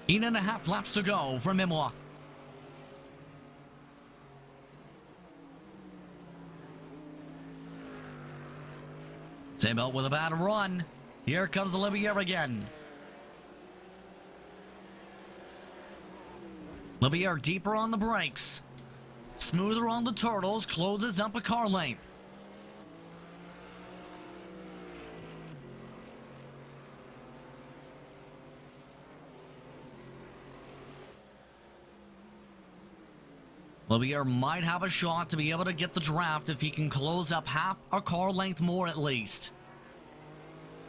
Eight and a half laps to go from Imola. Seatbelt with a bad run. Here comes Olivier again. Olivier deeper on the brakes. Smoother on the turtles. Closes up a car length. Olivier might have a shot to be able to get the draft if he can close up half a car length more at least.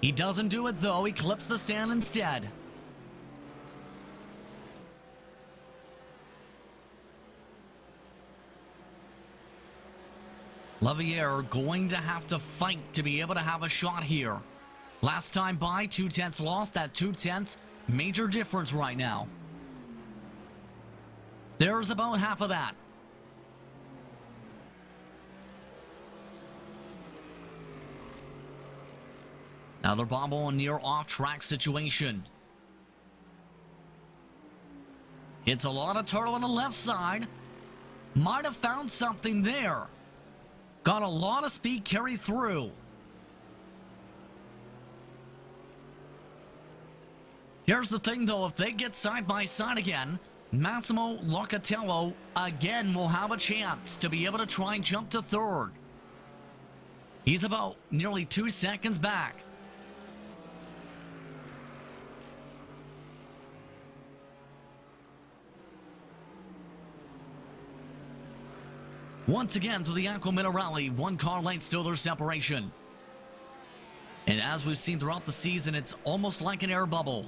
He doesn't do it though, he clips the sand instead. Olivier going to have to fight to be able to have a shot here. Last time by, 0.2 lost. That 0.2, major difference right now. There's about half of that. Another bobble and near off-track situation. Hits a lot of turtle on the left side. Might have found something there. Got a lot of speed carry through. Here's the thing though, if they get side by side again, Massimo Locatello again will have a chance to be able to try and jump to third. He's about nearly 2 seconds back. Once again to the Aqua Minerale, 1 car length still their separation. And as we've seen throughout the season, it's almost like an air bubble.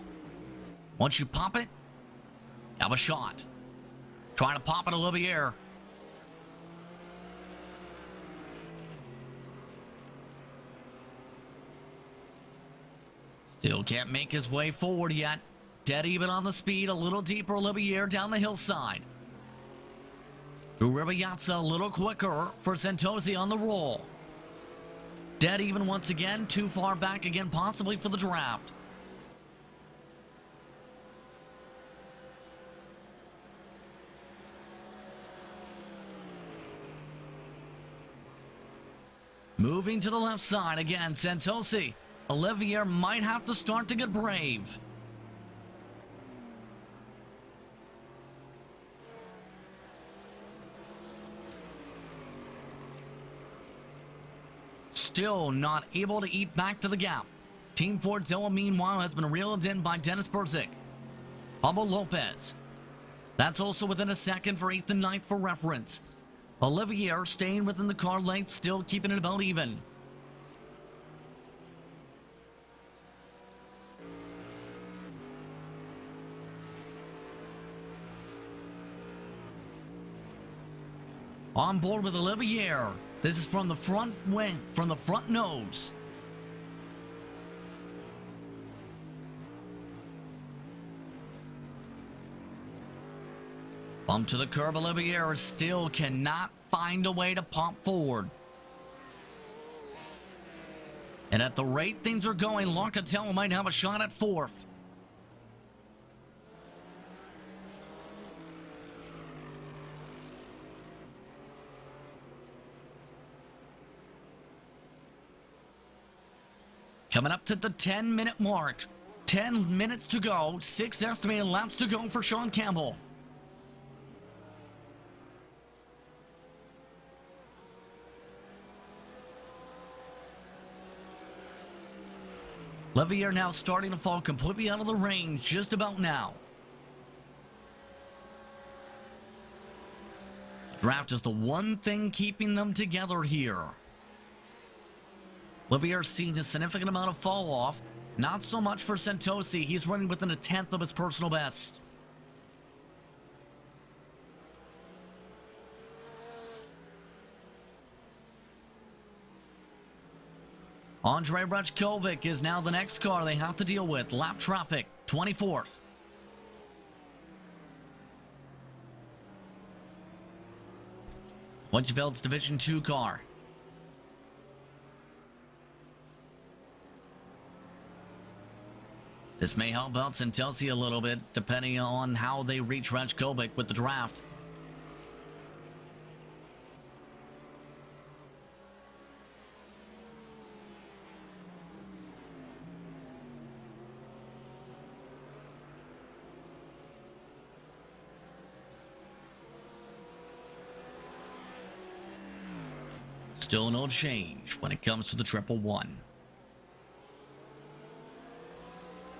Once you pop it, you have a shot. Trying to pop it, Olivier. Still can't make his way forward yet. Dead even on the speed, a little deeper, Olivier down the hillside. Drew Ribiazza a little quicker for Santosi on the roll. Dead even once again, too far back again, possibly for the draft. Moving to the left side again, Santosi. Olivier might have to start to get brave. Still not able to eat back to the gap. Team Fordzilla, meanwhile, has been reeled in by Dennis Berzik. Pablo Lopez. That's also within a second for 8th and 9th for reference. Olivier staying within the car length, still keeping it about even. On board with Olivier. This is from the front wing, from the front nose. Bump to the curb, Olivier still cannot find a way to pop forward. And at the rate things are going, Locatello might have a shot at fourth. Coming up to the 10-minute mark. 10 minutes to go. 6 estimated laps to go for Sean Campbell. Olivier now starting to fall completely out of the range just about now. Draft is the one thing keeping them together here. Olivier seeing a significant amount of fall off. Not so much for Santosi. He's running within a tenth of his personal best. Andrei Rajkovic is now the next car they have to deal with. Lap traffic, 24th. Heusinkveld's Division 2 car. This may help out Santosi a little bit, depending on how they reach Rajkovic with the draft. Still no change when it comes to the 111.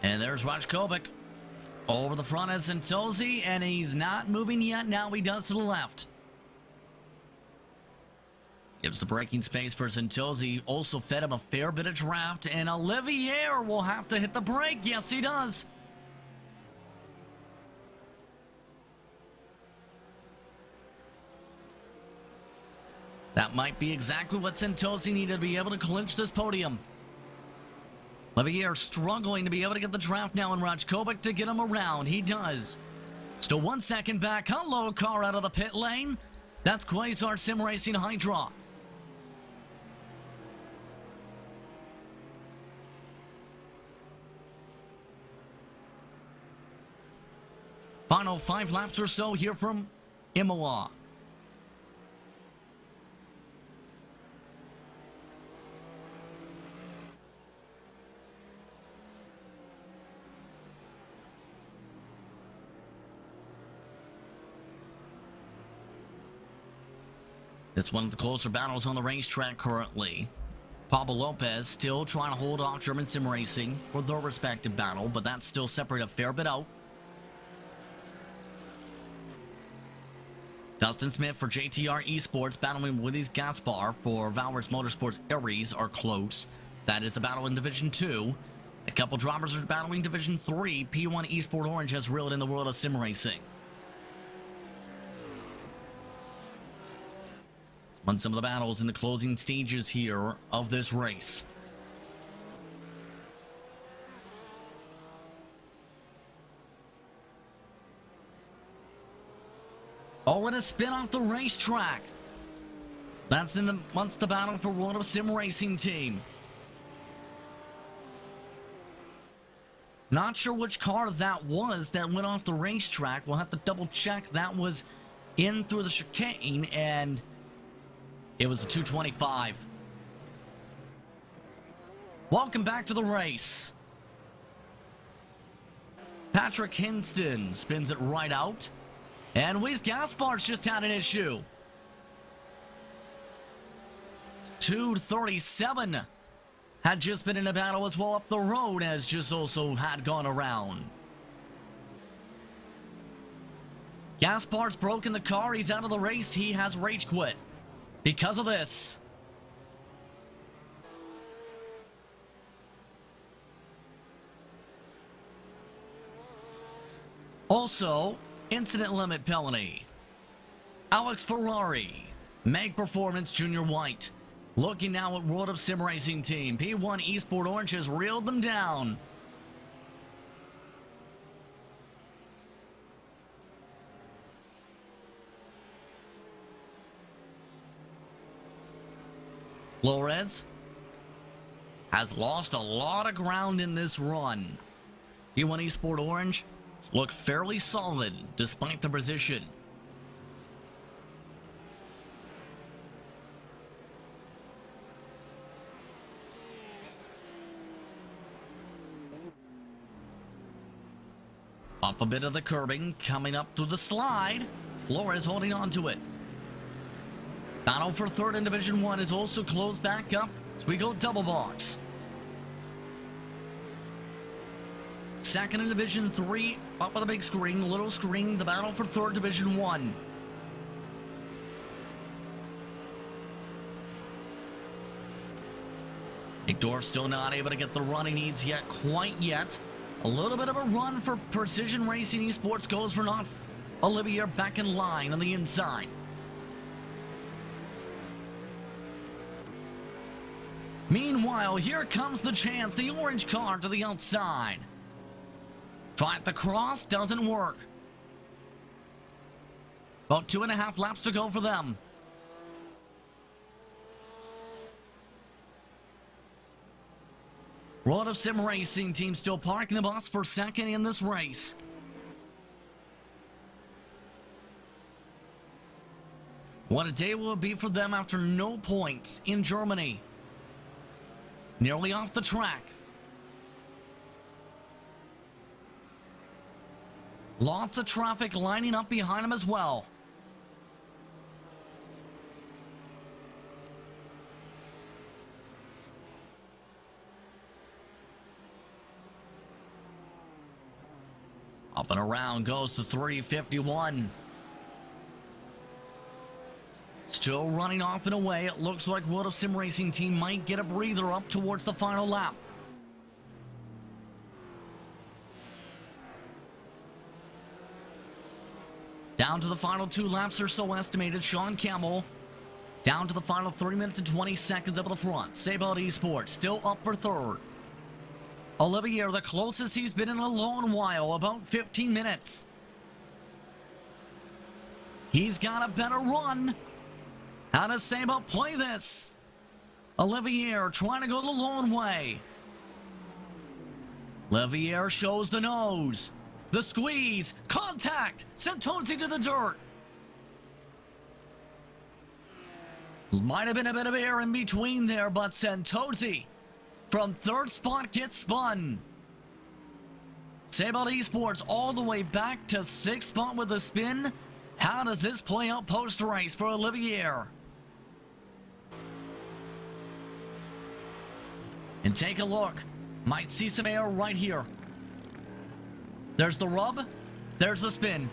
And there's Rajkovic over the front as Santosi, and he's not moving yet. Now he does to the left. Gives the braking space for Santosi. Also fed him a fair bit of draft, and Olivier will have to hit the brake. Yes, he does. That might be exactly what Santosi needed to be able to clinch this podium. Olivier struggling to be able to get the draft now, and Rajkovic to get him around. He does. Still 1 second back. Hello, car out of the pit lane. That's Quasar Sim Racing Hydra. Final 5 laps or so here from Imola. It's one of the closer battles on the racetrack currently. Pablo Lopez still trying to hold off German Sim Racing for their respective battle, but that's still separated a fair bit out. Dustin Smith for JTR Esports battling Woody's Gaspar for Valorous Motorsports Aries are close. That is a battle in Division 2. A couple drivers are battling Division 3. P1 Esport Orange has reeled in the world of sim racing. On some of the battles in the closing stages here of this race. Oh, and a spin off the racetrack. That's in the once the battle for World of Sim Racing team. Not sure which car that was that went off the racetrack. We'll have to double check. That was in through the chicane, and it was a 225. Welcome back to the race. Patrick Hinston spins it right out. And Luis Gaspar's just had an issue. 237 had just been in a battle as well up the road, as just also had gone around. Gaspar's broken the car. He's out of the race. He has rage quit because of this. Also, incident limit penalty. Alex Ferrari, Meg Performance Junior White. Looking now at World of Sim Racing team. P1 Esport Orange has reeled them down. Flores has lost a lot of ground in this run. T1 Esport Orange look fairly solid despite the position. Up a bit of the curbing, coming up to the slide. Flores holding on to it. Battle for third in Division 1 is also closed back up as we go double box. Second in Division 3, up on the big screen, little screen, the battle for third Division 1. McDorf still not able to get the run he needs yet, quite yet. A little bit of a run for Precision Racing Esports goes for not. Olivier back in line on the inside. Meanwhile, here comes the chance, the orange car to the outside. Tried the cross, doesn't work. About 2.5 laps to go for them. Road of Sim Racing team still parking the bus for second in this race. What a day will it be for them after no points in Germany. Nearly off the track. Lots of traffic lining up behind him as well. Up and around goes to 351. Still running off and away. It looks like World of Sim Racing team might get a breather up towards the final lap. Down to the final 2 laps or so estimated. Sean Campbell down to the final 3 minutes and 20 seconds up at the front. Sabout Esports still up for third. Olivier, the closest he's been in a long while, about 15 minutes. He's got a better run. How does Sabout play this? Olivier trying to go the long way. Olivier shows the nose. The squeeze. Contact. Santozzi to the dirt. Might have been a bit of air in between there, but Santozzi from third spot gets spun. Sabout Esports all the way back to 6th spot with a spin. How does this play out post-race for Olivier? And take a look. Might see some air right here. There's the rub. There's the spin.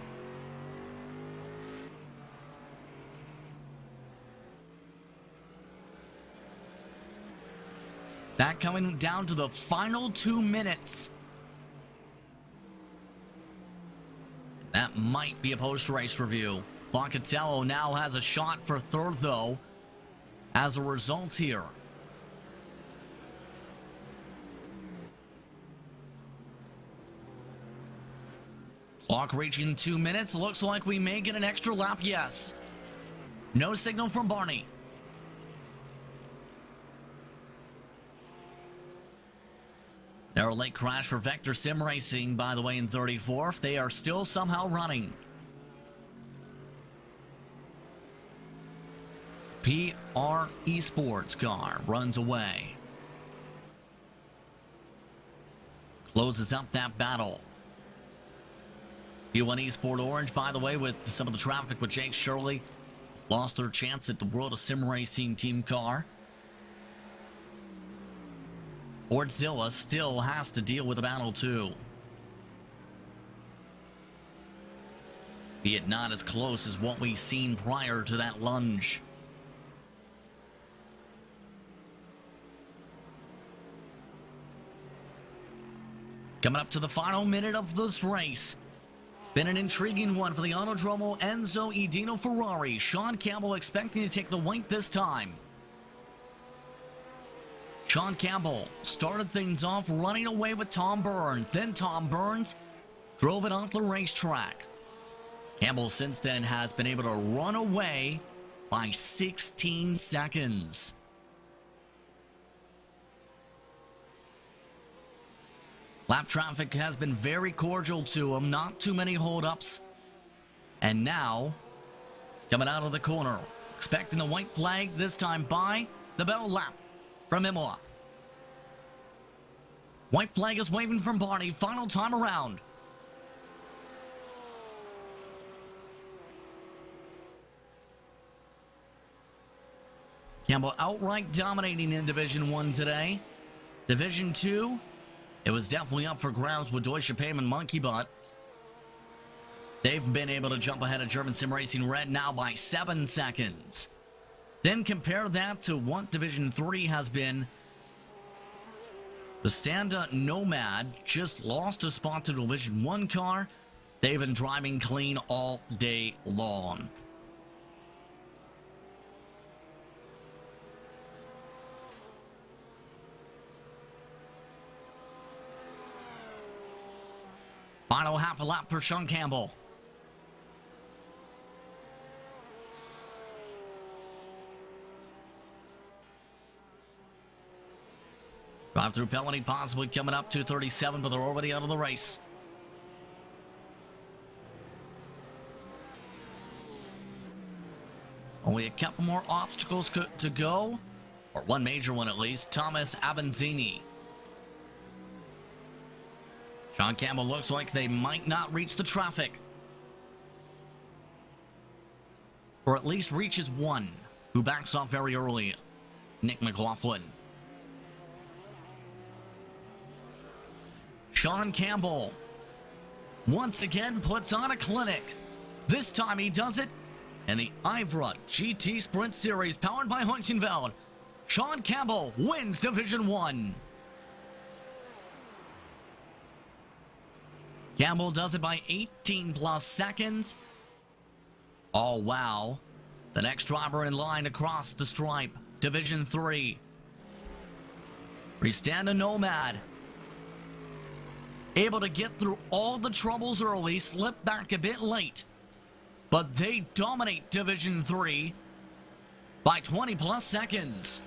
That coming down to the final 2 minutes. That might be a post-race review. Locatello now has a shot for third, though, as a result here. Clock reaching 2 minutes. Looks like we may get an extra lap, yes. No signal from Barney. Narrow late crash for Vector Sim Racing, by the way, in 34th. They are still somehow running. PR Esports car runs away. Closes up that battle. T1 Esport Orange, by the way, with some of the traffic with Jake Shirley, lost their chance at the World of Sim Racing team car. Ortzilla still has to deal with the battle too. Be it not as close as what we've seen prior to that lunge. Coming up to the final minute of this race. It's been an intriguing one for the Autodromo Enzo Edino Ferrari. Sean Campbell expecting to take the white this time. Sean Campbell started things off running away with Tom Burns. Then Tom Burns drove it off the racetrack. Campbell since then has been able to run away by 16 seconds. Lap traffic has been very cordial to him, not too many holdups. And now, coming out of the corner, expecting the white flag this time by the bell lap from Imola. White flag is waving from Barney, final time around. Campbell outright dominating in Division 1 today. Division 2, it was definitely up for grabs with Deutsche Payment Monkey Butt. They've been able to jump ahead of German Sim Racing Red now by 7 seconds. Then compare that to what Division 3 has been. The Standa Nomad just lost a spot to the Division 1 car. They've been driving clean all day long. Final half a lap for Sean Campbell. Drive-through penalty possibly coming up to 37, but they're already out of the race. Only a couple more obstacles to go, or one major one at least. Thomas Avanzini. Sean Campbell looks like they might not reach the traffic. Or at least reaches one, who backs off very early. Nick McLaughlin. Sean Campbell once again puts on a clinic. This time he does it in the IVRA GT Sprint Series powered by Heusinkveld. Sean Campbell wins Division 1. Campbell does it by 18 plus seconds. Oh, wow. The next driver in line across the stripe. Division 3. Standa Nomad. Able to get through all the troubles early, slip back a bit late. But they dominate Division 3 by 20 plus seconds.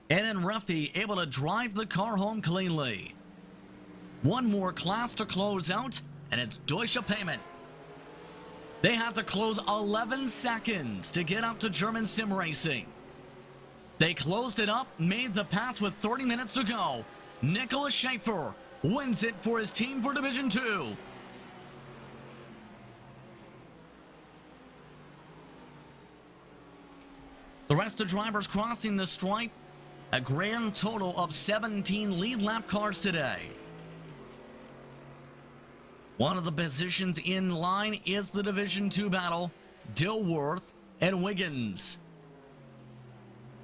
And then Ruffy able to drive the car home cleanly. One more class to close out, and it's Deutsche Payment. They have to close 11 seconds to get up to German Sim Racing. They closed it up, made the pass with 30 minutes to go. Nicholas Schaefer wins it for his team for Division 2. The rest of the drivers crossing the stripe. A grand total of 17 lead lap cars today. One of the positions in line is the Division 2 battle. Dilworth and Wiggins.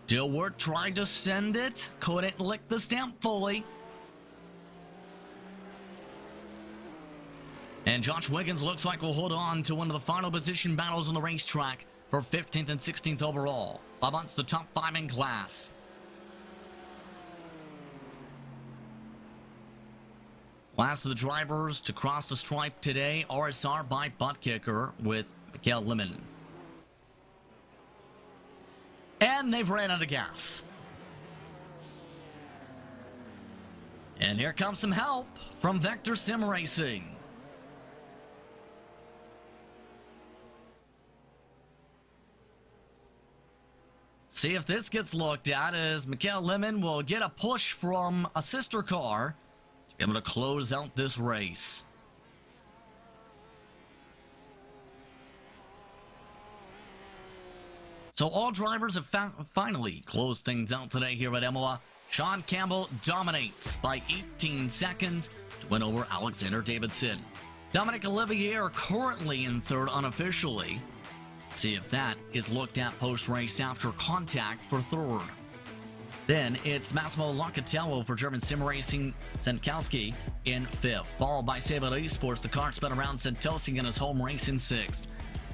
Dilworth tried to send it, couldn't lick the stamp fully. And Josh Wiggins looks like will hold on to one of the final position battles on the racetrack for 15th and 16th overall, amongst the top 5 in class. Last of the drivers to cross the stripe today, RSR by butt kicker with Mikael Lemon. And they've ran out of gas. And here comes some help from Vector Sim Racing. See if this gets looked at, as Mikael Lemon will get a push from a sister car to be able to close out this race. So all drivers have finally closed things out today here at Imola. Sean Campbell dominates by 18 seconds to win over Alexander Davidson. Dominic Olivier are currently in third unofficially. See if that is looked at post-race after contact for third. Then it's Massimo Locatello for German Sim Racing Senkowski in fifth, followed by Saber Esports. The car spun around Santosi in his home race in sixth.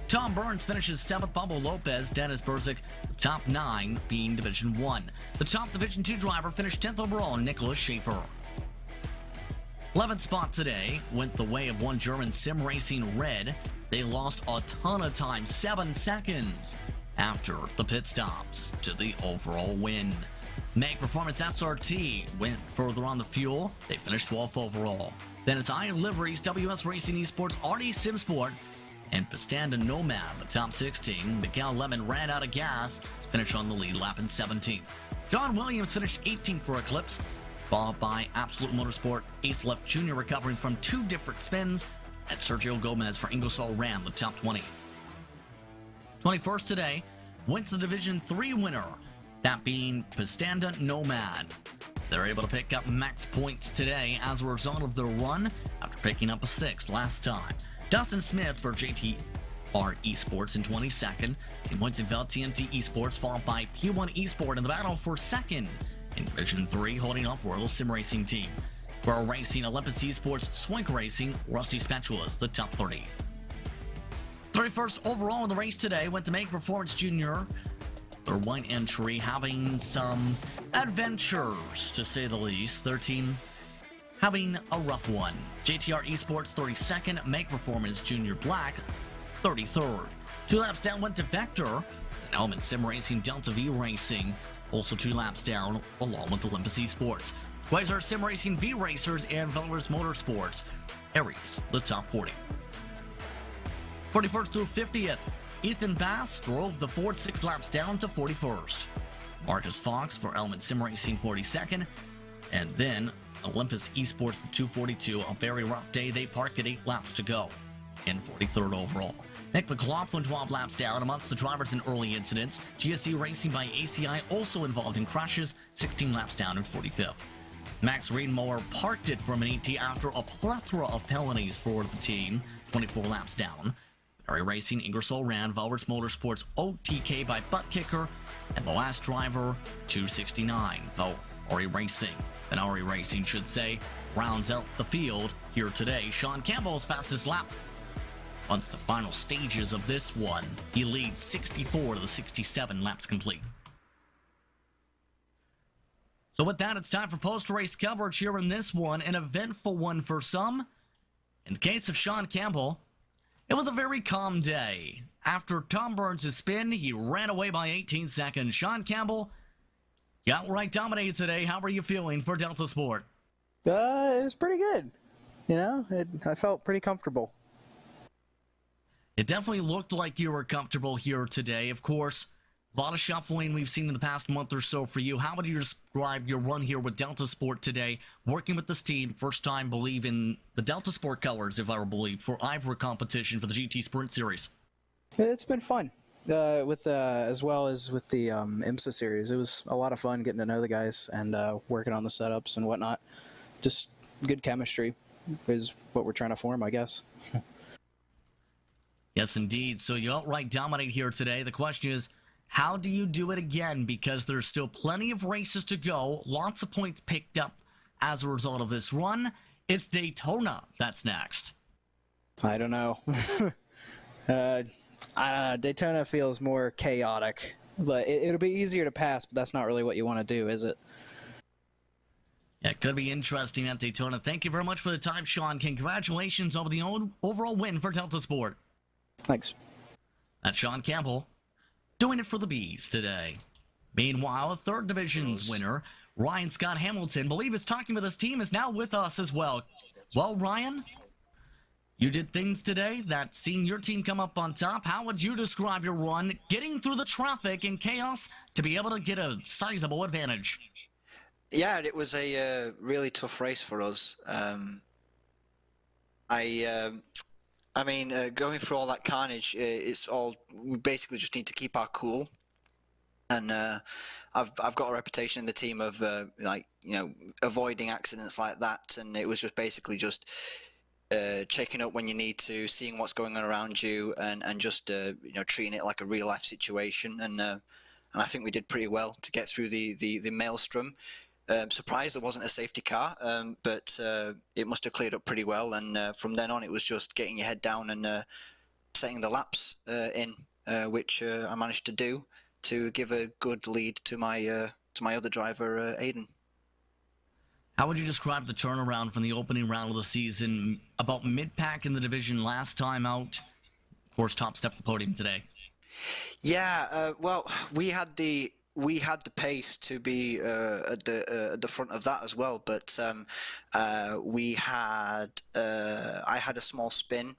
Tom Burns finishes 7th, Pablo Lopez, Dennis Berzik, top 9 being Division 1. The top Division 2 driver finished 10th overall, Nicholas Schaefer. 11th spot today went the way of one German Sim Racing Red. They lost a ton of time, 7 seconds, after the pit stops to the overall win. Make Performance SRT went further on the fuel. They finished 12th overall. Then it's iLivery's WS Racing Esports, RD Simsport, and Pastanda Nomad, the top 16. Miguel Lemon ran out of gas to finish on the lead lap in 17th. John Williams finished 18th for Eclipse, followed by Absolute Motorsport, Ace Left Jr. recovering from 2 different spins, and Sergio Gomez for Ingersoll ran the top 20. 21st today went to the Division 3 winner, that being Pastanda Nomad. They're able to pick up max points today as a result of their run after picking up a 6th last time. Dustin Smith for JTR Esports in 22nd. Team Heusinkveld TNT Esports followed by P1 Esport in the battle for 2nd. In Division 3, holding off Royal Sim Racing Team. World Racing, Olympus Esports, Swink Racing, Rusty Spatulas, the top 30. 31st overall in the race today went to Make Performance Jr., their white entry having some adventures, to say the least. Their team having a rough one. JTR Esports 32nd, Make Performance Junior Black 33rd. 2 laps down went to Vector, and Element Sim Racing Delta V Racing also 2 laps down along with Olympus Esports. Quasar Sim Racing V Racers and Velvers Motorsports, Aries, the top 40. 41st through 50th, Ethan Bass drove the Ford 6 laps down to 41st. Marcus Fox for Element Sim Racing 42nd, and then Olympus Esports 242. A very rough day. They parked at 8 laps to go in 43rd overall. Nick McLaughlin 12 laps down amongst the drivers in early incidents. GSC Racing by ACI also involved in crashes, 16 laps down in 45th. Max Reedmower parked it from an ET after a plethora of penalties for the team, 24 laps down. Ari Racing, Ingersoll ran, Valvers Motorsports, OTK by Butt Kicker, and the last driver, 269, Ari Racing. And Ari Racing should say, rounds out the field here today. Sean Campbell's fastest lap. Once the final stages of this one, he leads 64 to the 67 laps complete. So with that, it's time for post-race coverage here in this one, an eventful one for some. In the case of Sean Campbell, it was a very calm day. After Tom Burns' spin, he ran away by 18 seconds. Sean Campbell, you outright dominated today. How are you feeling for Delta Sport?
It was pretty good. You know, I felt pretty comfortable.
It definitely looked like you were comfortable here today. Of course, a lot of shuffling we've seen in the past month or so for you. How would you describe your run here with Delta Sport today, working with this team? First time, believe, in the Delta Sport colors, if I were believe, for IVRA competition for the GT Sprint Series.
It's been fun, as well as with the IMSA series. It was a lot of fun getting to know the guys and working on the setups and whatnot. Just good chemistry is what we're trying to form, I guess.
Yes, indeed. So you outright dominate here today. The question is, how do you do it again? Because there's still plenty of races to go. Lots of points picked up as a result of this run. It's Daytona that's next.
I don't know. Daytona feels more chaotic, but it'll be easier to pass, but that's not really what you want to do, is it?
Yeah, it could be interesting at Daytona. Thank you very much for the time, Sean. Congratulations over the overall win for Delta Sport.
Thanks.
That's Sean Campbell doing it for the Bees today. Meanwhile, 3rd Division's winner, Ryan Scott Hamilton, believe is talking with his team, is now with us as well. Well, Ryan, you did things today that seeing your team come up on top. How would you describe your run, getting through the traffic and chaos to be able to get a sizable advantage?
Yeah, it was a really tough race for us. I mean, going through all that carnage, we basically just need to keep our cool. And I've got a reputation in the team of avoiding accidents like that, and it was just basically just checking up when you need to, seeing what's going on around you, and just treating it like a real life situation. And I think we did pretty well to get through the maelstrom. Surprised there wasn't a safety car, but it must have cleared up pretty well. And from then on, it was just getting your head down and setting the laps in, which I managed to do to give a good lead to my other driver, Aiden.
How would you describe the turnaround from the opening round of the season? About mid-pack in the division last time out. Of course, top step to the podium today.
Yeah, well, we had the we had the pace to be at the front of that as well, but we had I had a small spin,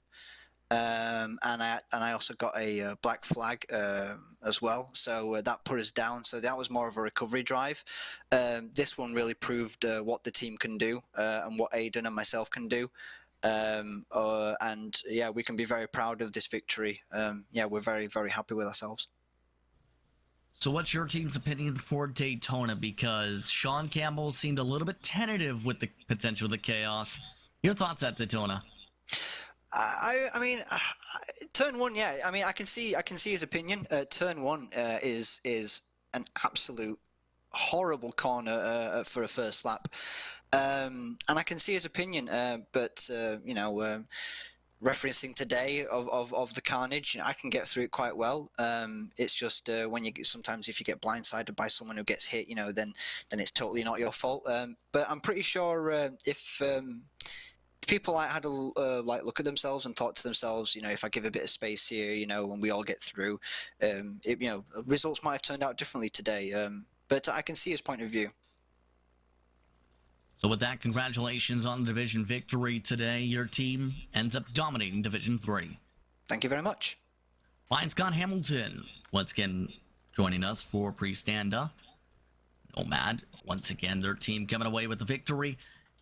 and I also got a black flag as well, so that put us down. So that was more of a recovery drive. This one really proved what the team can do and what Aidan and myself can do. And yeah, we can be very proud of this victory. Yeah, we're very, very happy with ourselves.
So what's your team's opinion for Daytona? Because Sean Campbell seemed a little bit tentative with the potential of the chaos. Your thoughts at Daytona?
I mean, turn one, yeah. I mean, I can see his opinion. Turn one is an absolute horrible corner for a first lap, and I can see his opinion. But you know, referencing today of the carnage, I can get through it quite well. It's just when you get, sometimes if you get blindsided by someone who gets hit, you know, then it's totally not your fault. But I'm pretty sure if people had a like look at themselves and thought to themselves, you know, if I give a bit of space here, you know, and we all get through, you know, results might have turned out differently today. But I can see his point of view.
So with that, congratulations on the division victory today. Your team ends up dominating Division 3.
Thank you very much.
Fine, Scott Hamilton, once again joining us for pre-stand-up. Nomad, once again, their team coming away with the victory.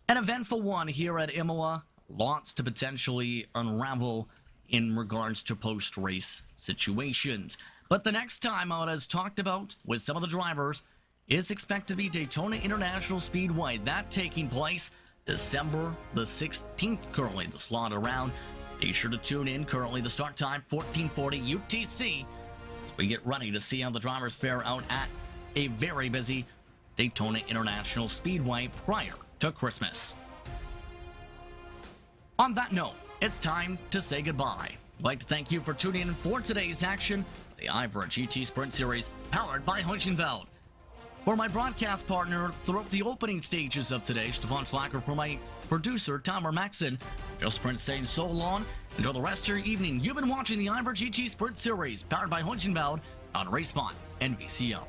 An eventful one here at Imola. Lots to potentially unravel in regards to post-race situations. But the next time out, as talked about with some of the drivers, is expected to be Daytona International Speedway. That taking place December the 16th, currently the slot around. Be sure to tune in. Currently the start time, 14:40 UTC, as we get ready to see how the drivers fare out at a very busy Daytona International Speedway prior to Christmas. On that note, it's time to say goodbye. I'd like to thank you for tuning in for today's action, the IVRA GT Sprint Series, powered by Heusinkveld. For my broadcast partner throughout the opening stages of today, Stefan Schlacker, for my producer, Tomer Maxon, just Sprint saying so long. Enjoy the rest of your evening. You've been watching the IVRA GT Sprint Series, powered by Heusinkveld on RaceSpot and VCO.